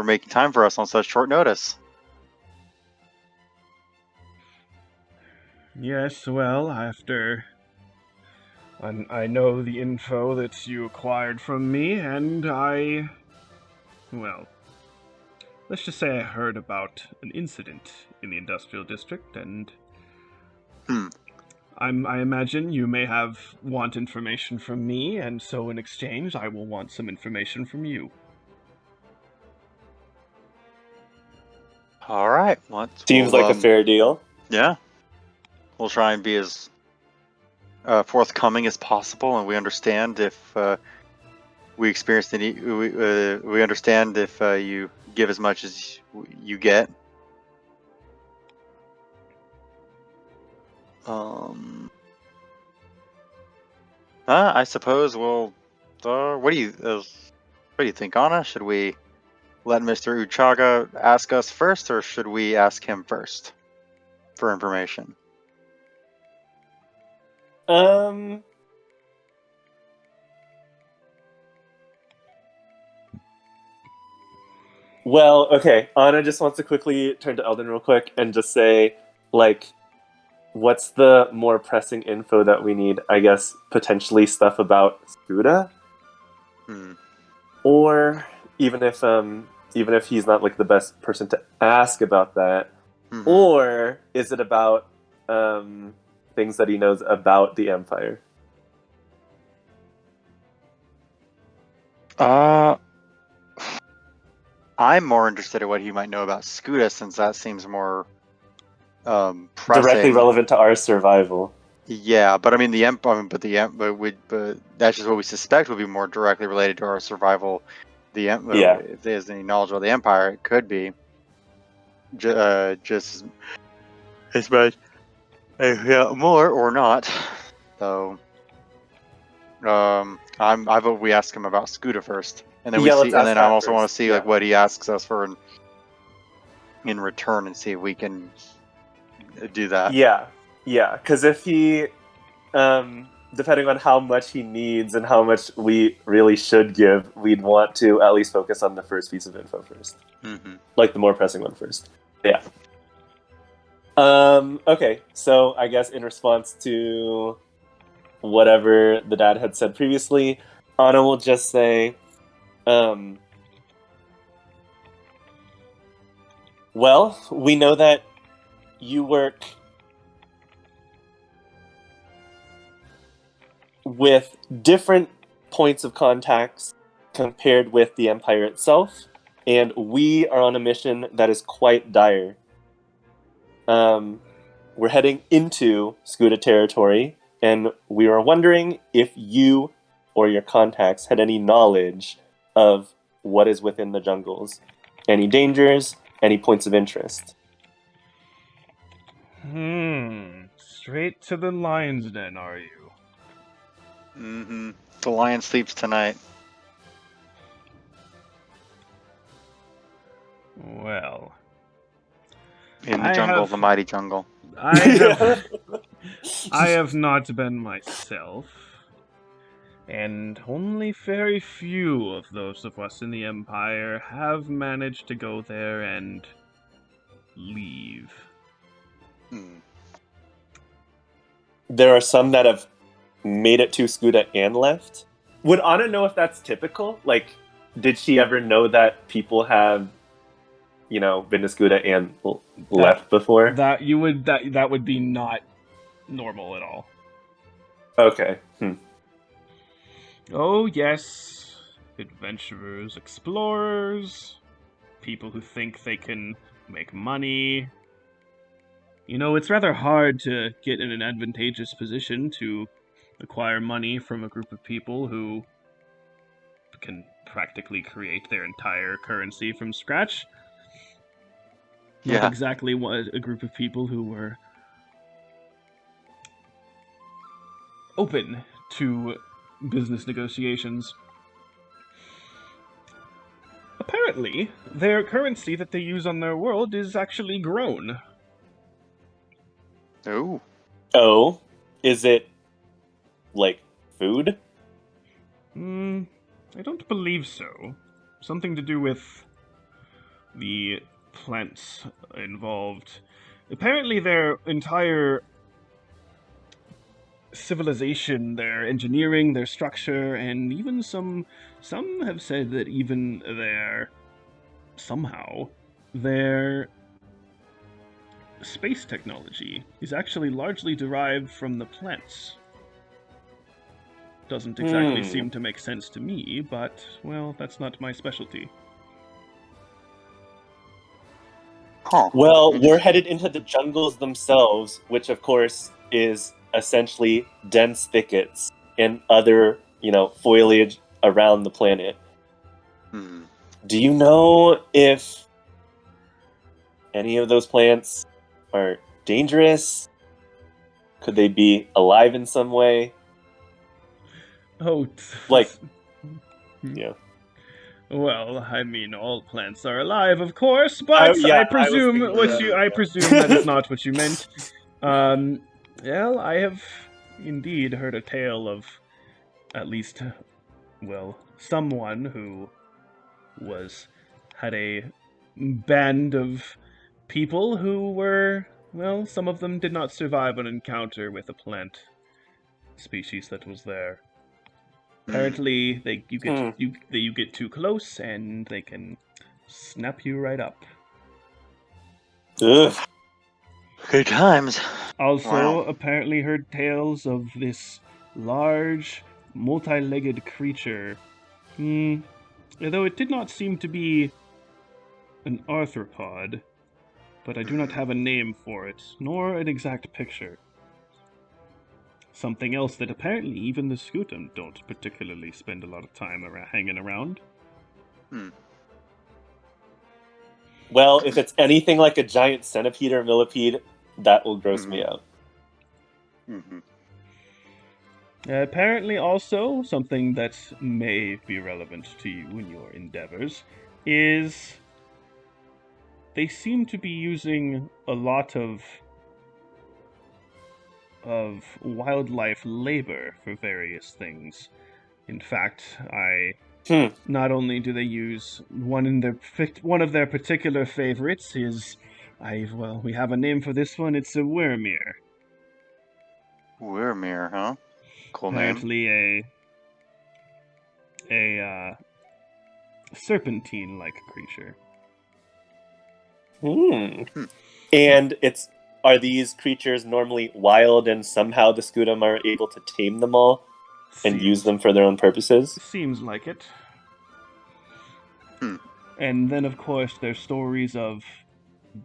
making time for us on such short notice. Yes, well, after I know the info that you acquired from me, and well, let's just say I heard about an incident in the industrial district, and I imagine you may want information from me, and so in exchange, I will want some information from you. All right. Seems like a fair deal. Yeah. We'll try and be as forthcoming as possible, and we understand if we experienced any. We understand if you give as much as you get. I suppose we'll. What do you think, Anna? Should we let Mr. Uchaga ask us first, or should we ask him first for information? Well, okay. Anna just wants to quickly turn to Eldon real quick and just say, like, what's the more pressing info that we need? I guess potentially stuff about Scuda, or even if he's not like the best person to ask about that, or is it about things that he knows about the Empire? I'm more interested in what he might know about Scuda, since that seems more pressing. Directly relevant to our survival. Yeah, but I mean the Empire, but that's just what we suspect would be more directly related to our survival. If there's any knowledge about the Empire, it could be just as much, more or not. So, I vote we ask him about Scuda first, and then let's ask I that also want to first. see like what he asks us for in return, and see if we can do that. Yeah, because if he, depending on how much he needs and how much we really should give, we'd want to at least focus on the first piece of info first. Like the more pressing one first. Yeah. Okay, so I guess in response to whatever the dad had said previously, Anna will just say, well, we know that you work with different points of contacts compared with the Empire itself, and we are on a mission that is quite dire. We're heading into Scuda territory, and we were wondering if you or your contacts had any knowledge of what is within the jungles. Any dangers, any points of interest. Straight to the lion's den, are you? The lion sleeps tonight. Well, in the jungle, the mighty jungle. I have not been myself, and only very few of those of us in the Empire have managed to go there and leave. There are some that have made it to Scuda and left. Would Anna know if that's typical? Like, did she ever know that people have, been to Scuda and left before? That would be not normal at all. Okay. Oh yes, adventurers, explorers, people who think they can make money. It's rather hard to get in an advantageous position to acquire money from a group of people who can practically create their entire currency from scratch. Not exactly what a group of people who were open to business negotiations. Apparently, their currency that they use on their world is actually grown. Oh? Is it, like, food? I don't believe so. Something to do with the plants involved. Apparently their entire civilization, their engineering, their structure, and even some have said that even their space technology is actually largely derived from the plants. Doesn't exactly seem to make sense to me, but, well, that's not my specialty. Well, we're headed into the jungles themselves, which of course is essentially dense thickets and other, foliage around the planet. Do you know if any of those plants are dangerous? Could they be alive in some way? Yeah. Well, I mean, all plants are alive, of course, but I presume that is not what you meant. Well, I have indeed heard a tale of at least, someone who had a band of people who were, well, some of them did not survive an encounter with a plant species that was there. Apparently, you get too close and they can snap you right up. Ugh. Good times. Also, Wow. apparently heard tales of this large, multi-legged creature. Although it did not seem to be an arthropod, but I do not have a name for it, nor an exact picture. Something else that apparently even the Scutum don't particularly spend a lot of time hanging around. Well, if it's anything like a giant centipede or millipede, that will gross me out. Mm-hmm. Apparently also, something that may be relevant to you in your endeavors is they seem to be using a lot of wildlife labor for various things. In fact, not only do they use one of their particular favorites is we have a name for this one. It's a Wyrmere. Wyrmere, huh? Cool name. Apparently a serpentine-like creature. And are these creatures normally wild, and somehow the Scutum are able to tame them all and use them for their own purposes? Seems like it. And then, of course, there's stories of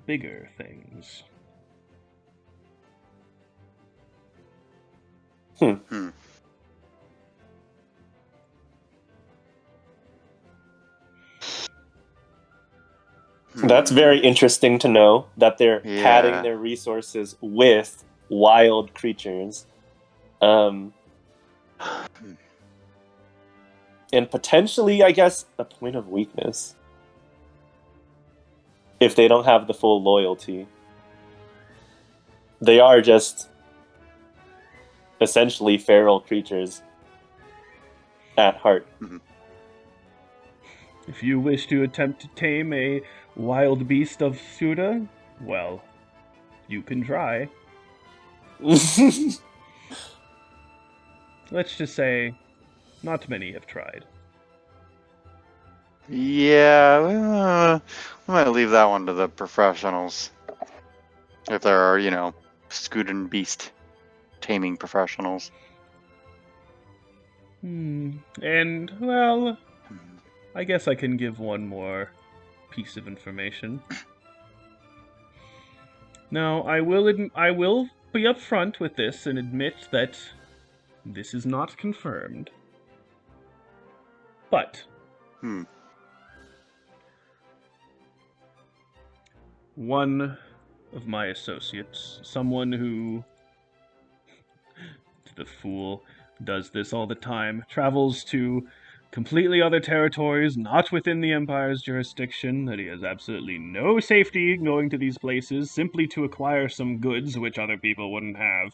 bigger things. That's very interesting to know that they're padding their resources with wild creatures. And potentially, I guess, a point of weakness. If they don't have the full loyalty. They are just essentially feral creatures at heart. If you wish to attempt to tame a wild beast of Suda, well, you can try. Let's just say, not many have tried. Yeah, we might leave that one to the professionals. If there are, Scudin beast taming professionals. And, well, I guess I can give one more piece of information. Now, I will be upfront with this and admit that this is not confirmed. But one of my associates, someone who, the fool, does this all the time, travels to completely other territories, not within the Empire's jurisdiction, that he has absolutely no safety going to these places, simply to acquire some goods which other people wouldn't have.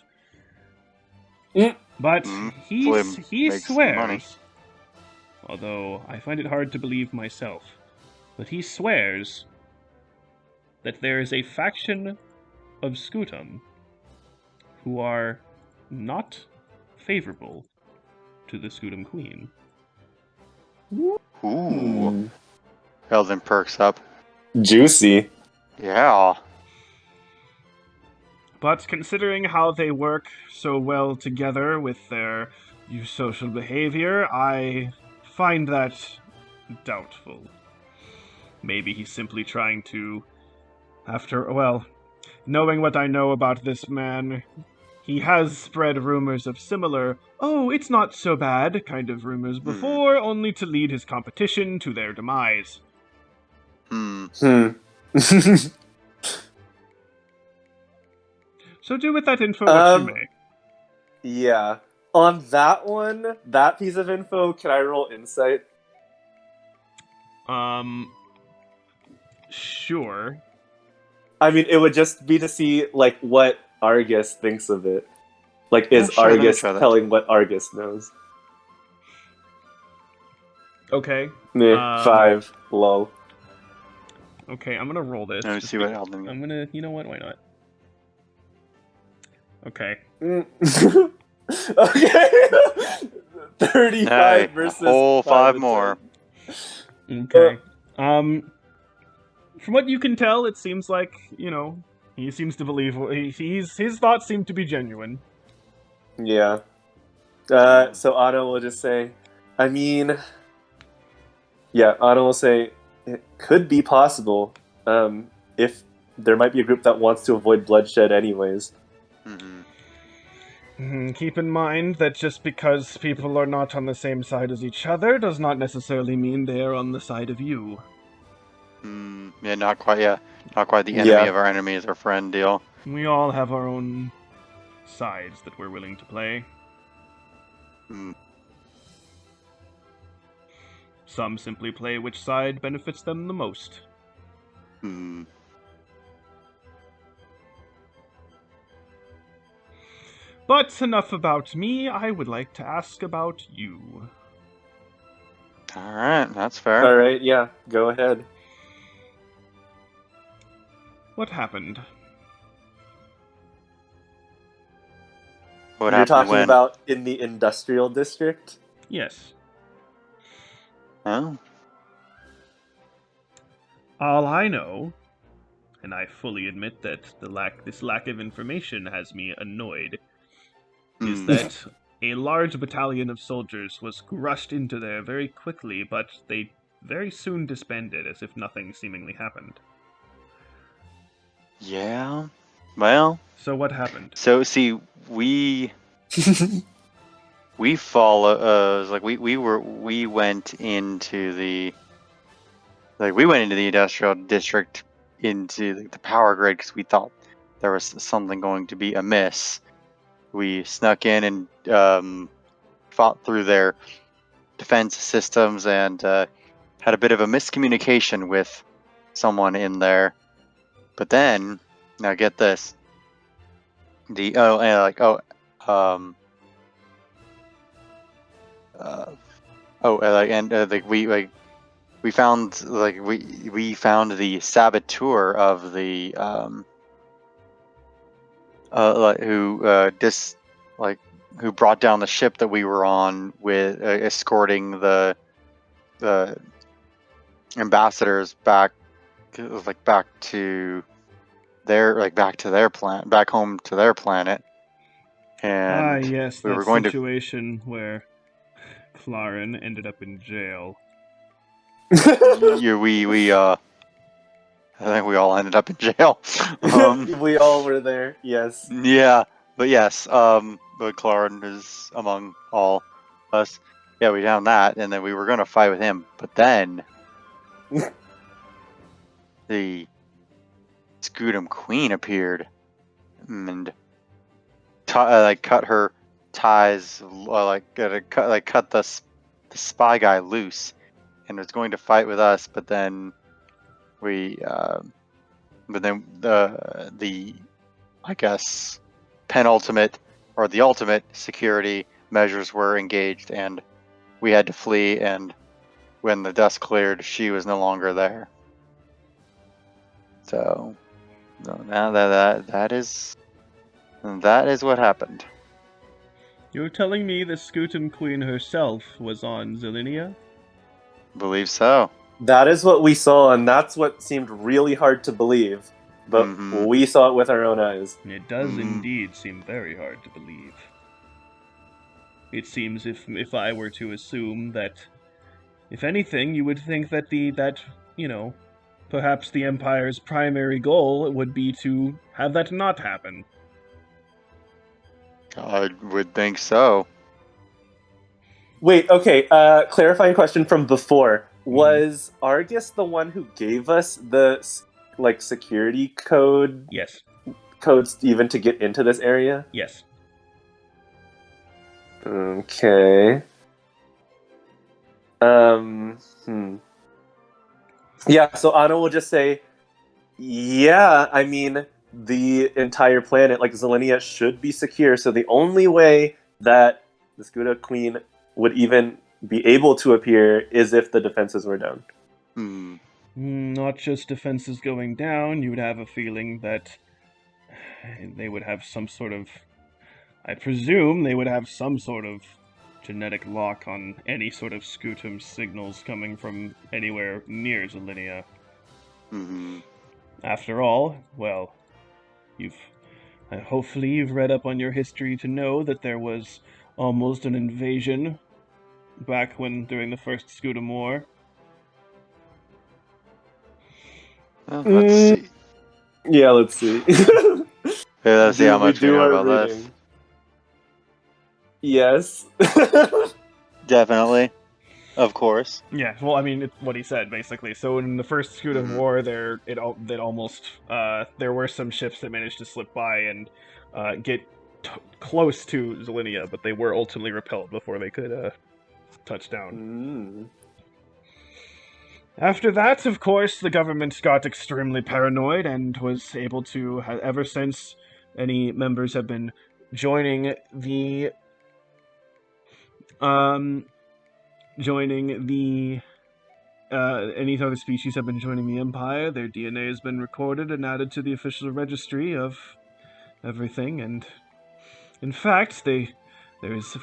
But he swears, although I find it hard to believe myself, but he swears that there is a faction of Scutum who are not favorable to the Scutum Queen. Ooh. Eldon perks up. Juicy. Yeah. But considering how they work so well together with their social behavior, I find that doubtful. Maybe he's simply trying to, knowing what I know about this man, he has spread rumors of similar, oh, it's not so bad kind of rumors before, only to lead his competition to their demise. So do with that info what you may. Yeah. On that one, that piece of info, can I roll insight? Sure. I mean, it would just be to see, what Argus thinks of it. Is Argus telling what Argus knows? Okay. 5, lol. Okay, I'm gonna roll this. Let me just see what Alden got. I'm gonna. You know what? Why not? Okay. Okay. 35 Hey, versus a whole 5 and more. 10. Okay. From what you can tell, it seems like he seems to believe his thoughts seem to be genuine. Yeah. So Otto will just say, I mean, yeah, Otto will say it could be possible. If there might be a group that wants to avoid bloodshed, anyways. Keep in mind that just because people are not on the same side as each other does not necessarily mean they are on the side of you. Yeah, not quite. Yeah, not quite the enemy of our enemy is our friend deal. We all have our own sides that we're willing to play. Some simply play which side benefits them the most. But enough about me, I would like to ask about you. Alright, that's fair. Alright, yeah, go ahead. What happened? What You're happened talking when? about in the industrial district? Yes. Oh? All I know, and I fully admit that this lack of information has me annoyed, is that a large battalion of soldiers was rushed into there very quickly, but they very soon disbanded as if nothing seemingly happened. Yeah. Well. So what happened? So see, we follow. We went into the industrial district, into the power grid, because we thought there was something going to be amiss. We snuck in and fought through their defense systems and had a bit of a miscommunication with someone in there. But then, now get this: we found the saboteur of the who brought down the ship that we were on with escorting the ambassadors back to back home to their planet. And yes, we that were going situation where Claren ended up in jail. I think we all ended up in jail. We all were there, yes. Yeah, but yes, but Claren is among all us. Yeah, we found that, and then we were gonna fight with him, but then the Scudam Queen appeared and cut her ties, cut the spy guy loose, and was going to fight with us, but then the I guess penultimate or the ultimate security measures were engaged, and we had to flee. And when the dust cleared, she was no longer there. So now that is what happened. You're telling me the Scutum Queen herself was on Zelinia? Believe so. That is what we saw, and that's what seemed really hard to believe. But we saw it with our own eyes. It does indeed seem very hard to believe. It seems if I were to assume that, if anything, you would think that perhaps the Empire's primary goal would be to have that not happen. I would think so. Wait, okay, clarifying question from before. Was Argus the one who gave us the, security code? Yes. Codes even to get into this area? Yes. Okay. Yeah, so Anna will just say, yeah, I mean, the entire planet, like Zelinia, should be secure, so the only way that the Scuda Queen would even be able to appear is if the defenses were down. Not just defenses going down, you would have a feeling that they would have some sort of... I presume they would have some sort of genetic lock on any sort of scutum signals coming from anywhere near Zelinia. Mm-hmm. After all, well, hopefully you've read up on your history to know that there was almost an invasion back during the first Scutum War. Let's see. Yeah, let's see. Let's see how much we do know our about this. reading. Yes. Definitely. Of course. Yeah, well, I mean, it's what he said, basically. So in the first Scutum War, there were some ships that managed to slip by and get close to Zelinia, but they were ultimately repelled before they could touch down. After that, of course, the government got extremely paranoid and was able to, ever since any members have been joining the any other species have been joining the Empire, their DNA has been recorded and added to the official registry of everything, and in fact, there is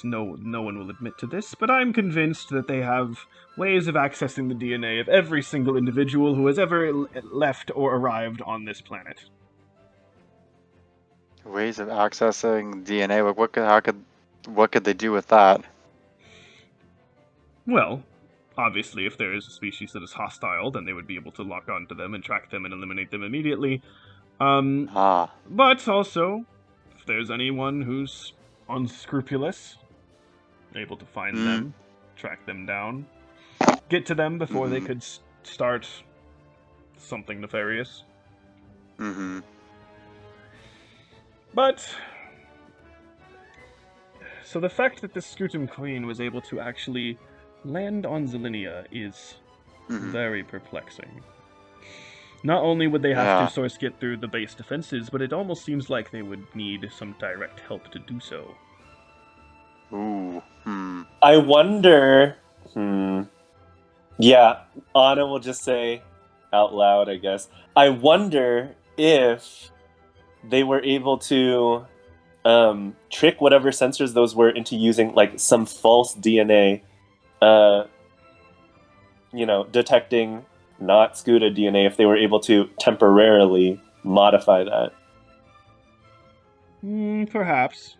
no one will admit to this, but I'm convinced that they have ways of accessing the DNA of every single individual who has ever left or arrived on this planet. Ways of accessing DNA. Like what could they do with that? Well, obviously, if there is a species that is hostile, then they would be able to lock onto them and track them and eliminate them immediately. But also, if there's anyone who's unscrupulous, able to find them, track them down, get to them before they could start something nefarious. But, so the fact that the Scutum Queen was able to actually land on Zelinia is very perplexing. Not only would they have to get through the base defenses, but it almost seems like they would need some direct help to do so. I wonder... Yeah, Anna will just say out loud, I guess. I wonder if they were able to trick whatever sensors those were into using like some false DNA, detecting not Scuda DNA, if they were able to temporarily modify that. Perhaps.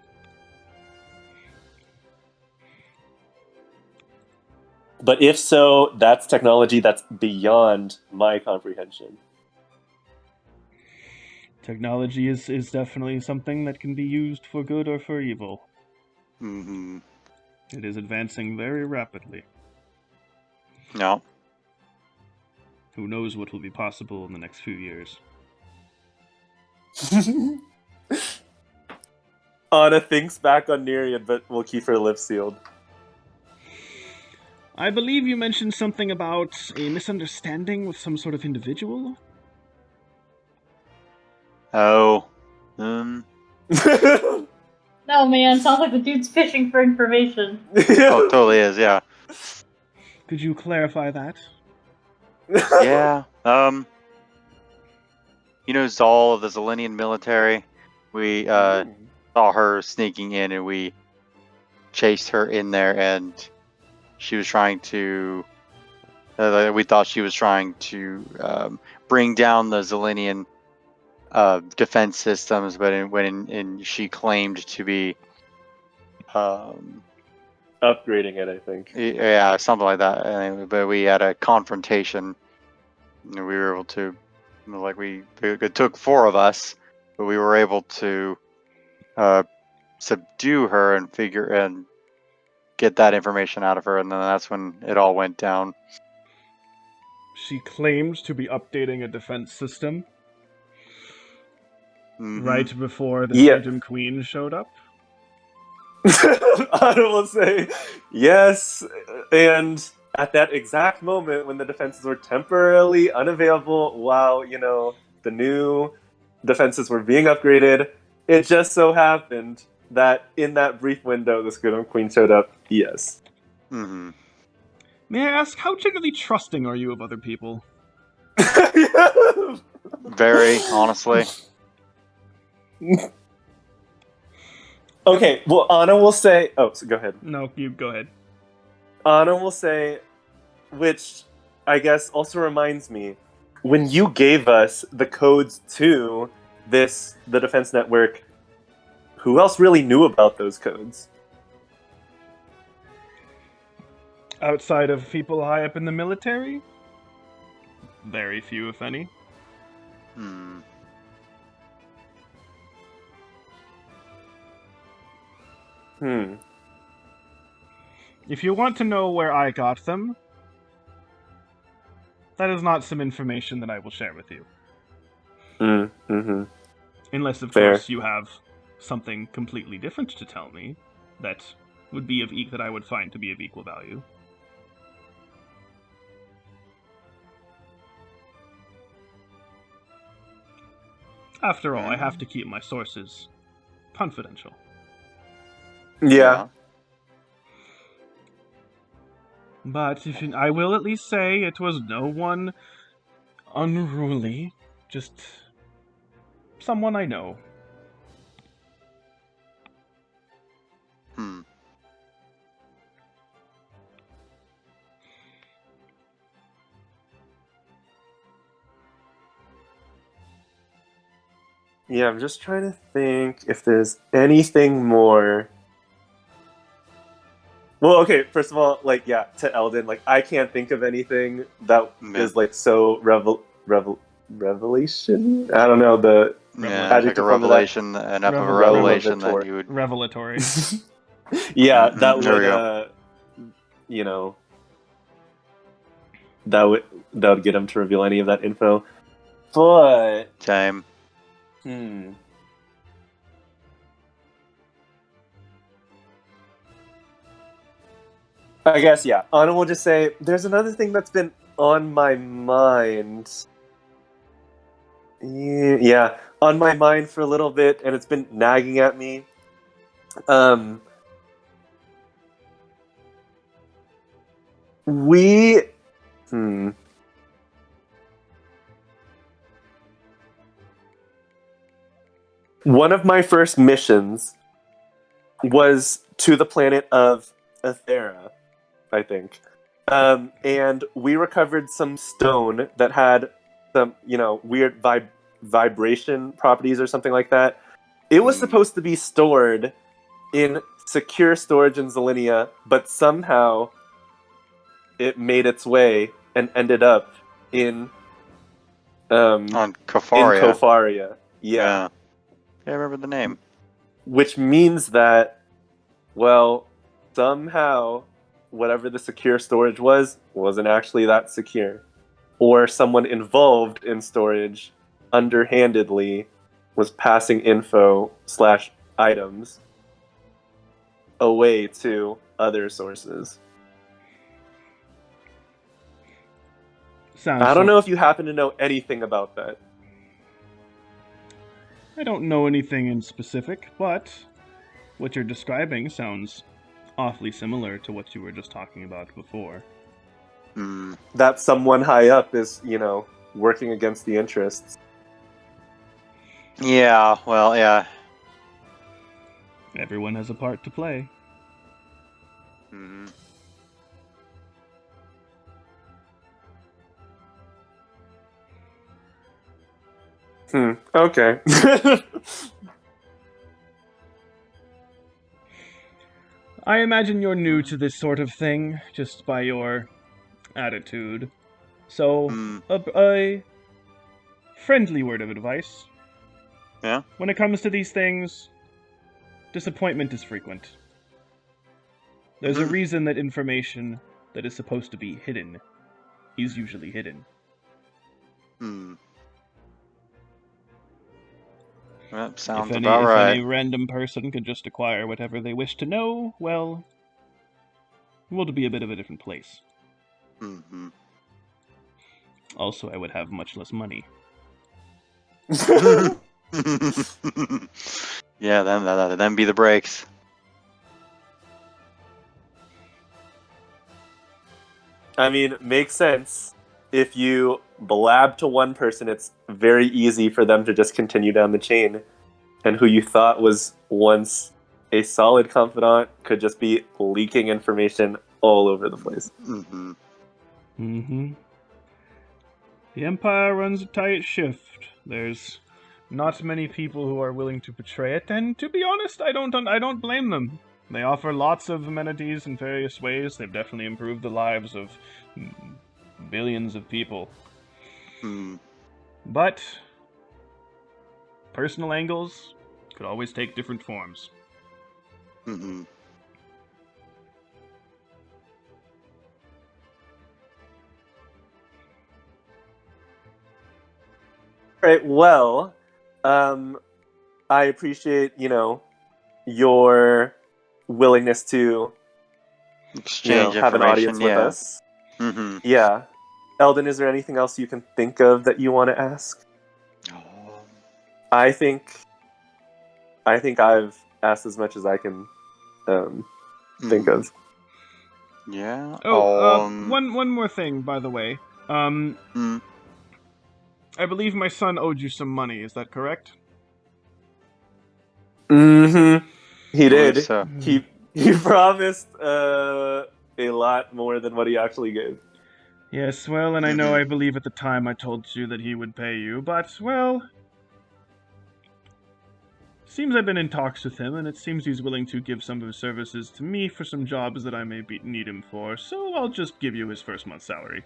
But if so, that's technology that's beyond my comprehension. Technology is definitely something that can be used for good or for evil. It is advancing very rapidly. No. Who knows what will be possible in the next few years. Anna thinks back on Nereid, but will keep her lips sealed. I believe you mentioned something about a misunderstanding with some sort of individual? Oh. No, man, sounds like the dude's fishing for information. Oh, it totally is, yeah. Could you clarify that? Yeah. Zal of the Zelenian military? We saw her sneaking in and we chased her in there, and she was trying to... we thought she was trying to bring down the Zelenian defense systems, but when she claimed to be upgrading it, I think. Yeah, something like that. Anyway, but we had a confrontation. We were able to, it took 4 of us, but we were able to subdue her and get that information out of her, and then that's when it all went down. She claimed to be updating a defense system right before the Scutum Queen showed up. I will say yes, and at that exact moment when the defenses were temporarily unavailable while, the new defenses were being upgraded, it just so happened that in that brief window the Scutum Queen showed up, yes. May I ask, how generally trusting are you of other people? Very, honestly. Okay, well, Anna will say... Oh, so go ahead. No, you go ahead. Anna will say, which I guess also reminds me, when you gave us the codes to the defense network, who else really knew about those codes? Outside of people high up in the military? Very few, if any. Hmm. If you want to know where I got them, that is not some information that I will share with you. Mm-hmm. Unless, of Fair. course, you have something completely different to tell me that would be that I would find to be of equal value. After all, I have to keep my sources confidential. Yeah. But I will at least say it was no one unruly, just someone I know. Hmm. Yeah, I'm just trying to think if there's anything more. Well, okay, first of all, like, yeah, to Eldon, like, I can't think of anything that is, like, so revelation? I don't know, the Yeah, like a adjective form of that. revelation, enough of a revelation that you would... Revelatory. Yeah, Mhm, that there we would, you know, that would get him to reveal any of that info. But, Same. I guess, yeah. Anna will just say, there's another thing that's been on my mind. Yeah, on my mind for a little bit, and it's been nagging at me. We... One of my first missions was to the planet of Athera, I think. And we recovered some stone that had some, weird vibration properties or something like that. It was supposed to be stored in secure storage in Zelinia, but somehow it made its way and ended up in On Kofaria. In Kofaria. Yeah. I remember the name. Which means that, well, somehow whatever the secure storage wasn't actually that secure. Or someone involved in storage underhandedly was passing info/items away to other sources. I don't know if you happen to know anything about that. I don't know anything in specific, but what you're describing sounds awfully similar to what you were just talking about before. That someone high up is, working against the interests. Yeah, well, yeah. Everyone has a part to play. Okay. I imagine you're new to this sort of thing, just by your attitude. So, a friendly word of advice. Yeah? When it comes to these things, disappointment is frequent. There's a reason that information that is supposed to be hidden is usually hidden. That sounds about right. If any random person could just acquire whatever they wish to know, well, the world would be a bit of a different place. Also, I would have much less money. Yeah, then be the breaks. I mean, makes sense. If you blab to one person, it's very easy for them to just continue down the chain. And who you thought was once a solid confidant could just be leaking information all over the place. Mm-hmm. Mm-hmm. The Empire runs a tight shift. There's not many people who are willing to betray it, and to be honest, I don't blame them. They offer lots of amenities in various ways. They've definitely improved the lives of billions of people. Mm. But personal angles could always take different forms. Mm-hmm. Right. Well, I appreciate, your willingness to, Exchange have an audience information, with yeah. us. Mm-hmm. Yeah. Eldon, is there anything else you can think of that you want to ask? I think I've asked as much as I can think of. Yeah. One more thing, by the way. Mm. I believe my son owed you some money. Is that correct? Mm-hmm. He I believe did. so. He promised a lot more than what he actually gave. Yes, well, and I know I believe at the time I told you that he would pay you, but, well... Seems I've been in talks with him, and it seems he's willing to give some of his services to me for some jobs that I may need him for, so I'll just give you his first month's salary.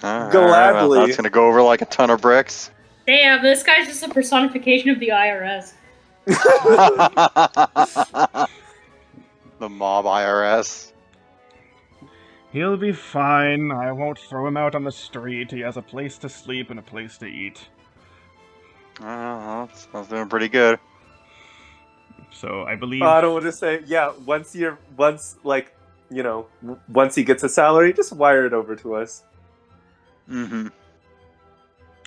Gladly. Well, that's gonna go over like a ton of bricks. Damn, this guy's just a personification of the IRS. The mob IRS. He'll be fine. I won't throw him out on the street. He has a place to sleep and a place to eat. Sounds doing pretty good. So I believe... I don't want to say, yeah, once he gets a salary, just wire it over to us. Mm-hmm.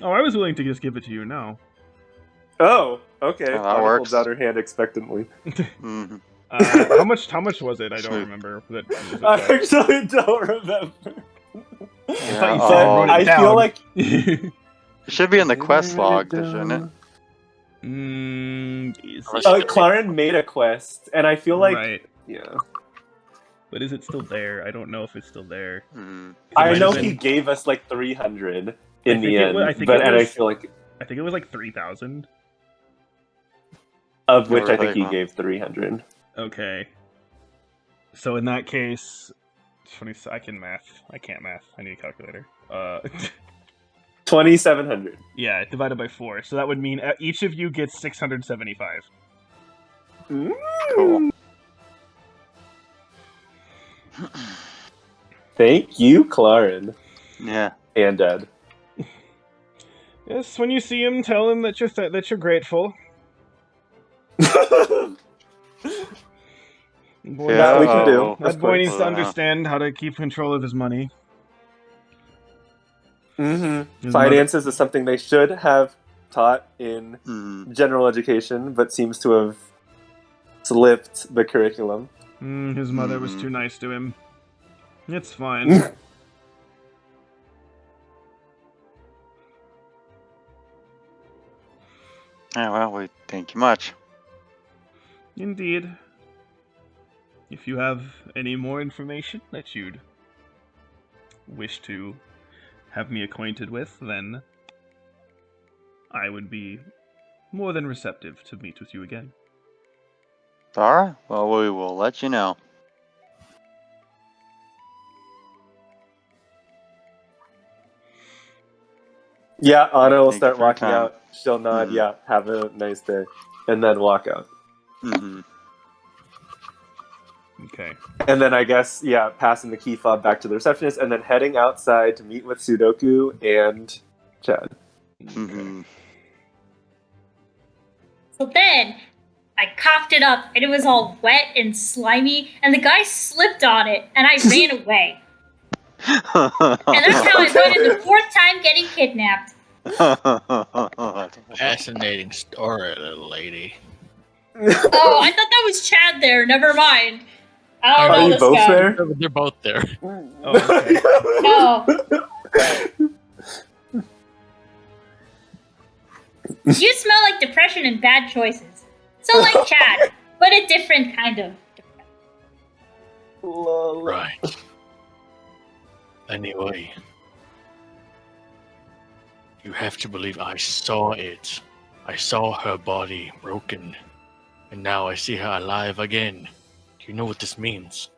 Oh, I was willing to just give it to you now. Oh, okay. that Anna works. holds out her hand expectantly. Mm-hmm. How much was it? I don't Sweet. remember. I actually don't remember. I thought you said wrote it I down. feel like It should be in the quest log, shouldn't it? Claren made a quest, and I feel like right. Yeah. But is it still there? I don't know if it's still there. Mm. I know been- he gave us like 300 I in the think it end, wa- I think but it and I was- feel like I think it was like 3,000. of which I think really? he Wow. gave 300. Okay. So in that case, 20. I can't math. I need a calculator. 2,700. Yeah, divided by 4. So that would mean each of you gets 675. Cool. Thank you, Claren. Yeah. And Dad. Yes, when you see him, tell him that you're grateful. Boy, That we can do. That of boy course. needs to understand how to keep control of his money. Mm-hmm. His Finances is something they should have taught in Mm. general education, but seems to have slipped the curriculum. His mother was Mhm. too nice to him. It's fine. Yeah, well, we thank you much. Indeed. If you have any more information that you'd wish to have me acquainted with, then I would be more than receptive to meet with you again. Alright, well, we will let you know. Yeah, Anna will Thank you start for your walking time. out. She'll nod, Mhm. yeah, have a nice day. And then walk out. Mm-hmm. Okay. And then I guess, yeah, passing the key fob back to the receptionist and then heading outside to meet with Sudoku and Chad. Mm-hmm. So then, I coughed it up, and it was all wet and slimy, and the guy slipped on it, and I ran away. And that's how I avoided the 4th time getting kidnapped. Fascinating story, little lady. Oh, I thought that was Chad there. Never mind. I don't Are know you this both guy. there? They're both there. Oh, okay. No. You smell like depression and bad choices. So like Chad, but a different kind of. Lol. Right. Anyway, you have to believe I saw it. I saw her body broken, and now I see her alive again. Do you know what this means?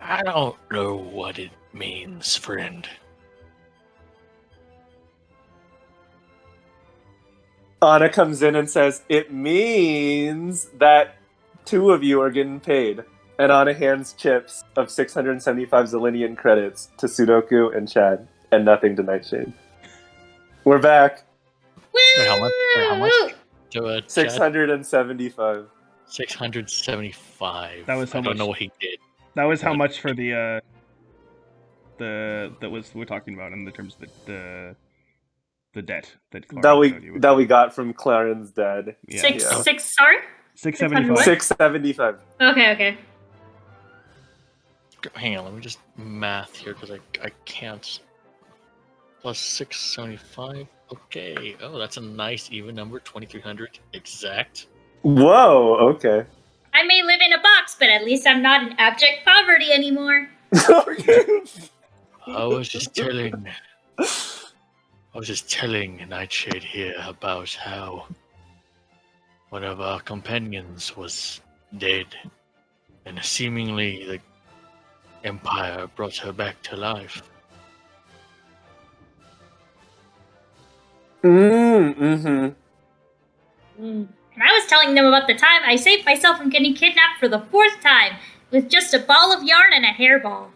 I don't know what it means, friend. Anna comes in and says, "It means that 2 of you are getting paid." And Anna hands chips of 675 Zillion credits to Sudoku and Chad, and nothing to Nightshade. We're back. Wait, how much? How much? To Chad? 675. 675. That was how I don't much- know what he did. That was how much for the that was we're talking about in the terms of the debt that That we got from Claren's dad. Yeah. Six, sorry? 675. 675. Okay. Hang on, let me just math here because I can't. Plus 675. Okay. Oh, that's a nice even number. 2,300 exact. Whoa, okay. I may live in a box, but at least I'm not in abject poverty anymore. I was just telling Nightshade here about how one of our companions was dead, and seemingly the Empire brought her back to life. Mm-hmm. And I was telling them about the time I saved myself from getting kidnapped for the 4th time with just a ball of yarn and a hairball.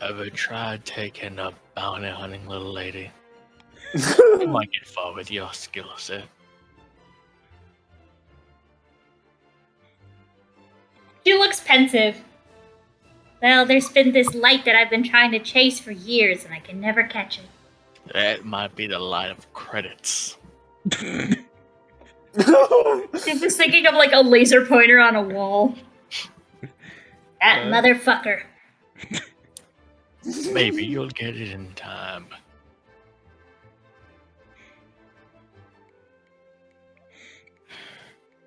Ever tried taking a bounty hunting, little lady? You might get far with your skill set. She looks pensive. Well, there's been this light that I've been trying to chase for years, and I can never catch it. That might be the light of credits. She's just thinking of like a laser pointer on a wall. That motherfucker. Maybe you'll get it in time.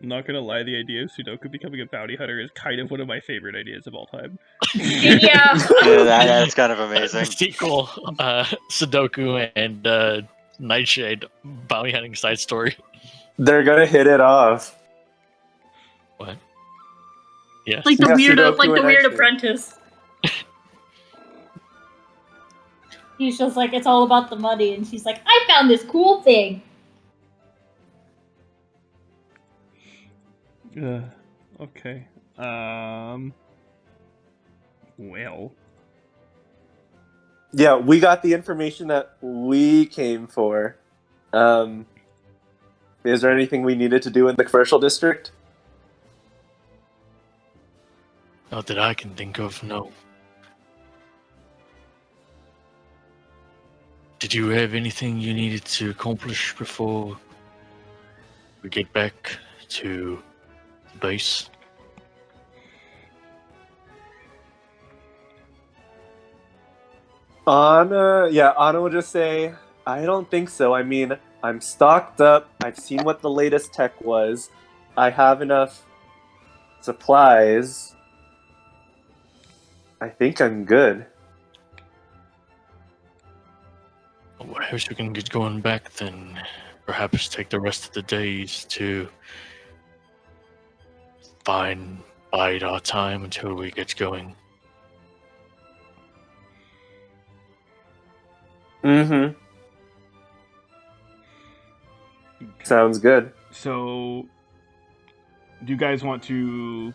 I'm not gonna lie, the idea of Sudoku becoming a bounty hunter is kind of one of my favorite ideas of all time. Yeah. Yeah, that's kind of amazing. Sequel, Sudoku and Nightshade bounty hunting side story. They're gonna hit it off. What? Yes. Like the Yeah, weird, Sudoku like the and weird Nightshade. apprentice. He's just like, it's all about the money, and she's like, I found this cool thing. Okay. Well. Yeah, we got the information that we came for. Is there anything we needed to do in the commercial district? Not that I can think of, no. Did you have anything you needed to accomplish before we get back to the base? Anna will just say, I don't think so. I mean, I'm stocked up. I've seen what the latest tech was. I have enough supplies. I think I'm good. Perhaps we can get going back then. Perhaps take the rest of the days to bide our time until we get going. Mm-hmm. Sounds good. So, do you guys want to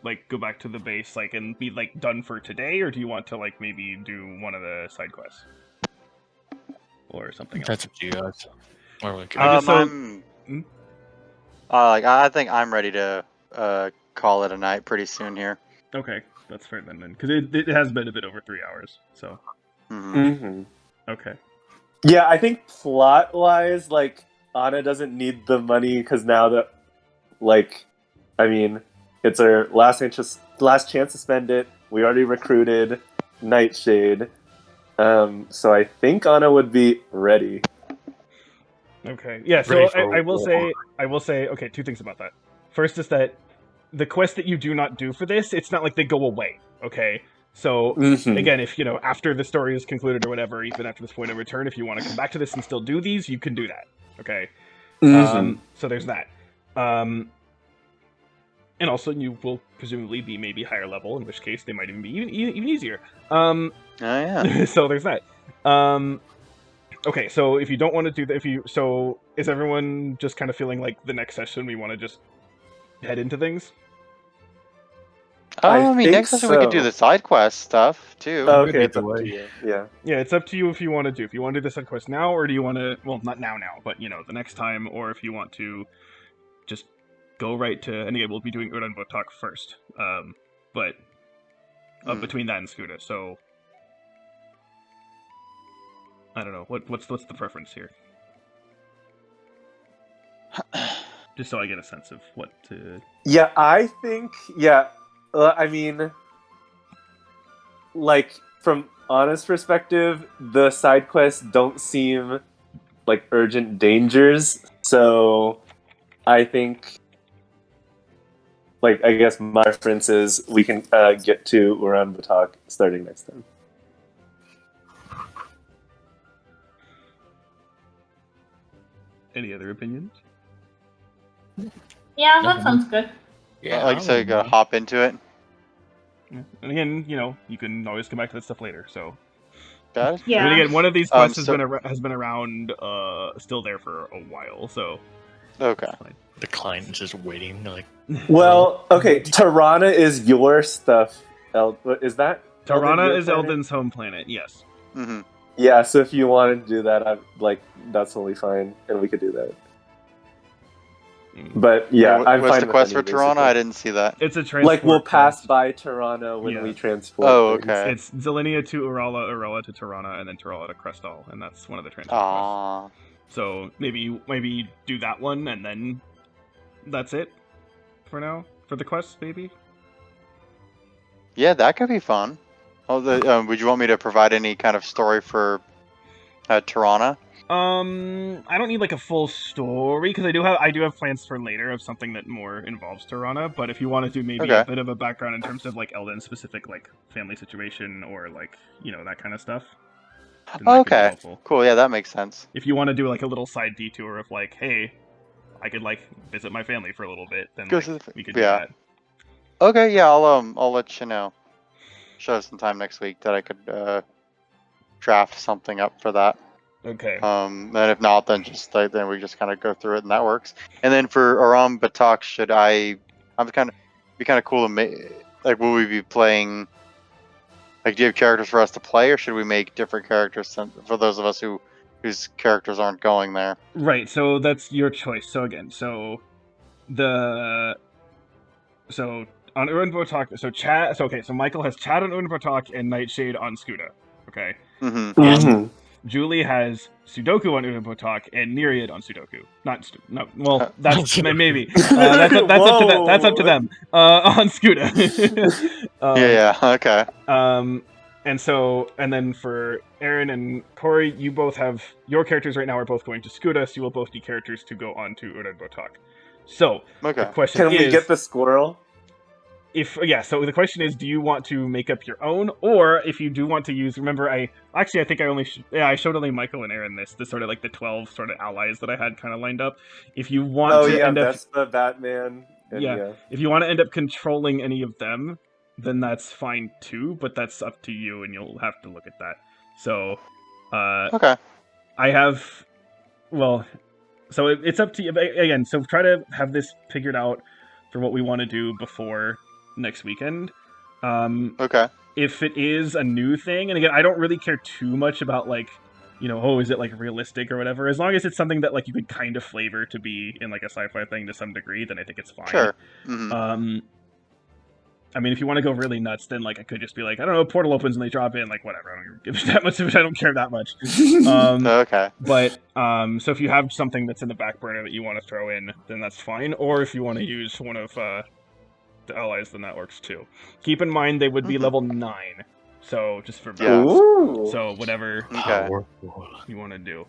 like go back to the base, like, and be like done for today, or do you want to like maybe do one of the side quests or something else? That's up to you guys. Or like, I think I'm ready to call it a night pretty soon here. Okay, that's fair then, because it has been a bit over 3 hours. So, Mhm. Mm-hmm. okay. Yeah, I think plot-wise, like, Anna doesn't need the money because now that, like, I mean, it's our last chance to spend it. We already recruited Nightshade, so I think Anna would be ready. Okay. Yeah. So Ready for I will war. say. Okay, two things about that. First is that the quest that you do not do for this, it's not like they go away. Okay. So Mm-hmm. again, if after the story is concluded or whatever, even after this point of return, if you want to come back to this and still do these, you can do that. Okay. Mm-hmm. So there's that. And also you will presumably be maybe higher level, in which case they might even be even easier. Oh yeah. So there's that. Okay, so if you don't want to do that, so is everyone just kind of feeling like the next session we want to just head into things? I mean, think next session we could do so. the side quest stuff too. Okay, it's up Either to way. you. Yeah. Yeah, it's up to you if you want to do. If you want to do the side quest now, or do you want to? Well, not now, but the next time, or if you want to just go right to. And again, we'll be doing Uran Botok first. But between that and Skuda, so I don't know what's the preference here. Just so I get a sense of what to. Yeah, I think. Yeah, I mean, like from Anna's perspective, the side quests don't seem like urgent dangers. So, I think, like, I guess my preference is we can get to Uran Batak starting next time. Any other opinions? Yeah, that sounds good. Yeah, Like you said, you gotta hop into it. Yeah. And again, you can always come back to that stuff later. So. Got it. Yeah. I mean, again, one of these quests so- has been around, still there for a while. So. Okay. The client is just waiting, like. Well, okay, Tirana is your stuff. Is that Tirana your is planet? Eldon's home planet. Yes. Mm-hmm. Yeah, so if you wanted to do that, that's totally fine, and we could do that. But yeah, I'm what's fine the with quest any, for Toronto? basically. I didn't see that. It's a transport. Like we'll pass quest. by Tirana when Yeah. we transport. Oh, things. okay. It's Zelenia to Urala, Urala to Tirana, and then Tirala to Crestal, and that's one of the transport quests. Ah. So maybe do that one, and then that's it for now for the quests, maybe. Yeah, that could be fun. Oh, would you want me to provide any kind of story for Tirana? I don't need like a full story because I do have plans for later of something that more involves Tirana. But if you want to do maybe a bit of a background in terms of like Eldon specific like family situation or like that kind of stuff. then that could be helpful. Cool. Yeah, that makes sense. If you want to do like a little side detour of like, hey, I could like visit my family for a little bit, then like, we could do that. Okay. Yeah, I'll let you know. Show us some time next week that I could draft something up for that. Okay. And if not, then then we just kind of go through it, and that works. And then for Aram Batak, be kind of cool to like, will we be playing? Like, do you have characters for us to play, or should we make different characters for those of us whose characters aren't going there? Right. So that's your choice. So again, on Uran Botak, so Michael has Chad on Uran Botak and Nightshade on Skuda. Okay. Mm-hmm. Julie has Sudoku on Uran Botak and Nereid on Sudoku. Well, that's maybe that's up to them on Skuda. Okay. And then for Aaron and Corey, you both have your characters right now are both going to Skuda, so you will both be characters to go on to Uran Botak. So the question Can we get the squirrel? So the question is, do you want to make up your own, or if you do want to use? Remember, I think I only I showed only Michael and Aaron this sort of like the 12 sort of allies that I had kind of lined up. If you want to end up, Vespa, Batman. If you want to end up controlling any of them, then that's fine too. But that's up to you, and you'll have to look at that. So, okay. I have, so it's up to you again. So try to have this figured out for what we want to do before next weekend. Okay. If it is a new thing, and again, I don't really care too much about like, is it like realistic or whatever. As long as it's something that like you could kind of flavor to be in like a sci-fi thing to some degree, then I think it's fine. Sure. Mm-hmm. I mean, if you want to go really nuts, then like I could just be like, I don't know, portal opens and they drop in, like whatever. I don't give it that much of it. I don't care that much. Okay. But so if you have something that's in the back burner that you want to throw in, then that's fine. Or if you want to use one of the allies, then that works too. Keep in mind they would be level 9, so just for balance. Ooh. So whatever Okay. you want to do.